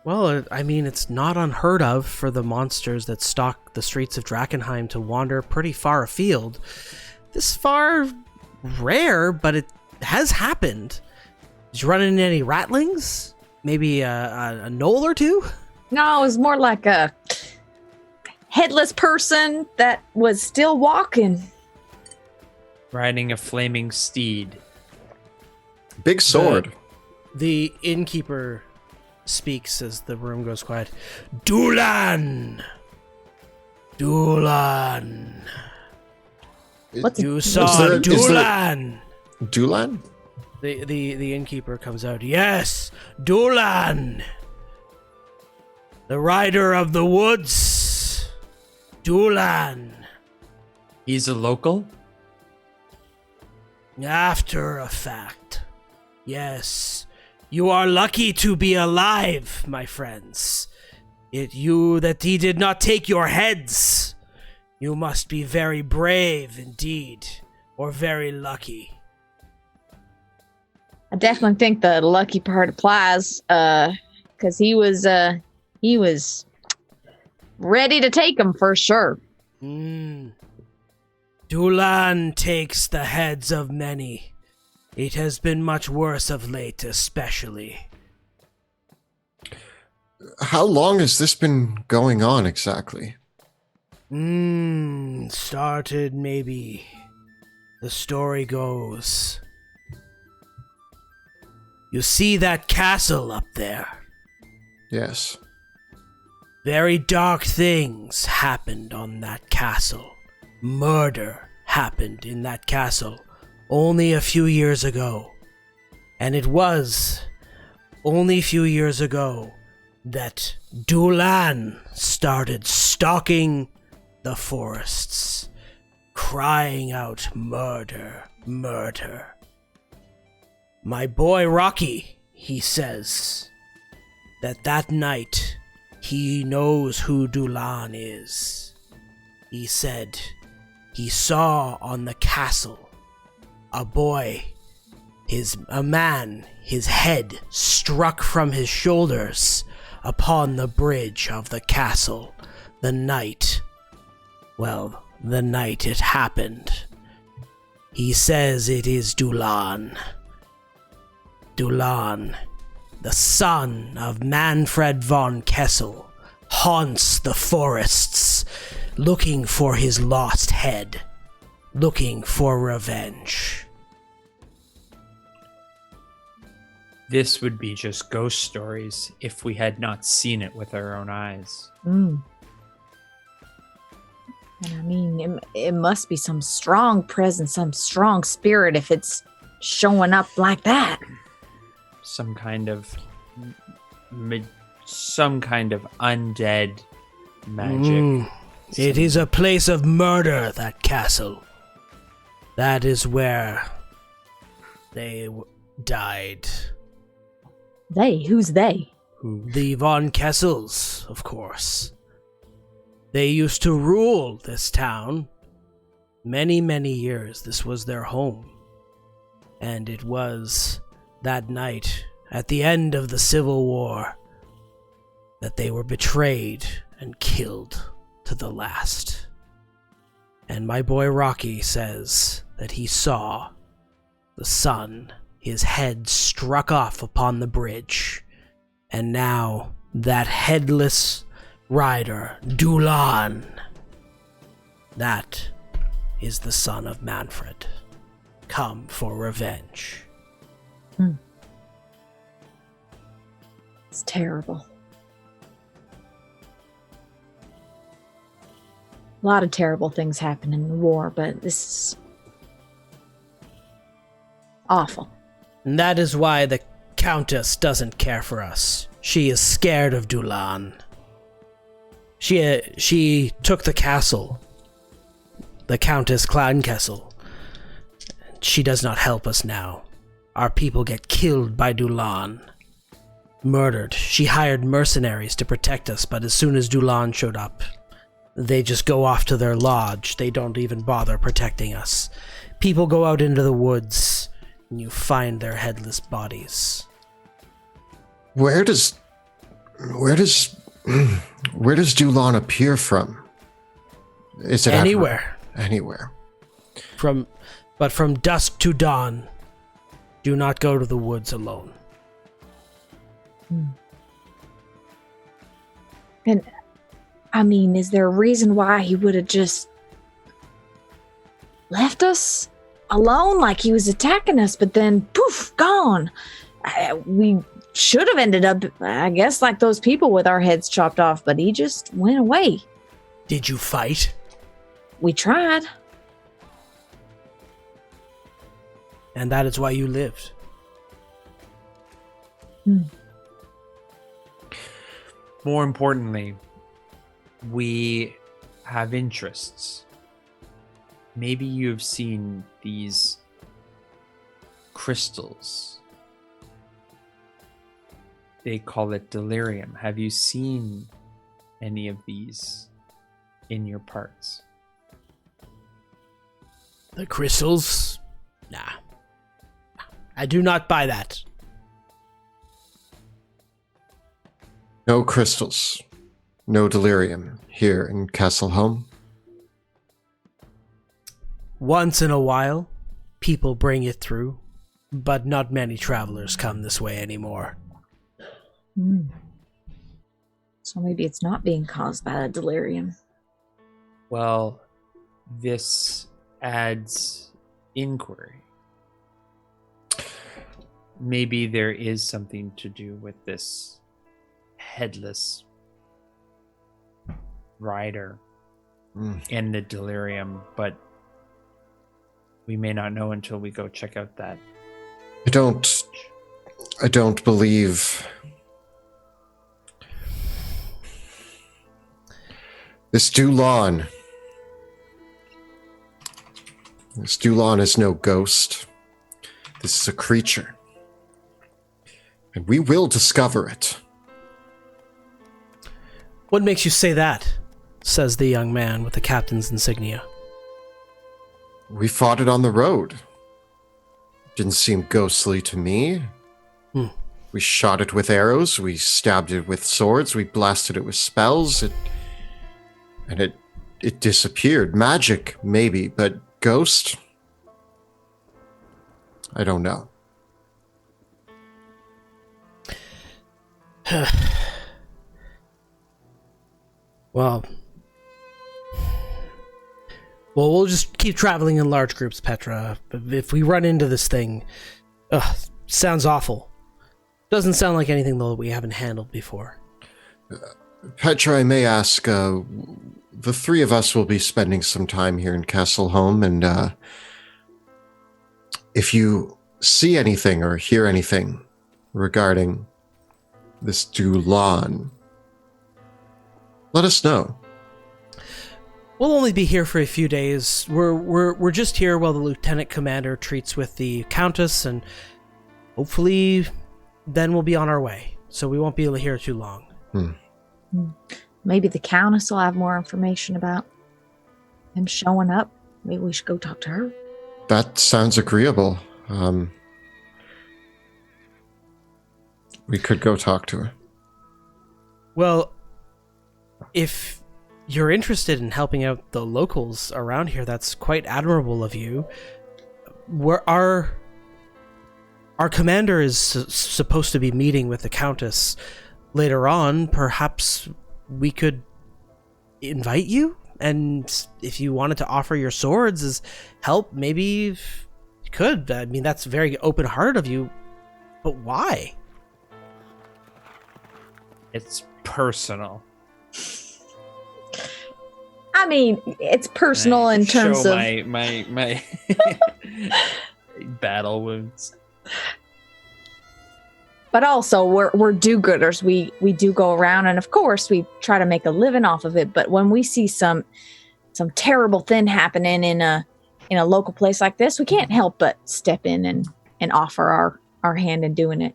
Well, I mean, it's not unheard of for the monsters that stalk the streets of Drakkenheim to wander pretty far afield. This far, rare, but it has happened. Did you run into any ratlings? Maybe a knoll or two? No, it was more like a headless person that was still walking. Riding a flaming steed. Big sword. The innkeeper speaks as the room goes quiet. Dulan! You saw Dulan! Dulan? The innkeeper comes out. Yes, Dulan! The rider of the woods! Dulan! He's a local? After a fact. Yes. You are lucky to be alive, my friends. That he did not take your heads. You must be very brave indeed, or very lucky. I definitely think the lucky part applies, because he was ready to take them for sure. Dulan takes the heads of many. It has been much worse of late, especially. How long has this been going on exactly? Started maybe. The story goes. You see that castle up there? Yes. Very dark things happened on that castle. Murder happened in that castle only a few years ago. And it was only a few years ago that Dulan started stalking the forests, crying out murder, murder. My boy Rocky, he says that night he knows who Dulan is. He said he saw on the castle a boy, a man, his head struck from his shoulders upon the bridge of the castle the night it happened. He says it is Dulan. Dulan, the son of Manfred von Kessel, haunts the forests, looking for his lost head, looking for revenge. This would be just ghost stories if we had not seen it with our own eyes. And I mean, it must be some strong presence, some strong spirit if it's showing up like that. Some kind of undead magic. It is a place of murder, that castle. That is where they died. They? Who's they? The Von Kessels, of course. They used to rule this town. Many, many years. This was their home. And it was that night, at the end of the Civil War, that they were betrayed and killed to the last. And my boy Rocky says that he saw the sun, his head struck off upon the bridge, and now that headless rider, Dulan, that is the son of Manfred, come for revenge. It's terrible. A lot of terrible things happen in the war, but this is awful. And that is why the Countess doesn't care for us. She is scared of Dulan. She took the castle, the Countess Kleinkessel. She does not help us now. Our people get killed by Dulan. Murdered. She hired mercenaries to protect us, but as soon as Dulan showed up, they just go off to their lodge. They don't even bother protecting us. People go out into the woods, and you find their headless bodies. Where does Dulan appear from? Is it Anywhere. Anywhere. But from dusk to dawn, do not go to the woods alone. And, I mean, is there a reason why he would have just left us alone like he was attacking us, but then, poof, gone? We should have ended up, I guess, like those people with our heads chopped off, but he just went away. Did you fight? We tried. And that is why you lived. More importantly, we have interests. Maybe you've seen these crystals they call it delirium. Have you seen any of these in your parts? The crystals? Nah. I do not buy that. No crystals. No delirium here in Castleholm. Once in a while, people bring it through, but not many travelers come this way anymore. So maybe it's not being caused by the delirium. Well, this adds inquiry. Maybe there is something to do with this headless rider and the delirium, but we may not know until we go check out that. I don't believe this Dulon. This Dulon is no ghost. This is a creature. And we will discover it. What makes you say that? Says the young man with the captain's insignia. We fought it on the road. Didn't seem ghostly to me. We shot it with arrows. We stabbed it with swords. We blasted it with spells. It disappeared. Magic, maybe, but ghost? I don't know. Well, we'll just keep traveling in large groups, Petra. If we run into this thing, sounds awful. Doesn't sound like anything, though, that we haven't handled before. Petra, I may ask, the three of us will be spending some time here in Castleholm, and if you see anything or hear anything regarding this Dulon, let us know. We'll only be here for a few days. We're just here while the lieutenant commander treats with the countess, and hopefully then we'll be on our way. So we won't be here too long. Maybe the countess will have more information about him showing up. Maybe we should go talk to her. That sounds agreeable. We could go talk to her. Well, if you're interested in helping out the locals around here, that's quite admirable of you. Our commander is supposed to be meeting with the countess later on. Perhaps we could invite you, and if you wanted to offer your swords as help, maybe you could. I mean, that's very open-hearted of you, but why? It's personal. I mean, it's personal in terms of my battle wounds. But also, we're do-gooders. We do go around, and of course, we try to make a living off of it. But when we see some terrible thing happening in a local place like this, we can't help but step in and offer our hand in doing it.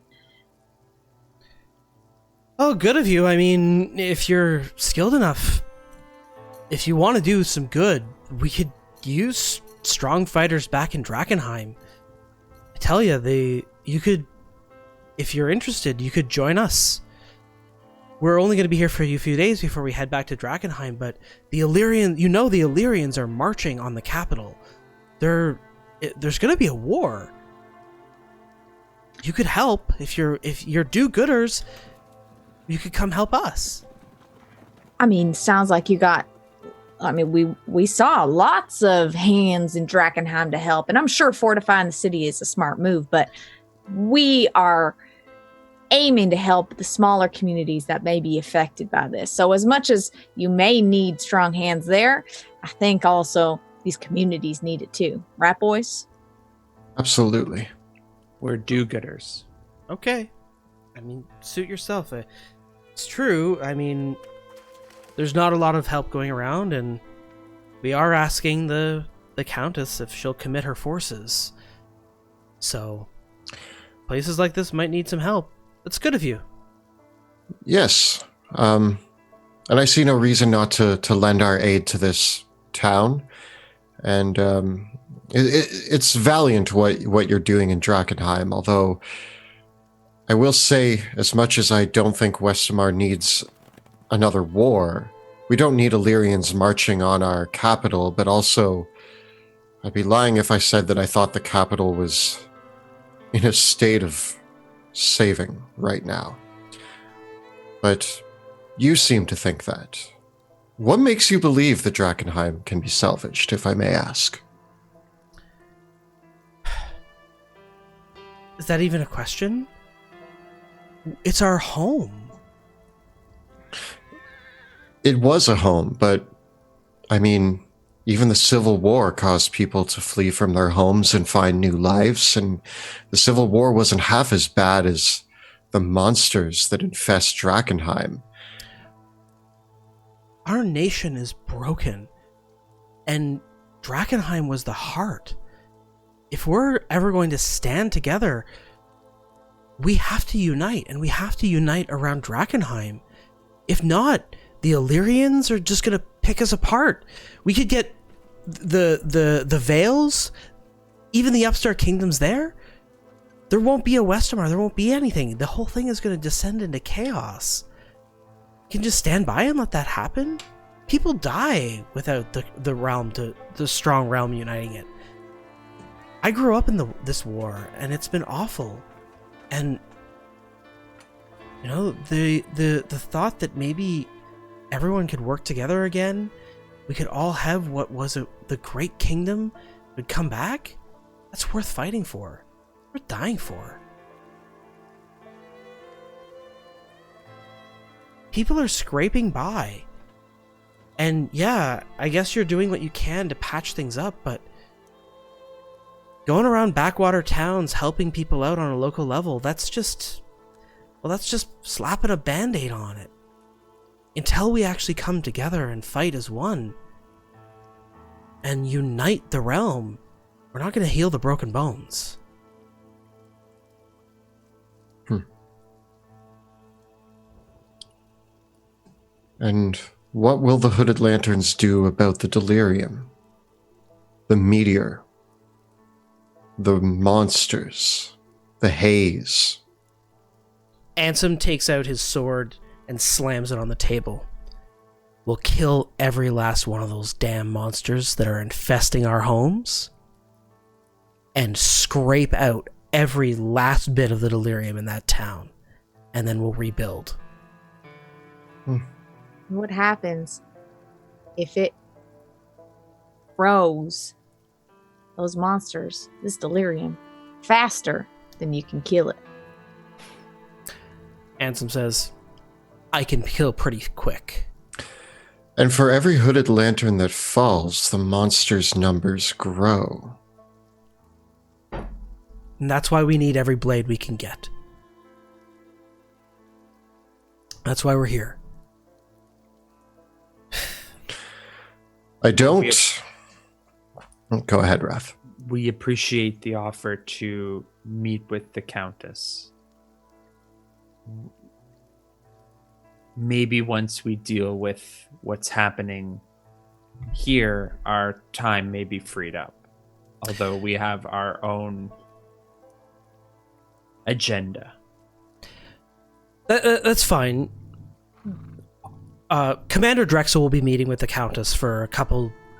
Oh, good of you. I mean, if you're skilled enough, if you want to do some good, we could use strong fighters back in Drakkenheim. I tell you, you could, if you're interested, you could join us. We're only going to be here for a few days before we head back to Drakkenheim, but the Illyrians are marching on the capital. There's going to be a war. You could help if you're do-gooders. You could come help us. I mean, sounds like you got. I mean, we saw lots of hands in Drakkenheim to help, and I'm sure fortifying the city is a smart move, but we are aiming to help the smaller communities that may be affected by this. So as much as you may need strong hands there, I think also these communities need it too. Right, boys? Absolutely. We're do-gooders. Okay. I mean, suit yourself. It's true. I mean, there's not a lot of help going around, and we are asking the Countess if she'll commit her forces. So, places like this might need some help. That's good of you. Yes. And I see no reason not to lend our aid to this town. And it's valiant what you're doing in Drakkenheim, although I will say, as much as I don't think Westamar needs another war, we don't need Illyrians marching on our capital, but also I'd be lying if I said that I thought the capital was in a state of saving right now. But you seem to think that. What makes you believe that Drakkenheim can be salvaged, if I may ask? Is that even a question? It's our home. It was a home, but I mean, even the Civil War caused people to flee from their homes and find new lives, and the Civil War wasn't half as bad as the monsters that infest Drakkenheim. Our nation is broken, and Drakkenheim was the heart. If we're ever going to stand together, we have to unite, and we have to unite around Drakkenheim. If not, the Illyrians are just going to pick us apart. We could get the Vales, even the upstart kingdoms there. There won't be a Westamar. There won't be anything. The whole thing is going to descend into chaos. You can just stand by and let that happen? People die without the strong realm uniting it. I grew up in this war, and it's been awful. And you know, the thought that maybe everyone could work together again, we could all have what was the great kingdom would come back, that's worth fighting for. Worth dying for. People are scraping by. And yeah, I guess you're doing what you can to patch things up, but going around backwater towns helping people out on a local level, that's just slapping a band-aid on it. Until we actually come together and fight as one and unite the realm, we're not going to heal the broken bones. And what will the Hooded Lanterns do about the delirium? The meteor? The monsters? The haze? Ansem takes out his sword and slams it on the table. We'll kill every last one of those damn monsters that are infesting our homes and scrape out every last bit of the delirium in that town, and then we'll rebuild. What happens if it grows those monsters, this delirium, faster than you can kill it? Ansem says, I can kill pretty quick. And for every Hooded Lantern that falls, the monster's numbers grow. And that's why we need every blade we can get. That's why we're here. I don't... Go ahead, Raph. We appreciate the offer to meet with the Countess. Maybe once we deal with what's happening here, our time may be freed up. Although we have our own agenda. That's fine. Commander Drexel will be meeting with the Countess for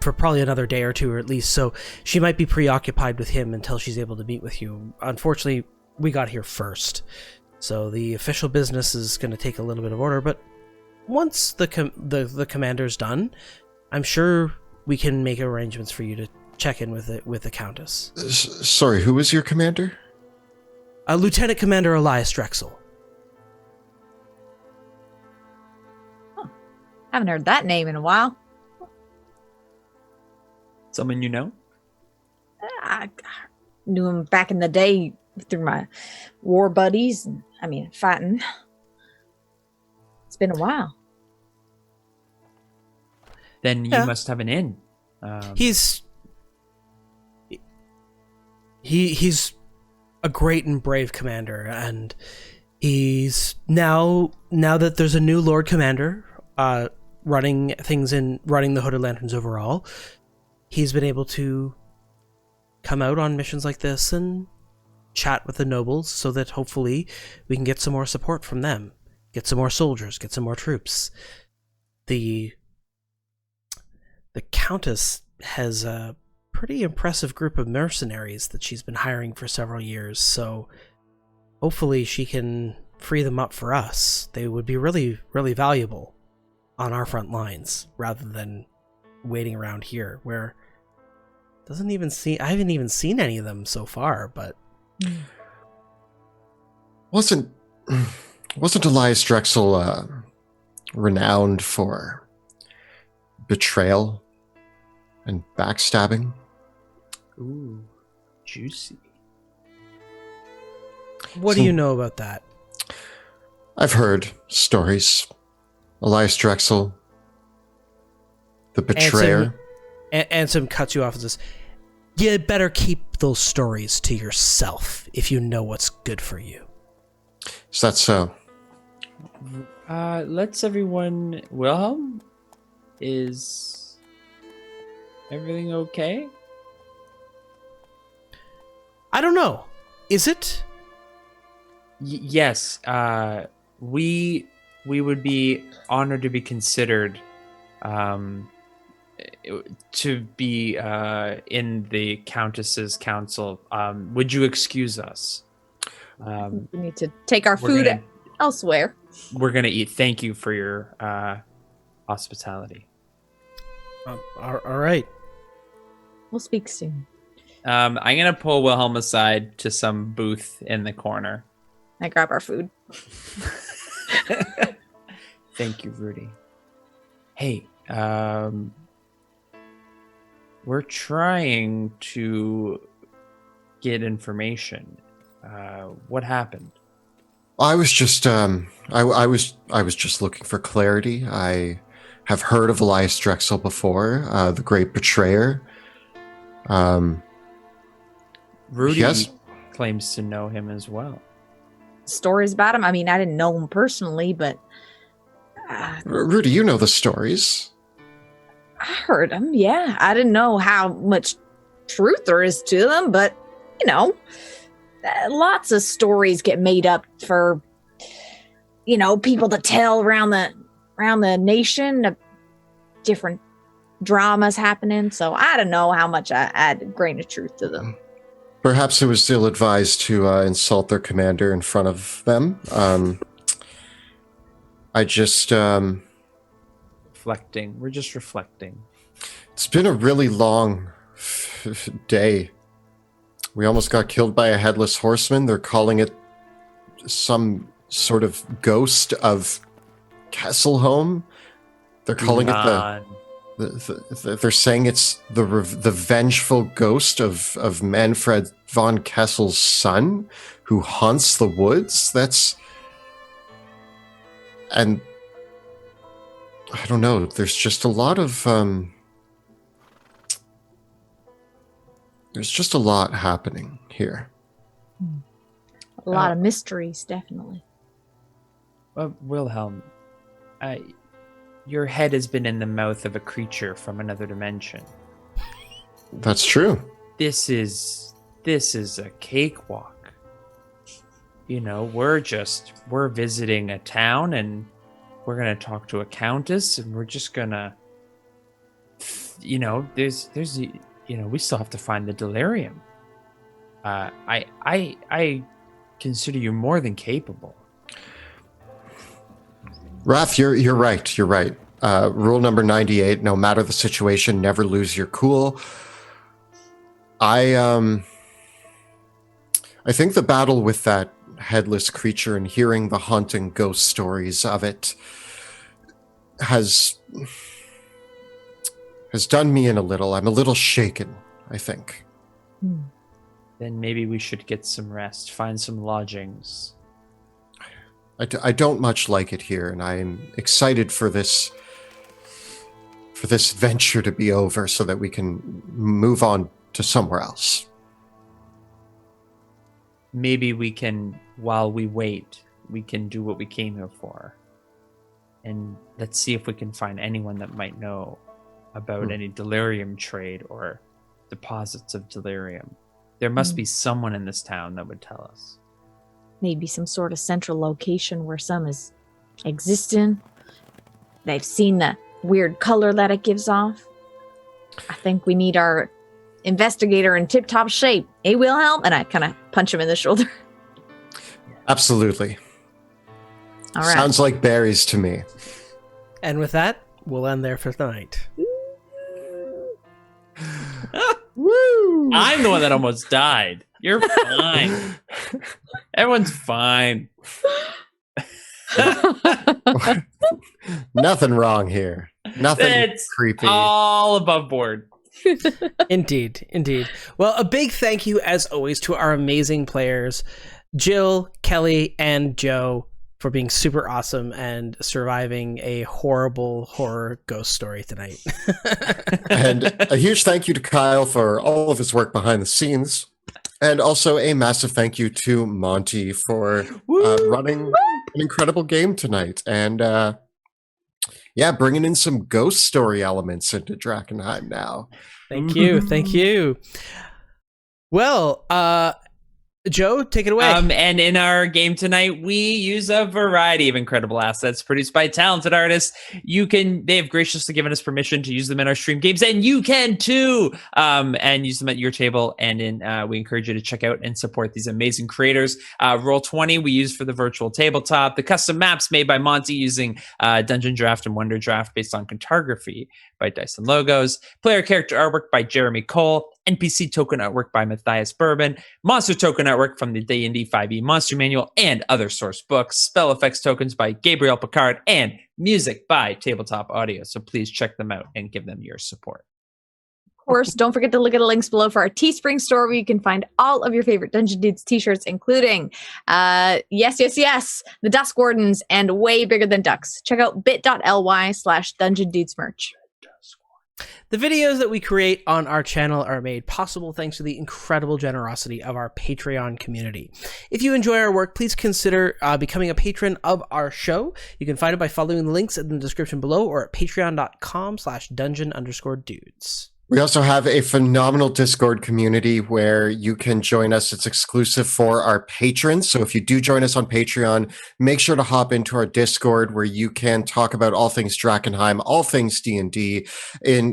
probably another day or two, or at least, so she might be preoccupied with him until she's able to meet with you. Unfortunately, we got here first, so the official business is going to take a little bit of order, but once the commander's done, I'm sure we can make arrangements for you to check in with the Countess. Sorry, who is your commander? Lieutenant Commander Elias Drexel. Haven't heard that name in a while. Someone you know? I knew him back in the day through my war buddies. Fighting. It's been a while. Then you must have an in. He's a great and brave commander, and He's now that there's a new Lord Commander running the Hooded Lanterns overall, he's been able to come out on missions like this and chat with the nobles so that hopefully we can get some more support from them, get some more soldiers, get some more troops. The Countess has a pretty impressive group of mercenaries that she's been hiring for several years, so hopefully she can free them up for us. They would be really, really valuable on our front lines rather than waiting around here where I haven't even seen any of them so far, but Wasn't Elias Drexel renowned for betrayal and backstabbing? Ooh, juicy. what do you know about that? I've heard stories. Elias Drexel, the betrayer. Ansem cuts you off and says, you better keep those stories to yourself if you know what's good for you. Is that so? Let's everyone. Wilhelm, is everything okay? I don't know. Is it? Yes. We would be honored to be considered to be in the Countess's council. Would you excuse us? We need to take our food elsewhere. We're gonna eat. Thank you for your hospitality. All right. We'll speak soon. I'm gonna pull Wilhelm aside to some booth in the corner. I grab our food. Thank you, Rudy. Hey, we're trying to get information. What happened? I was just I was just looking for clarity. I have heard of Elias Drexel before, the great betrayer. Rudy yes? claims to know him as well. Stories about him. I mean, I didn't know him personally, but Rudy, you know the stories. I heard him. Yeah, I didn't know how much truth there is to them, but you know, lots of stories get made up for people to tell around the nation of different dramas happening. So I don't know how much I add a grain of truth to them. Perhaps it was ill-advised to insult their commander in front of them. I just Reflecting. We're just reflecting. It's been a really long day. We almost got killed by a headless horseman. They're calling it some sort of ghost of Kesselholm. They're calling it they're saying it's the vengeful ghost of Manfred von Kessel's son who haunts the woods. And I don't know, there's just a lot of there's just a lot happening here. A lot of mysteries, definitely. Wilhelm, your head has been in the mouth of a creature from another dimension. That's true. This is a cakewalk. We're visiting a town and we're gonna talk to a countess and we're just gonna, we still have to find the delirium. I consider you more than capable. Raph, you're right. You're right. Rule number 98: no matter the situation, never lose your cool. I think the battle with that headless creature and hearing the haunting ghost stories of it has done me in a little. I'm a little shaken, I think. Then maybe we should get some rest, find some lodgings. I don't much like it here, and I'm excited for this venture to be over so that we can move on to somewhere else. Maybe we can, while we wait, we can do what we came here for. And let's see if we can find anyone that might know about any delirium trade or deposits of delirium. There must be someone in this town that would tell us. Maybe some sort of central location where some is existing. They've seen the weird color that it gives off. I think we need our investigator in tip-top shape. Hey, Wilhelm? And I kind of punch him in the shoulder. Absolutely. All right. Sounds like berries to me. And with that, we'll end there for tonight. Woo! I'm the one that almost died. You're fine. Everyone's fine. Nothing wrong here. Nothing It's creepy. all above board. Indeed. Well, a big thank you, as always, to our amazing players, Jill, Kelly, and Joe, for being super awesome and surviving a horrible horror ghost story tonight. And a huge thank you to Kyle for all of his work behind the scenes. And also a massive thank you to Monty for running an incredible game tonight. And bringing in some ghost story elements into Drakkenheim now. Thank you. Well, Joe, take it away. And in our game tonight, we use a variety of incredible assets produced by talented artists. They have graciously given us permission to use them in our stream games, and you can too, and use them at your table. And we encourage you to check out and support these amazing creators. Roll20 we use for the virtual tabletop. The custom maps made by Monty using Dungeon Draft and Wonder Draft based on cartography by Dice and Logos. Player character artwork by Jeremy Cole. NPC token artwork by Matthias Bourbon, monster token artwork from the D&D 5e Monster Manual and other source books, spell effects tokens by Gabriel Picard, and music by Tabletop Audio. So please check them out and give them your support. Of course, don't forget to look at the links below for our Teespring store, where you can find all of your favorite Dungeon Dudes t-shirts, including yes, the Dusk Wardens, and Way Bigger Than Ducks. Check out bit.ly/Dungeon Dudes merch. The videos that we create on our channel are made possible thanks to the incredible generosity of our Patreon community. If you enjoy our work, please consider becoming a patron of our show. You can find it by following the links in the description below or at patreon.com/dungeon_dudes. We also have a phenomenal Discord community where you can join us. It's exclusive for our patrons. So if you do join us on Patreon, make sure to hop into our Discord where you can talk about all things Drakkenheim, all things D&D,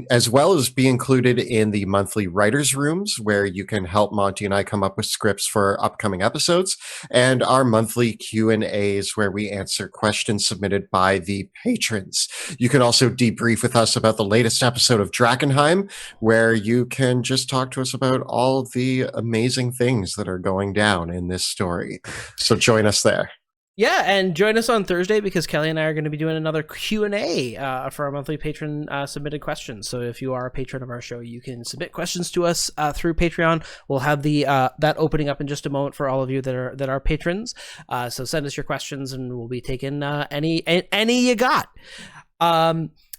as well as be included in the monthly writers' rooms where you can help Monty and I come up with scripts for upcoming episodes, and our monthly Q&As where we answer questions submitted by the patrons. You can also debrief with us about the latest episode of Drakkenheim, where you can just talk to us about all the amazing things that are going down in this story. So join us there. Yeah, and join us on Thursday because Kelly and I are going to be doing another Q&A for our monthly patron submitted questions. So if you are a patron of our show, you can submit questions to us through Patreon. We'll have that opening up in just a moment for all of you that are patrons. So send us your questions and we'll be taking any you got.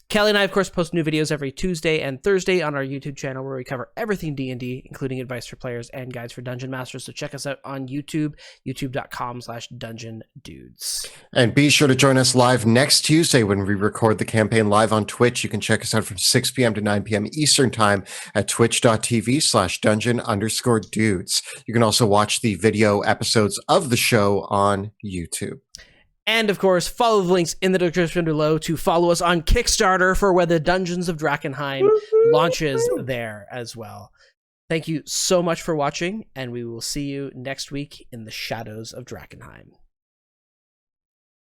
Kelly and I, of course, post new videos every Tuesday and Thursday on our YouTube channel where we cover everything D&D, including advice for players and guides for Dungeon Masters. So check us out on YouTube, youtube.com/DungeonDudes. And be sure to join us live next Tuesday when we record the campaign live on Twitch. You can check us out from 6 p.m. to 9 p.m. Eastern Time at twitch.tv/dungeon_dudes. You can also watch the video episodes of the show on YouTube. And, of course, follow the links in the description below to follow us on Kickstarter for when the Dungeons of Drakkenheim launches there as well. Thank you so much for watching, and we will see you next week in the shadows of Drakkenheim.